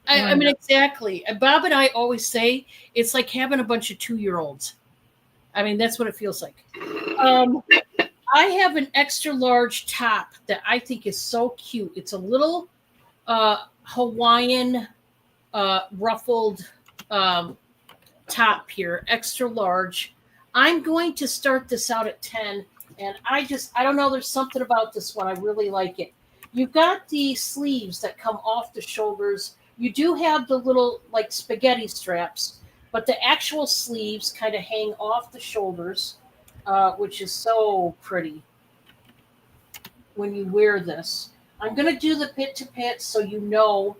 S2: I mean, exactly. Bob and I always say it's like having a bunch of 2-year-olds. I mean, that's what it feels like. I have an extra large top that I think is so cute. It's a little Hawaiian ruffled top here, extra large. I'm going to start this out at 10. And I don't know, there's something about this one. I really like it. You've got the sleeves that come off the shoulders. You do have the little like spaghetti straps, but the actual sleeves kind of hang off the shoulders, which is so pretty when you wear this. I'm going to do the pit to pit so you know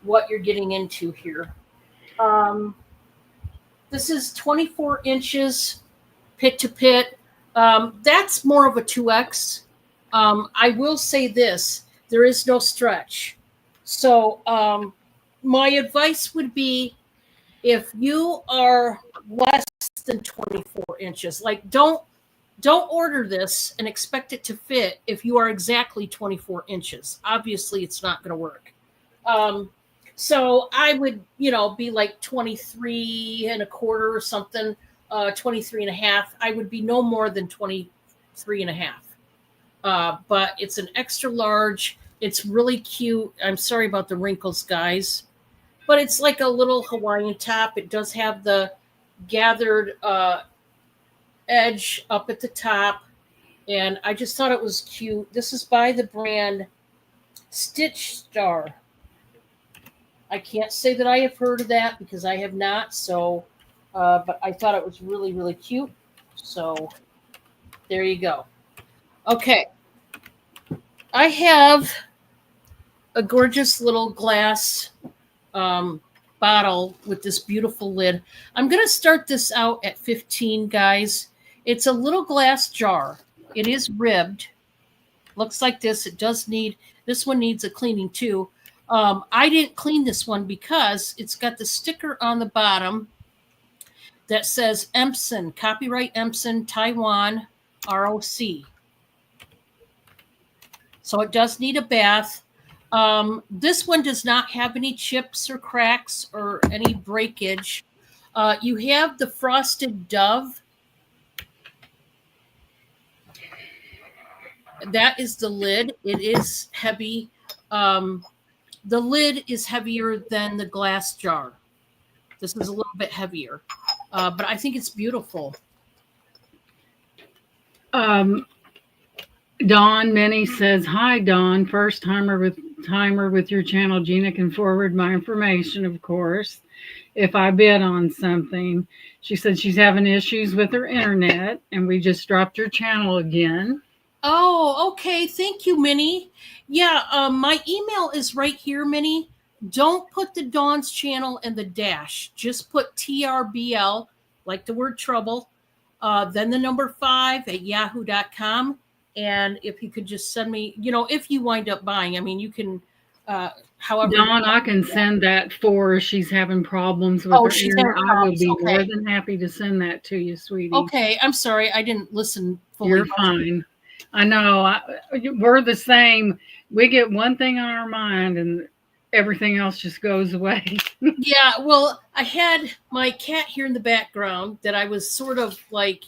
S2: what you're getting into here. This is 24 inches pit to pit. That's more of a 2X. I will say this, there is no stretch. So my advice would be if you are less than 24 inches, like don't order this and expect it to fit if you are exactly 24 inches. Obviously, it's not going to work. So I would, be like 23 and a quarter or something, 23 and a half. I would be no more than 23 and a half. But it's an extra large. It's really cute. I'm sorry about the wrinkles, guys. But it's like a little Hawaiian top. It does have the gathered edge up at the top. And I just thought it was cute. This is by the brand Stitch Star. I can't say that I have heard of that because I have not. So, but I thought it was really, really cute. So there you go. Okay. I have a gorgeous little glass um, bottle with this beautiful lid. I'm going to start this out at 15, guys. It's a little glass jar. It is ribbed. Looks like this. It does need, this one needs a cleaning too. I didn't clean this one because it's got the sticker on the bottom that says Empson, copyright Empson, Taiwan, ROC. So it does need a bath. This one does not have any chips or cracks or any breakage. You have the frosted dove. That is the lid. It is heavy. The lid is heavier than the glass jar. This is a little bit heavier, but I think it's beautiful.
S1: Dawn Minnie says, "Hi, Dawn. First timer with your channel. Gina can forward my information, of course, if I bid on something." She said she's having issues with her internet, and we just dropped her channel again.
S2: Oh, okay. Thank you, Minnie. Yeah, my email is right here, Minnie. Don't put the Dawn's channel and the dash. Just put TRBL, like the word trouble, then the number 5 at yahoo.com. And if you could just send me, if you wind up buying, I mean, you can, however.
S1: Dawn, I can send that for her. She's having problems with her internet. I will be more than happy to send that to you, sweetie.
S2: Okay, I'm sorry. I didn't listen fully.
S1: You're fine. I know. We're the same. We get one thing on our mind and everything else just goes away.
S2: Yeah, well, I had my cat here in the background that I was sort of like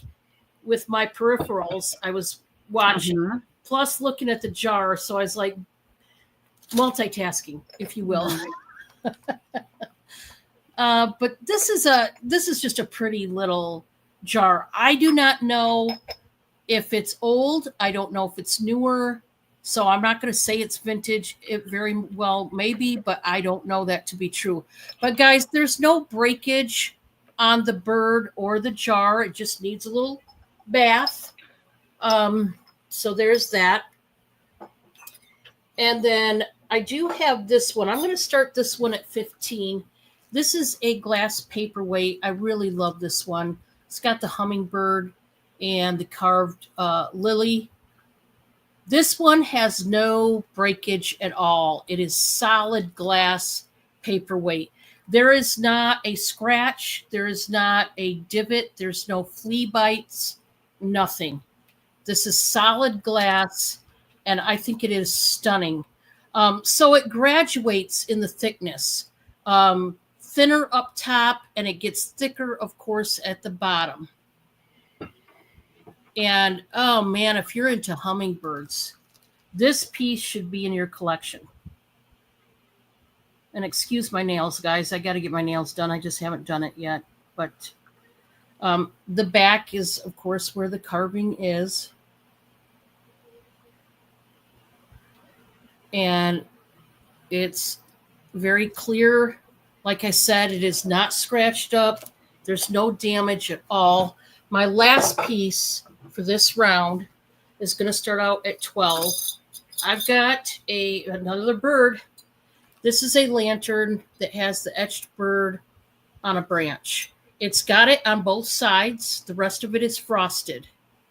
S2: with my peripherals. I was watching, plus looking at the jar. So I was like multitasking, if you will. But this is just a pretty little jar. I do not know if it's old. I don't know if it's newer. So I'm not going to say it's vintage. It very well may be, but I don't know that to be true. But guys, there's no breakage on the bird or the jar. It just needs a little bath. So there's that. And then I do have this one. I'm going to start this one at 15. This is a glass paperweight. I really love this one. It's got the hummingbird and the carved lily. This one has no breakage at all. It is solid glass paperweight. There is not a scratch. There is not a divot. There's no flea bites, nothing. This is solid glass, and I think it is stunning. So it graduates in the thickness. Thinner up top, and it gets thicker, of course, at the bottom. And, oh, man, if you're into hummingbirds, this piece should be in your collection. And excuse my nails, guys. I got to get my nails done. I just haven't done it yet. But the back is, of course, where the carving is. And it's very clear. Like I said, it is not scratched up. There's no damage at all. My last piece for this round is going to start out at 12. I've got another bird. This is a lantern that has the etched bird on a branch. It's got it on both sides. The rest of it is frosted.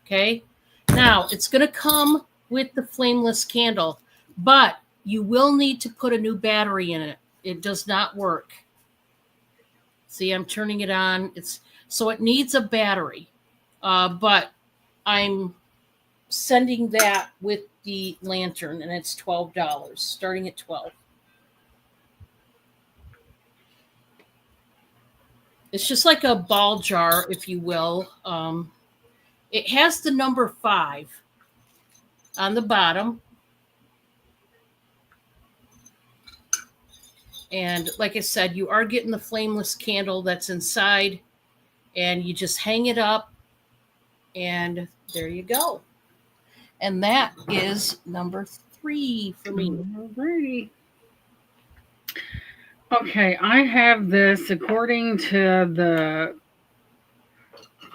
S2: Okay. Now it's going to come with the flameless candle, but you will need to put a new battery in it. It does not work. See, I'm turning it on. So it needs a battery, but I'm sending that with the lantern, and it's $12, starting at 12. It's just like a ball jar, if you will. It has the number 5 on the bottom. And like I said, you are getting the flameless candle that's inside, and you just hang it up, and there you go. And that is number 3 for me.
S1: Alrighty. Okay, I have this according to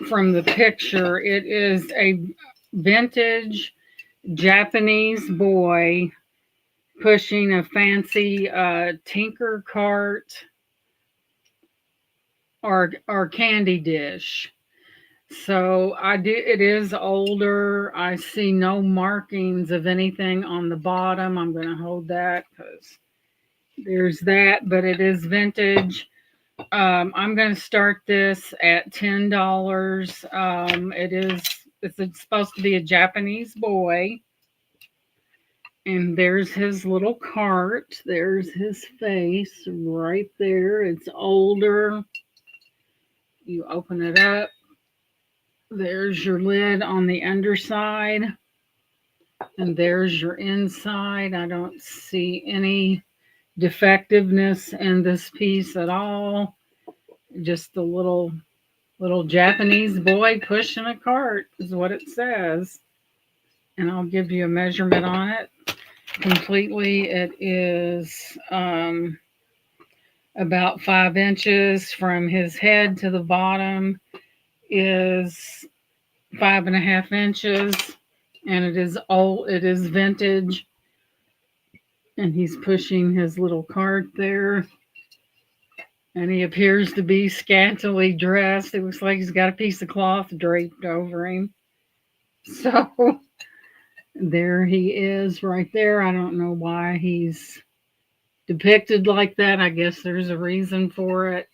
S1: from the picture. It is a vintage Japanese boy pushing a fancy tinker cart or candy dish. So I do. It is older. I see no markings of anything on the bottom. I'm going to hold that because there's that, but it is vintage. I'm going to start this at $10. It's supposed to be a Japanese boy, and there's his little cart. There's his face right there. It's older. You open it up. There's your lid on the underside, and there's your inside. I don't see any defectiveness in this piece at all. Just a little Japanese boy pushing a cart is what it says. And I'll give you a measurement on it. Completely, it is about 5 inches from his head to the bottom is 5.5 inches, and it is old. It is vintage, and he's pushing his little cart there. And he appears to be scantily dressed. It looks like he's got a piece of cloth draped over him. So there he is right there. I don't know why he's depicted like that. I guess there's a reason for it.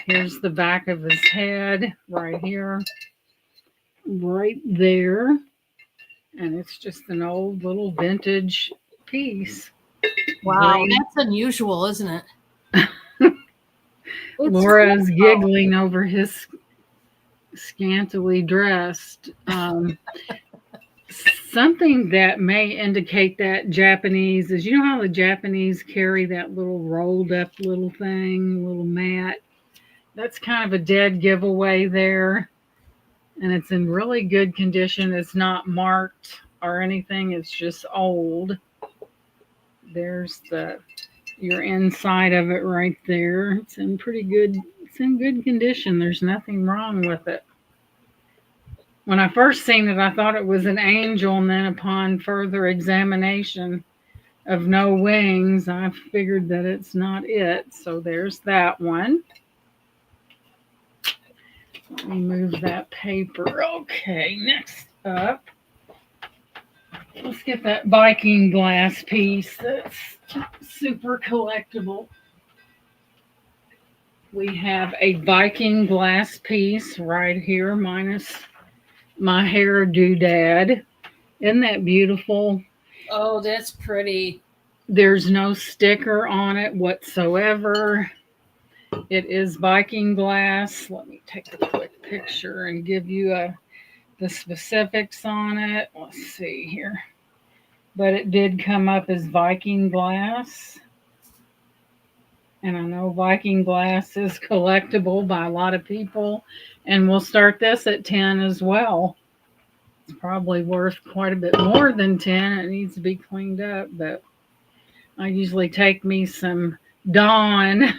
S1: Here's the back of his head right here, right there. And it's just an old little vintage piece.
S2: Wow, that's unusual, isn't it?
S1: Laura's giggling over his scantily dressed. Something that may indicate that Japanese is, you know how the Japanese carry that little rolled up little thing, little mat? That's kind of a dead giveaway there. And it's in really good condition. It's not marked or anything. It's just old. There's your inside of it right there. It's in good condition. There's nothing wrong with it. When I first seen it, I thought it was an angel, and then upon further examination of no wings, I figured that it's not it. So there's that one. Let me move that paper. Okay, next up, let's get that Viking glass piece that's super collectible. We have a Viking glass piece right here, minus my hair doodad. Isn't that beautiful?
S2: Oh, that's pretty.
S1: There's no sticker on it whatsoever. It is Viking glass. Let me take a quick picture and give you the specifics on it. Let's see here. But it did come up as Viking glass. And I know Viking glass is collectible by a lot of people. And we'll start this at 10 as well. It's probably worth quite a bit more than 10. It needs to be cleaned up. But I usually take me some Dawn.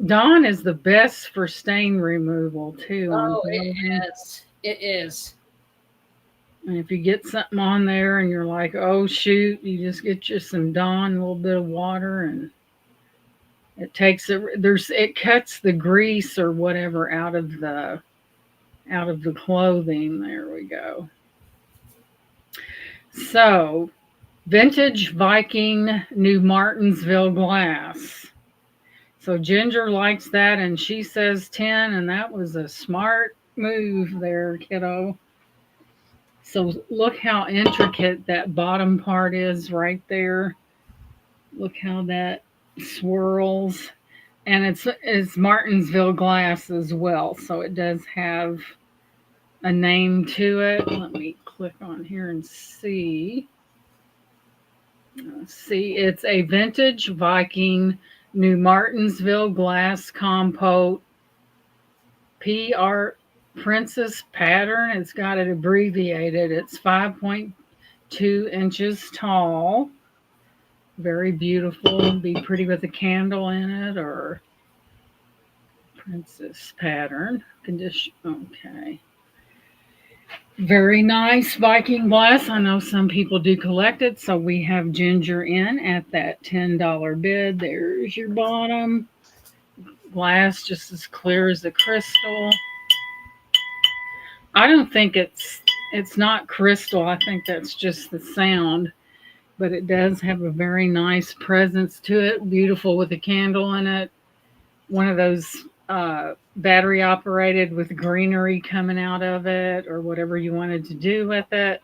S1: Dawn is the best for stain removal, too.
S2: Oh, it is.
S1: And if you get something on there and you're like, oh, shoot, you just get you some Dawn, a little bit of water, and it takes it cuts the grease or whatever out of the clothing. There we go. So, vintage Viking New Martinsville glass. So Ginger likes that, and she says 10, and that was a smart move there, kiddo. So look how intricate that bottom part is right there. Look how that swirls. And it's Martinsville glass as well. So it does have a name to it. Let me click on here and see. See, it's a vintage Viking New Martinsville glass compote PR Princess pattern. It's got it abbreviated. It's 5.2 inches tall. Very beautiful. Be pretty with a candle in it or princess pattern. Condition. Okay. Very nice Viking glass. I know some people do collect it. So we have ginger in at that $10 bid. There's your bottom. Glass just as clear as the crystal. I don't think it's not crystal. I think that's just the sound, but it does have a very nice presence to it. Beautiful with a candle in it. One of those battery operated with greenery coming out of it or whatever you wanted to do with it.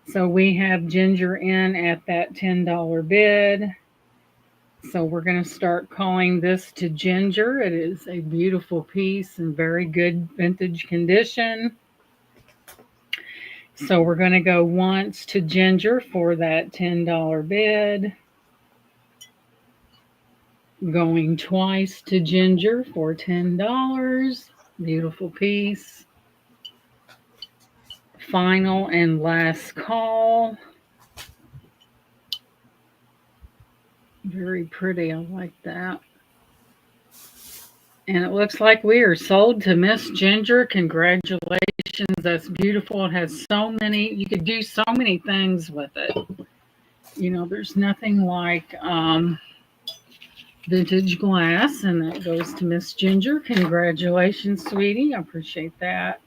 S1: So we have ginger in at that $10 bid. So we're going to start calling this to ginger. It is a beautiful piece in very good vintage condition. So we're going to go once to ginger for that $10 bid. Going twice to ginger for $10. Beautiful piece. Final and last call. Very pretty. I like that. And it looks like we are sold to Miss Ginger. Congratulations. That's beautiful. It has so many, you could do so many things with it. You know, there's nothing like vintage glass, and that goes to Miss Ginger. Congratulations, sweetie. I appreciate that.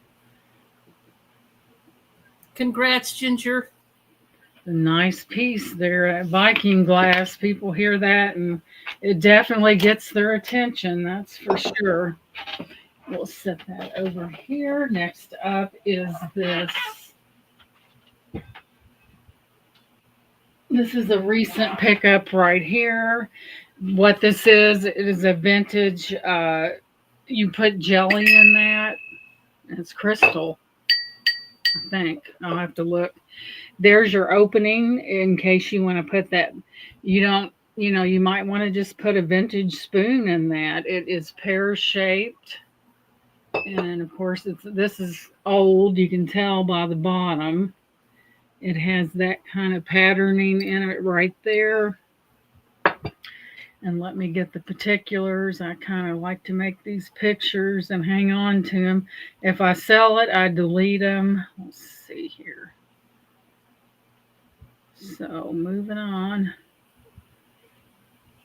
S2: Congrats, Ginger.
S1: A nice piece there at Viking glass. People hear that and it definitely gets their attention, that's for sure. We'll set that over here. Next up is this. This is a recent pickup right here. What this is, it is a vintage, you put jelly in that. It's crystal, I think. I'll have to look. There's your opening in case you want to put that. You don't, you might want to just put a vintage spoon in that. It is pear shaped. And of course, this is old. You can tell by the bottom. It has that kind of patterning in it right there. And let me get the particulars. I kind of like to make these pictures and hang on to them. If I sell it, I delete them. Let's see here. So moving on.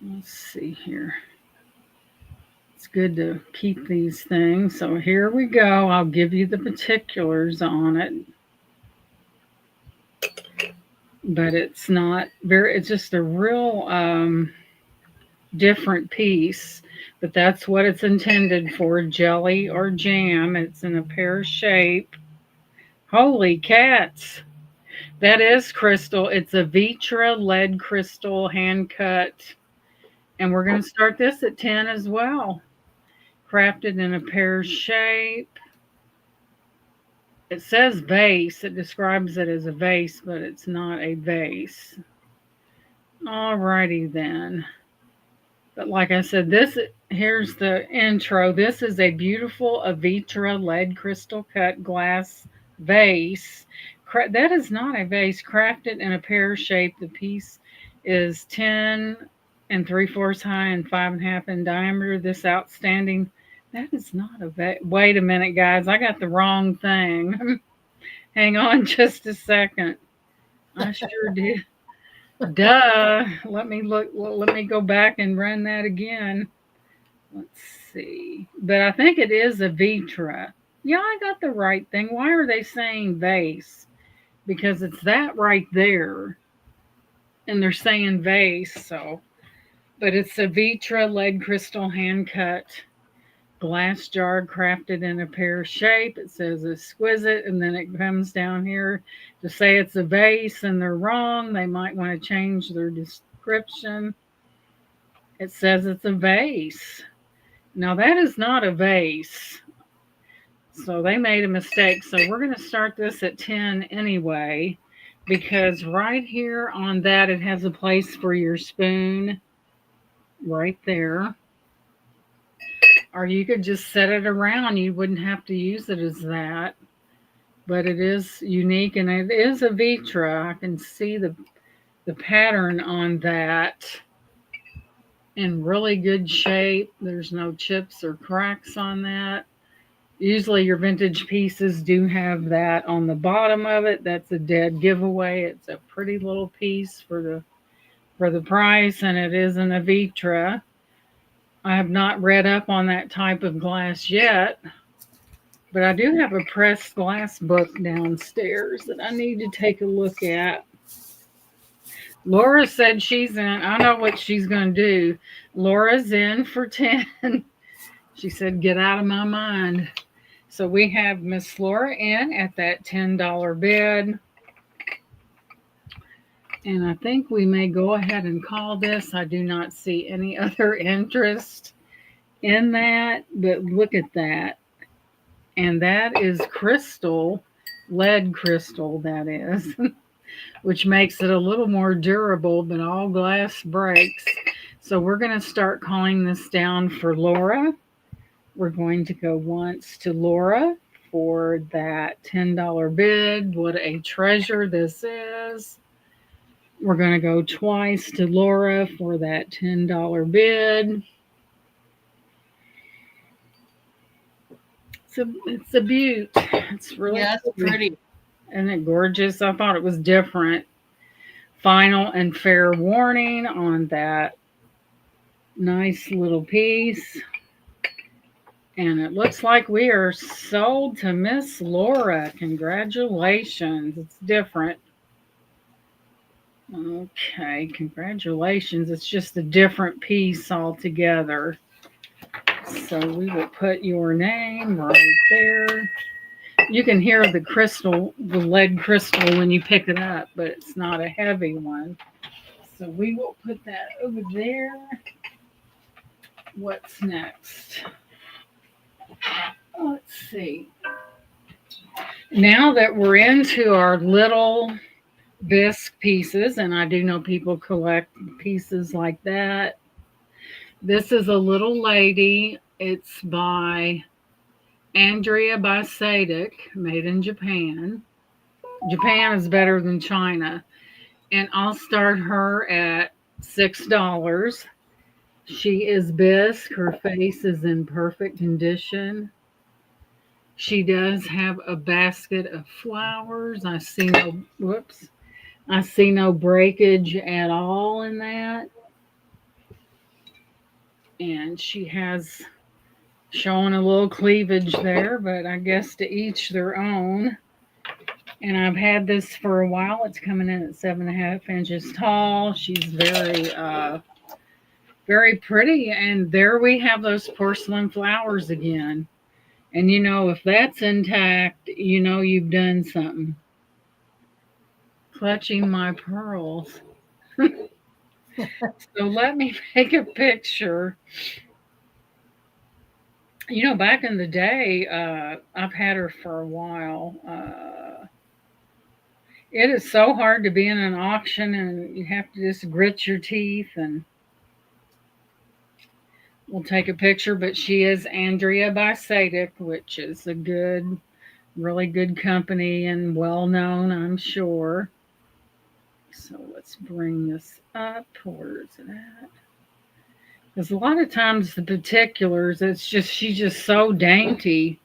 S1: Let's see here. It's good to keep these things. So here we go. I'll give you the particulars on it. But it's not very, it's just a real different piece. But that's what it's intended for, jelly or jam. It's in a pear shape. Holy cats. That is crystal. It's a Vitra lead crystal hand cut. And we're going to start this at 10 as well. Crafted in a pear shape. It says vase. It describes it as a vase, but it's not a vase. Alrighty then. But like I said, here's the intro. This is a beautiful Avitra lead crystal cut glass vase. That is not a vase. Crafted in a pear shape. The piece is 10 3/4 high and 5.5 in diameter. This outstanding. That is not a vase. Wait a minute, guys. I got the wrong thing. Hang on just a second. I sure did. Duh. Let me look. Well, let me go back and run that again. Let's see. But I think it is a Vitra. Yeah, I got the right thing. Why are they saying vase? Because it's that right there. And they're saying vase, so. But it's a Vitra lead crystal hand cut glass jar crafted in a pear shape. It says exquisite, and then it comes down here to say it's a vase, and they're wrong. They might want to change their description. It says it's a vase. Now that is not a vase. So they made a mistake. So we're going to start this at 10 anyway, because right here on that, it has a place for your spoon right there. Or you could just set it around. You wouldn't have to use it as that. But it is unique, and it is a Vitra. I can see the pattern on that in really good shape. There's no chips or cracks on that. Usually your vintage pieces do have that on the bottom of it. That's a dead giveaway. It's a pretty little piece for the price, and it is an Avitra. I have not read up on that type of glass yet, but I do have a pressed glass book downstairs that I need to take a look at. Laura said she's in. I know what she's going to do. Laura's in for 10. She said, get out of my mind. So we have Miss Laura in at that $10 bid. And I think we may go ahead and call this. I do not see any other interest in that, but look at that. And that is crystal, lead crystal, that is, which makes it a little more durable, but all glass breaks. So we're going to start calling this down for Laura. We're going to go once to Laura for that $10 bid. What a treasure this is. We're going to go twice to Laura for that $10 bid. It's a beaut. It's really
S2: pretty.
S1: Isn't it gorgeous? I thought it was different. Final and fair warning on that nice little piece. And it looks like we are sold to Miss Laura. Congratulations. It's different. Okay, congratulations. It's just a different piece altogether. So we will put your name right there. You can hear the crystal, the lead crystal when you pick it up, but it's not a heavy one. So we will put that over there. What's next? Let's see. Now that we're into our little bisque pieces, and I do know people collect pieces like that. This is a little lady. It's by Andrea by Sadek, made in Japan. Japan is better than China. And I'll start her at $6. She is bisque. Her face is in perfect condition. She does have a basket of flowers. I see no breakage at all in that. And she has showing a little cleavage there, but I guess to each their own. And I've had this for a while. It's coming in at 7.5 inches tall. She's very pretty. And there we have those porcelain flowers again. And you know, if that's intact, you know you've done something. Clutching my pearls. So let me make a picture. You know, back in the day, I've had her for a while. It is so hard to be in an auction, and you have to just grit your teeth. And we'll take a picture. But she is Andrea by Sadek, which is a good, really good company and well known, I'm sure. So let's bring this up. Where is it at? Because a lot of times the particulars, she's just so dainty.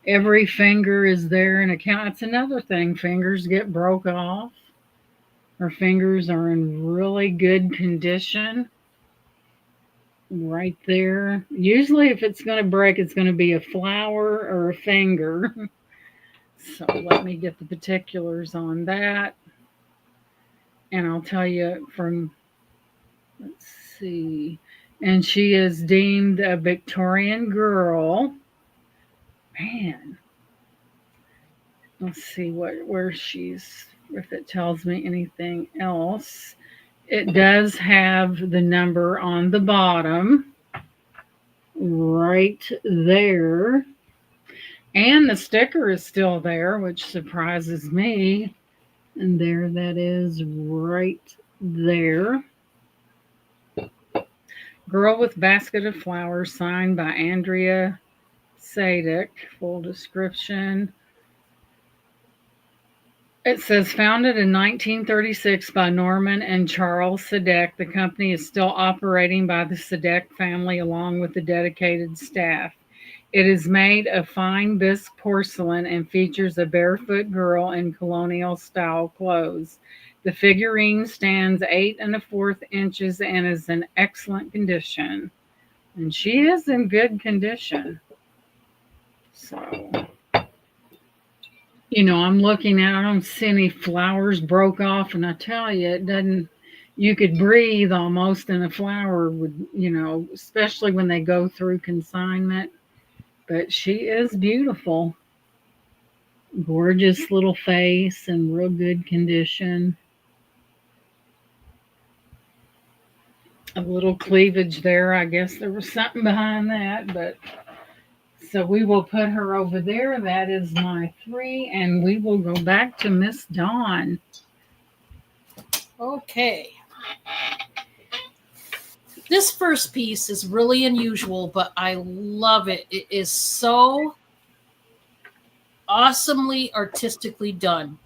S1: Every finger is there in account. It's another thing. Fingers get broke off. Her fingers are in really good condition. Right there. Usually if it's going to break, it's going to be a flower or a finger. So let me get the particulars on that. And I'll tell you from, let's see. And she is deemed a Victorian girl. Man. Let's see where she's, if it tells me anything else. It does have the number on the bottom. Right there. And the sticker is still there, which surprises me. And there that is right there. Girl with Basket of Flowers, signed by Andrea Sadek. Full description. It says founded in 1936 by Norman and Charles Sadek, the company is still operating by the Sadek family along with the dedicated staff. It is made of fine bisque porcelain and features a barefoot girl in colonial style clothes. The figurine stands 8 1/4 inches and is in excellent condition. And she is in good condition. So, I'm looking at it, I don't see any flowers broke off, and I tell you, it doesn't, you could breathe almost in a flower would, especially when they go through consignment. But she is beautiful. Gorgeous little face and real good condition. A little cleavage there. I guess there was something behind that, but so we will put her over there. That is my 3, and we will go back to Miss Dawn.
S2: Okay. This first piece is really unusual, but I love it. It is so awesomely artistically done.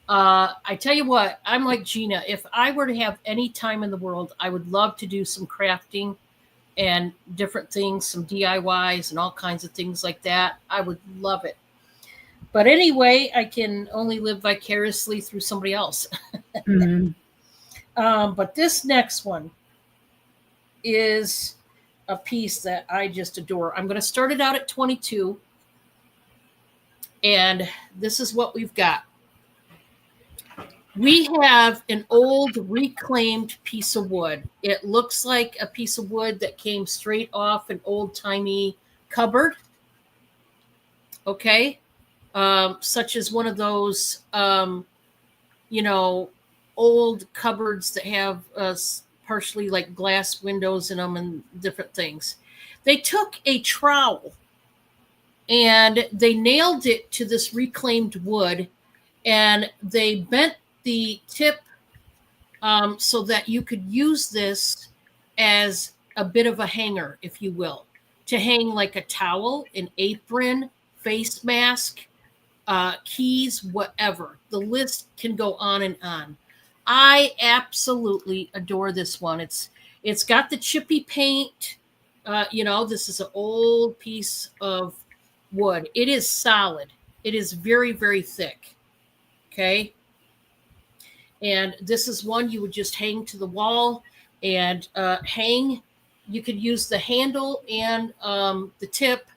S2: I tell you what, I'm like Gina. If I were to have any time in the world, I would love to do some crafting and different things, some DIYs and all kinds of things like that. I would love it. But anyway, I can only live vicariously through somebody else.
S1: Mm-hmm.
S2: But this next one is a piece that I just adore. I'm going to start it out at 22. And this is what we've got. We have an old reclaimed piece of wood. It looks like a piece of wood that came straight off an old-timey cupboard. Okay. Such as one of those, old cupboards that have partially like glass windows in them and different things. They took a trowel and they nailed it to this reclaimed wood, and they bent the tip so that you could use this as a bit of a hanger, if you will, to hang like a towel, an apron, face mask, keys, whatever. The list can go on and on. I absolutely adore this one. It's got the chippy paint. This is an old piece of wood. It is solid. It is very, very thick. Okay. And this is one you would just hang to the wall and hang. You could use the handle and the tip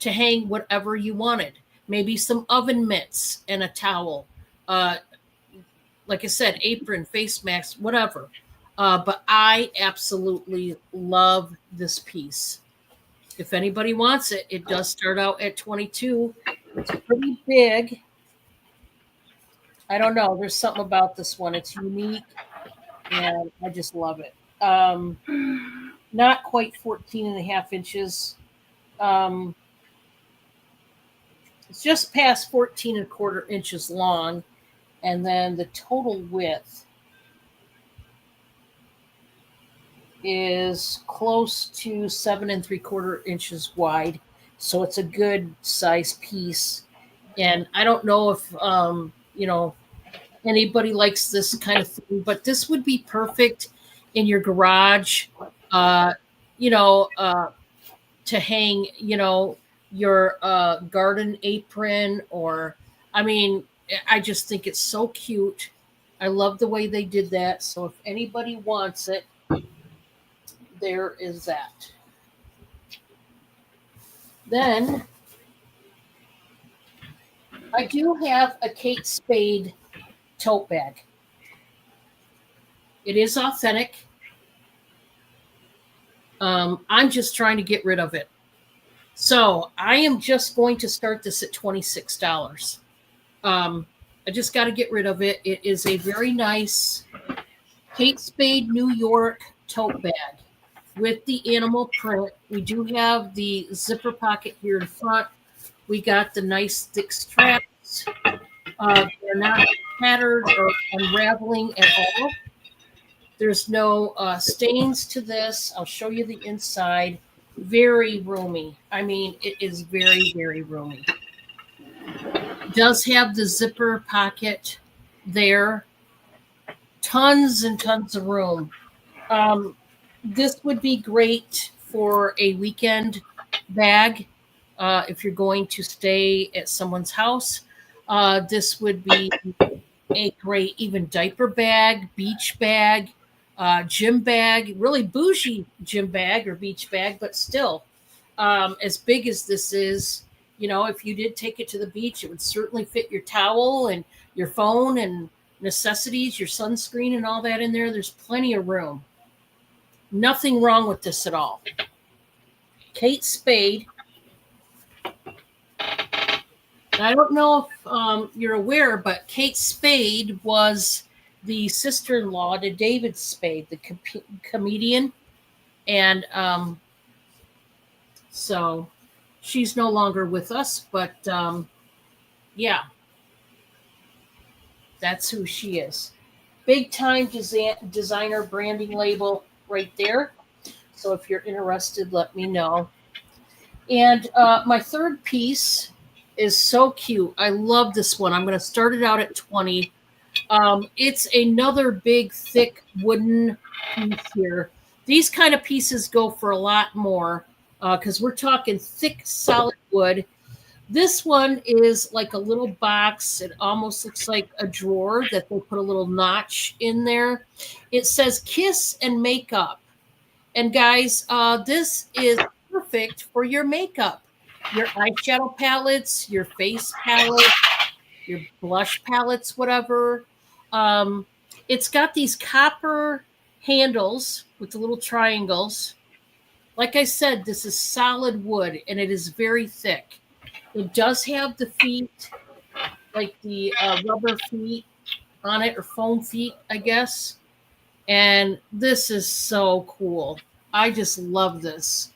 S2: to hang whatever you wanted. Maybe some oven mitts and a towel. Like I said, apron, face mask, whatever. But I absolutely love this piece. If anybody wants it, it does start out at 22. It's pretty big. I don't know. There's something about this one. It's unique, and I just love it. Not quite 14 1/2 inches. It's just past 14 1/4 inches long. And then the total width is close to 7 3/4 inches wide. So it's a good size piece. And I don't know if, anybody likes this kind of thing, but this would be perfect in your garage, to hang, your garden apron I just think it's so cute. I love the way they did that. So if anybody wants it, there is that. Then I do have a Kate Spade tote bag. It is authentic. I'm just trying to get rid of it. So I am just going to start this at $26. I just got to get rid of it. It is a very nice Kate Spade New York tote bag with the animal print. We do have the zipper pocket here in front. We got the nice thick straps. They're not tattered or unraveling at all. There's no stains to this. I'll show you the inside. Very roomy. It is very, very roomy. Does have the zipper pocket. there. Tons and tons of room. This would be great for a weekend bag if you're going to stay at someone's house. This would be a great even diaper bag, beach bag, gym bag, really bougie gym bag or beach bag, but still, as big as this is, if you did take it to the beach, it would certainly fit your towel and your phone and necessities, your sunscreen and all that in there. There's plenty of room. Nothing wrong with this at all. Kate Spade. I don't know if you're aware, but Kate Spade was the sister-in-law to David Spade, the comedian. And so she's no longer with us, but yeah, that's who she is. Big time designer branding label right there. So if you're interested, let me know. And my third piece is so cute. I love this one. I'm going to start it out at 20. It's another big, thick wooden piece here. These kind of pieces go for a lot more because we're talking thick, solid wood. This one is like a little box. It almost looks like a drawer that they put a little notch in there. It says kiss and makeup. And guys, this is perfect for your makeup, your eyeshadow palettes, your face palette, your blush palettes, whatever. It's got these copper handles with the little triangles. Like I said, this is solid wood and it is very thick. It does have the feet, like the rubber feet on it, or foam feet, I guess. And this is so cool. I just love this.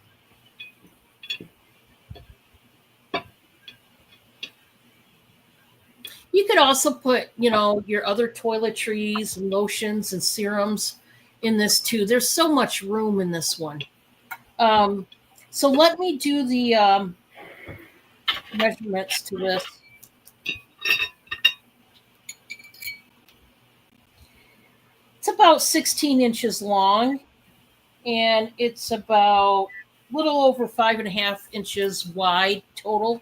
S2: You could also put, your other toiletries and lotions and serums in this too. There's so much room in this one. So let me do the measurements to this. It's about 16 inches long, and it's about a little over 5.5 inches wide total.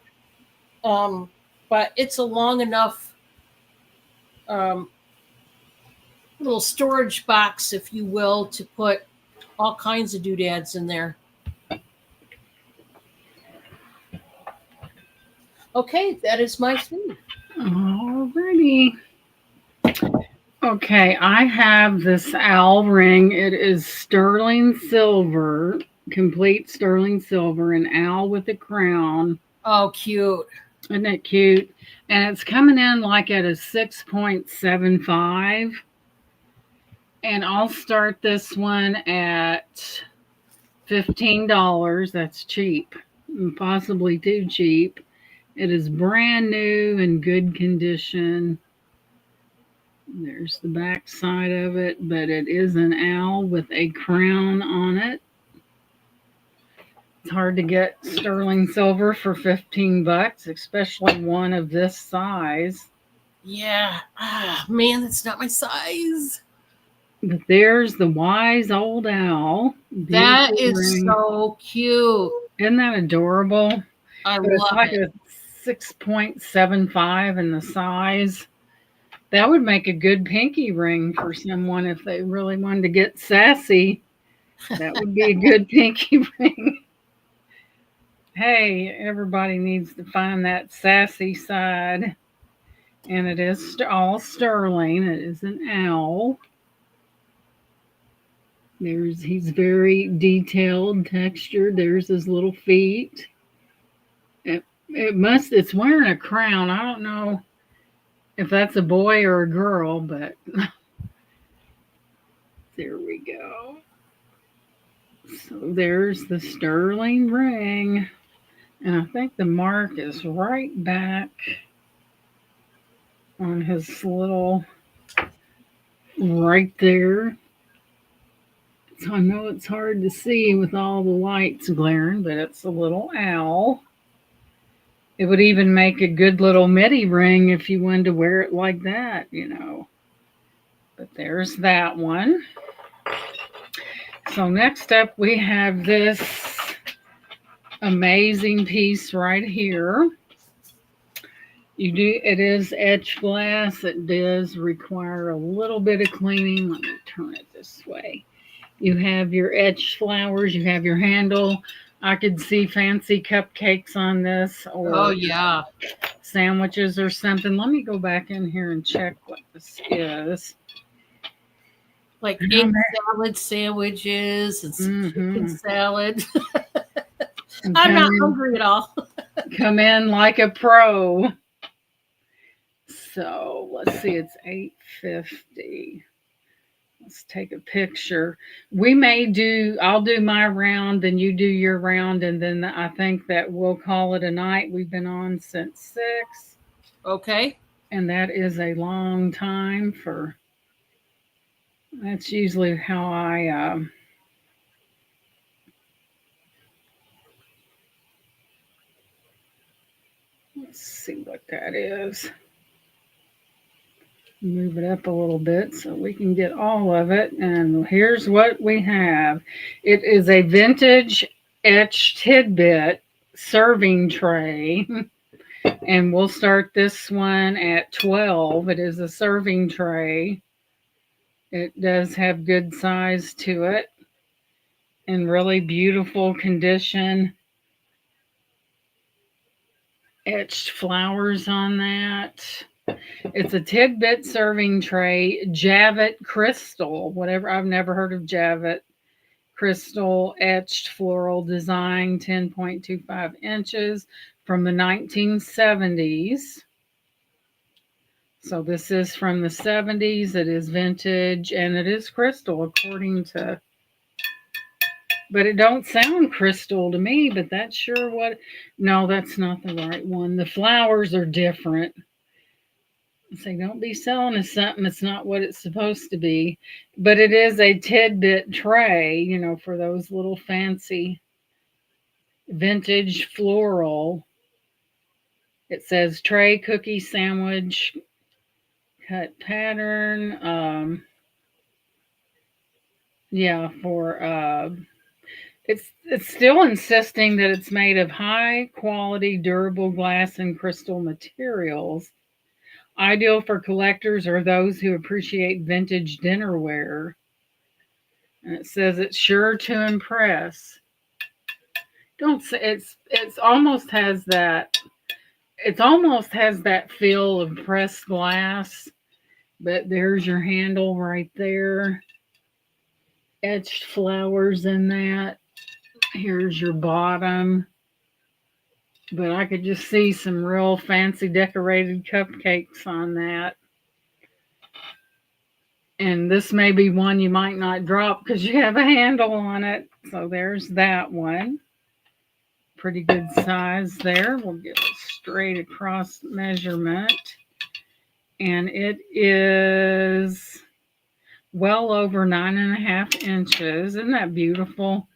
S2: But it's a long enough little storage box, if you will, to put all kinds of doodads in there. Okay, that is my food.
S1: Alrighty. Okay, I have this owl ring. It is sterling silver, complete sterling silver, an owl with a crown.
S2: Oh, cute.
S1: Isn't it cute? And it's coming in like at a 6.75. And I'll start this one at $15. That's cheap, possibly too cheap. It is brand new and good condition. There's the back side of it, but it is an owl with a crown on it. It's hard to get sterling silver for $15, especially one of this size.
S2: Yeah. Man, that's not my size.
S1: But there's the wise old owl.
S2: That is so cute.
S1: Isn't that adorable?
S2: I love it.
S1: A 6.75 in the size. That would make a good pinky ring for someone if they really wanted to get sassy. That would be a good pinky ring. Hey, everybody needs to find that sassy side. And it is all sterling. It is an owl. He's very detailed, textured. There's his little feet. It's wearing a crown. I don't know if that's a boy or a girl, but there we go. So there's the sterling ring. And I think the mark is right back on his little, right there. So I know it's hard to see with all the lights glaring, but it's a little owl. It would even make a good little midi ring if you wanted to wear it like that. But there's that one. So next up we have this amazing piece right here. It is etched glass. It does require a little bit of cleaning. Let me turn it this way. You have your etched flowers, you have your handle. I could see fancy cupcakes on this
S2: Oh
S1: or
S2: yeah,
S1: sandwiches or something. Let me go back in here and check what this is.
S2: like egg salad sandwiches and chicken
S1: Mm-hmm.
S2: salad.
S1: And
S2: I'm not hungry at all.
S1: come in like a pro. So let's see, it's 850. Let's take a picture. I'll do my round, and you do your round, and then I think that we'll call it a night. We've been on since 6,
S2: Okay.
S1: and that is a long time that's usually how let's see what that is. Move it up a little bit so we can get all of it. And here's what we have. It is a vintage etched tidbit serving tray. And we'll start this one at 12. It is a serving tray. It does have good size to it and really beautiful condition. Etched flowers on that. It's a tidbit serving tray, Javet crystal, whatever. I've never heard of Javet crystal etched floral design, 10.25 inches from the 1970s. So this is from the 70s. It is vintage and it is crystal according to, but it don't sound crystal to me, but that's sure what, no, that's not the right one. The flowers are different. Say, don't be selling us something that's not what it's supposed to be. But it is a tidbit tray, for those little fancy vintage floral. It says tray, cookie, sandwich, cut pattern. Yeah, for it's still insisting that it's made of high quality durable glass and crystal materials. Ideal for collectors or those who appreciate vintage dinnerware. And it says it's sure to impress. Don't say it's almost has that feel of pressed glass, but there's your handle right there. Etched flowers in that. Here's your bottom. But I could just see some real fancy decorated cupcakes on that. And this may be one you might not drop because you have a handle on it. So there's that one. Pretty good size there. We'll get a straight across measurement. And it is well over 9.5 inches. Isn't that beautiful?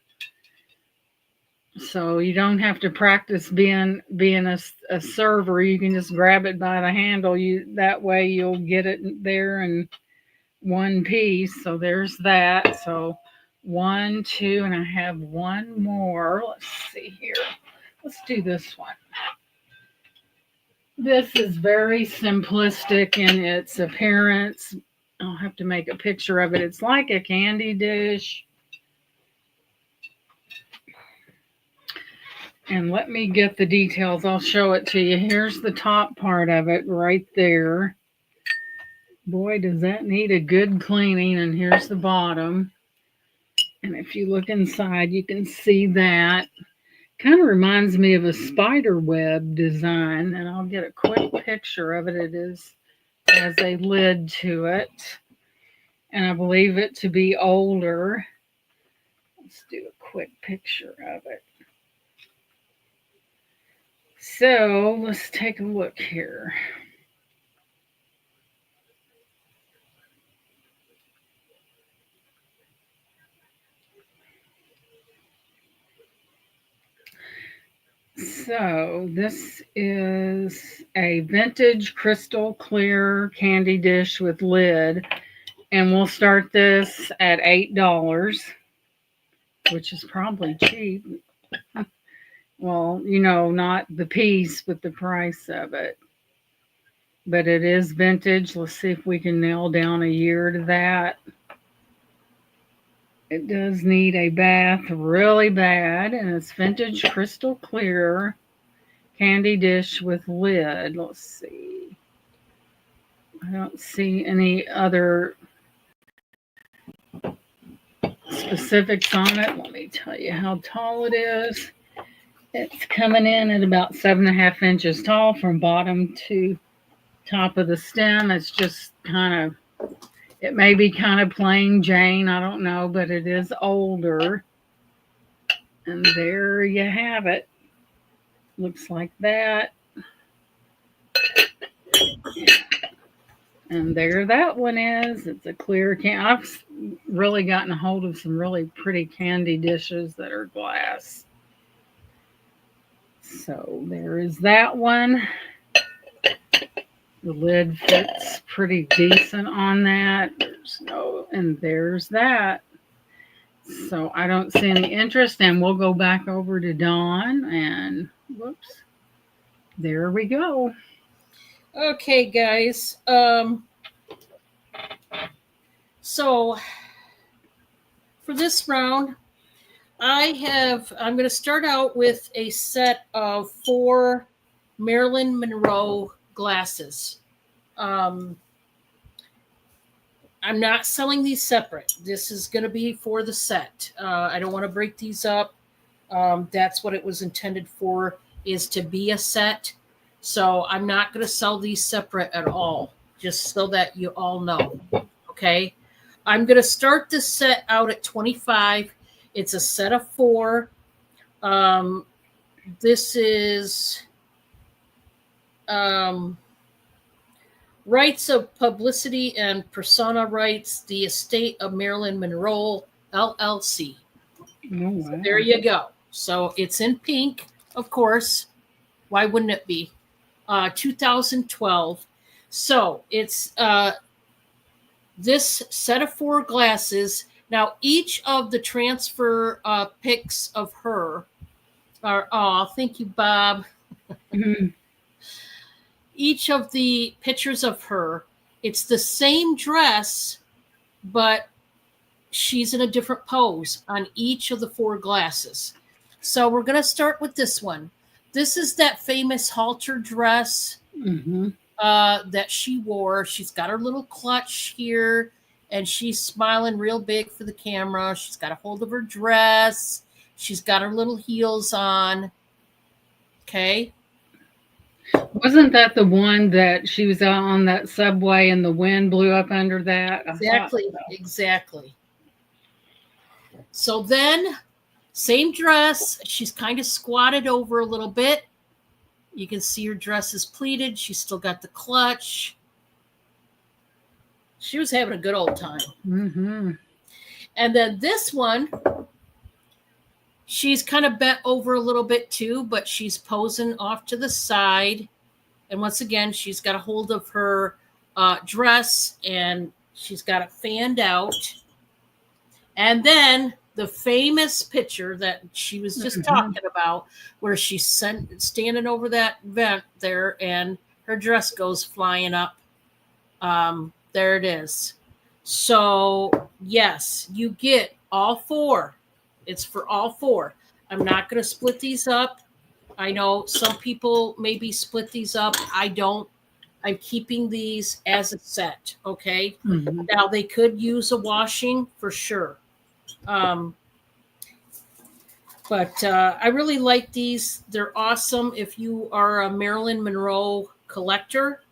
S1: So you don't have to practice being a server. You can just grab it by the handle. That way you'll get it there in one piece. So there's that. So 1, 2, and I have one more. Let's see here. Let's do this one. This is very simplistic in its appearance. I'll have to make a picture of it. It's like a candy dish. And let me get the details. I'll show it to you. Here's the top part of it right there. Boy, does that need a good cleaning. And here's the bottom. And if you look inside, you can see that. Kind of reminds me of a spider web design. And I'll get a quick picture of it. It has a lid to it. And I believe it to be older. Let's do a quick picture of it. So let's take a look here. So this is a vintage crystal clear candy dish with lid, and we'll start this at $8, which is probably cheap. Well, not the piece, but the price of it. But it is vintage. Let's see if we can nail down a year to that. It does need a bath really bad, and it's vintage crystal clear candy dish with lid. Let's see. I don't see any other specifics on it. Let me tell you how tall it is. It's coming in at about 7.5 inches tall from bottom to top of the stem. It's just it may be kind of plain Jane, I don't know, but it is older. And there you have it. Looks like that. And there that one is. It's a clear can. I've really gotten a hold of some really pretty candy dishes that are glass. So there is that one. The lid fits pretty decent on that. And there's that. So I don't see any interest, and we'll go back over to Dawn, and whoops, there we go.
S2: Okay, guys. So for this round, I'm going to start out with a set of 4 Marilyn Monroe glasses. I'm not selling these separate. This is going to be for the set. I don't want to break these up. That's what it was intended for, is to be a set. So I'm not going to sell these separate at all, just so that you all know. Okay. I'm going to start this set out at $25. It's a set of 4. This is rights of publicity and persona rights, the estate of Marilyn Monroe, LLC.
S1: Oh, wow.
S2: So there you go. So it's in pink, of course. Why wouldn't it be? 2012. So it's this set of 4 glasses. Now, each of the transfer pics of her are, thank you, Bob.
S1: Mm-hmm.
S2: Each of the pictures of her, it's the same dress, but she's in a different pose on each of the 4 glasses. So we're going to start with this one. This is that famous halter dress that she wore. She's got her little clutch here, and she's smiling real big for the camera. She's got a hold of her dress. She's got her little heels on. Okay.
S1: Wasn't that the one that she was out on that subway and the wind blew up under that?
S2: Exactly. So then, same dress. She's kind of squatted over a little bit. You can see her dress is pleated. She's still got the clutch. She was having a good old time.
S1: Mm-hmm.
S2: And then this one, she's kind of bent over a little bit too, but she's posing off to the side. And once again, she's got a hold of her dress, and she's got it fanned out. And then the famous picture that she was just talking about, where she's standing over that vent there, and her dress goes flying up. There it is. So, yes, you get all 4. It's for all 4. I'm not going to split these up. I know some people maybe split these up. I don't. I'm keeping these as a set, okay? Mm-hmm. Now, they could use a washing for sure. But I really like these. They're awesome. If you are a Marilyn Monroe collector,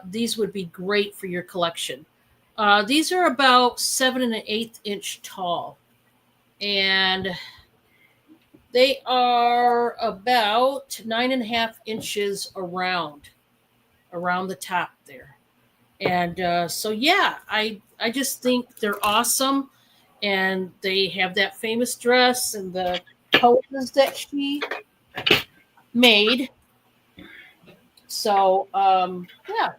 S2: these would be great for your collection. These are about 7 1/8 inch tall. And they are about 9.5 inches around the top there. And so, yeah, I just think they're awesome. And they have that famous dress and the poses that she made. So, yeah,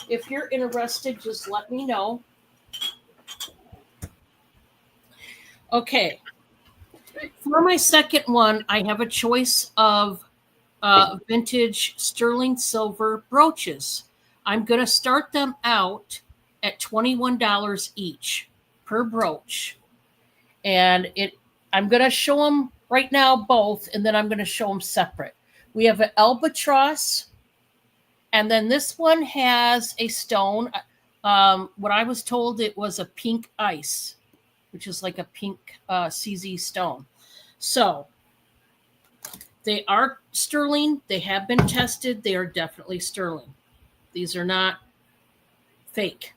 S2: if you're interested, just let me know. Okay. For my second one, I have a choice of vintage sterling silver brooches. I'm going to start them out at $21 each per brooch. And I'm going to show them right now both, and then I'm going to show them separate. We have an albatross, and then this one has a stone. What I was told, it was a pink ice, which is like a pink CZ stone. So they are sterling. They have been tested. They are definitely sterling. These are not fake.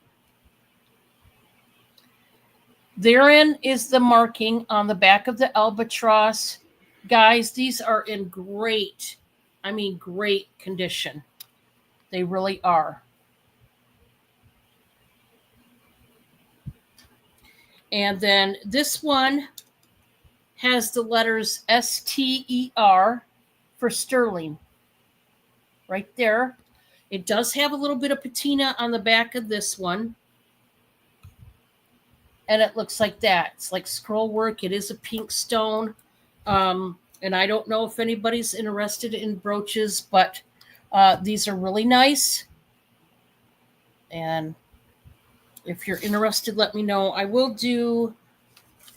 S2: Therein is the marking on the back of the albatross. Guys, these are in great condition. They really are. And then this one has the letters STER for sterling right there. It does have a little bit of patina on the back of this one. And it looks like that. It's like scroll work. It is a pink stone. And I don't know if anybody's interested in brooches, but these are really nice. And if you're interested, let me know.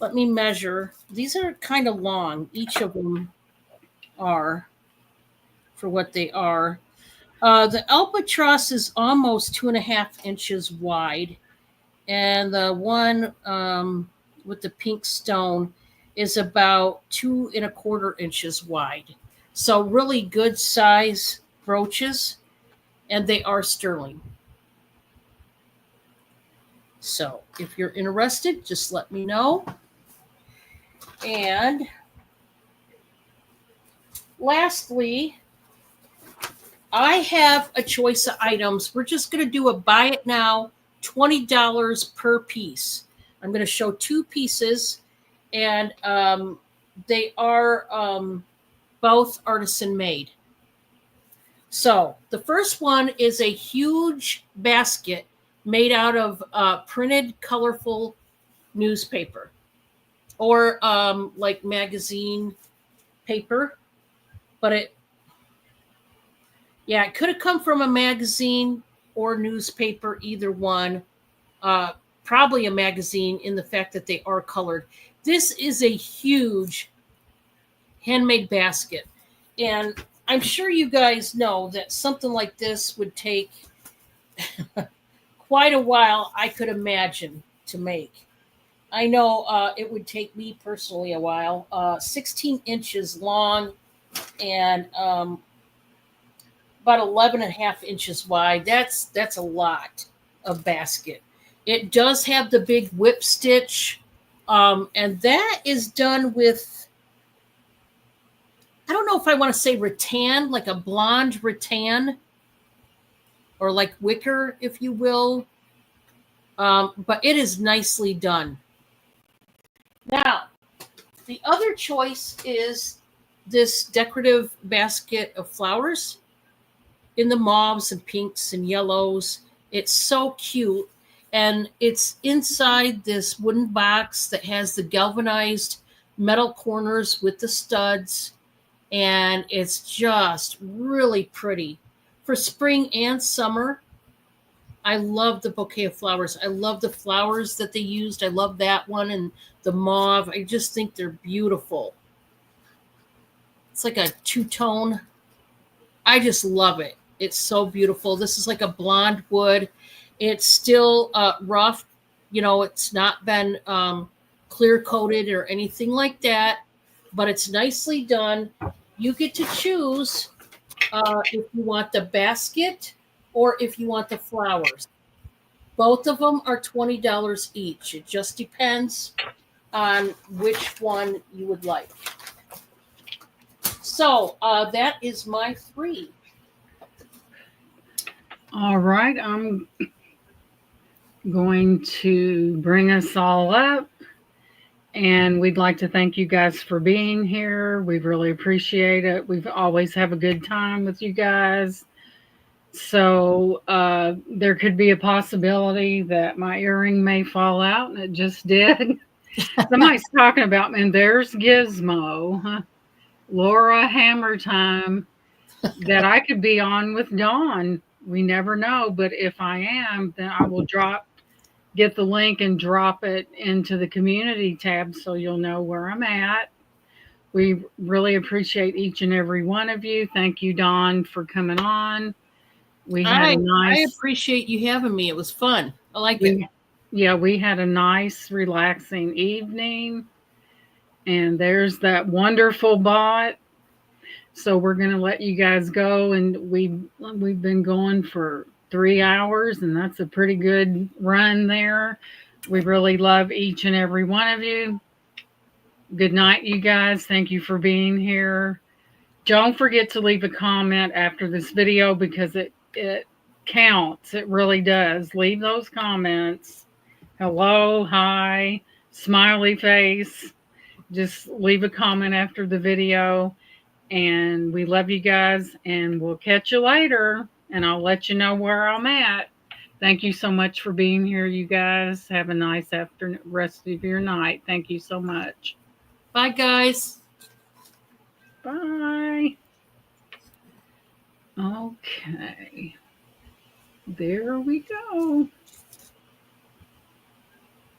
S2: Let me measure. These are kind of long. Each of them are for what they are. The albatross is almost 2.5 inches wide. And the one with the pink stone is about 2.25 inches wide. So really good size brooches, and they are sterling. So if you're interested, just let me know. And lastly, I have a choice of items. We're just going to do a buy it now, $20 per piece. I'm going to show 2 pieces, and they are both artisan made. So the first one is a huge basket made out of printed colorful newspaper or like magazine paper, but it could have come from a magazine or newspaper, either one. Probably a magazine in the fact that they are colored. This is a huge handmade basket. And I'm sure you guys know that something like this would take quite a while, I could imagine, to make. I know it would take me personally a while. 16 inches long and about 11.5 inches wide. That's a lot of basket. It does have the big whip stitch, and that is done with, I don't know if I want to say rattan, like a blonde rattan, or like wicker, if you will. But it is nicely done. Now, the other choice is this decorative basket of flowers in the mauves and pinks and yellows. It's so cute. And it's inside this wooden box that has the galvanized metal corners with the studs. And it's just really pretty. For spring and summer, I love the bouquet of flowers. I love the flowers that they used. I love that one and the mauve. I just think they're beautiful. It's like a two-tone. I just love it. It's so beautiful. This is like a blonde wood. It's still rough. You know, it's not been clear coated or anything like that, but it's nicely done. You get to choose if you want the basket or if you want the flowers. Both of them are $20 each. It just depends on which one you would like. So that is my 3.
S1: All right, I'm going to bring us all up. And we'd like to thank you guys for being here. We really appreciate it. We've always have a good time with you guys. So there could be a possibility that my earring may fall out, and it just did. Somebody's talking about, and there's Gizmo, huh? Laura Hammer Time, that I could be on with Dawn. We never know, but if I am, then I will get the link and drop it into the community tab so you'll know where I'm at. We really appreciate each and every one of you. Thank you, Dawn, for coming on. We had a
S2: I
S1: nice
S2: appreciate you having me. It was fun. I like it.
S1: we yeah, we had a nice relaxing evening. And there's that wonderful bot. So we're going to let you guys go, and we've been going for 3 hours, and that's a pretty good run there. We really love each and every one of you. Good night, you guys. Thank you for being here. Don't forget to leave a comment after this video because it counts. It really does. Leave those comments. Hello, hi, smiley face. Just leave a comment after the video. And we love you guys, and we'll catch you later. And I'll let you know where I'm at. Thank you so much for being here, you guys. Have a nice afternoon, rest of your night. Thank you so much.
S2: Bye, guys.
S1: Bye. Okay. There we go.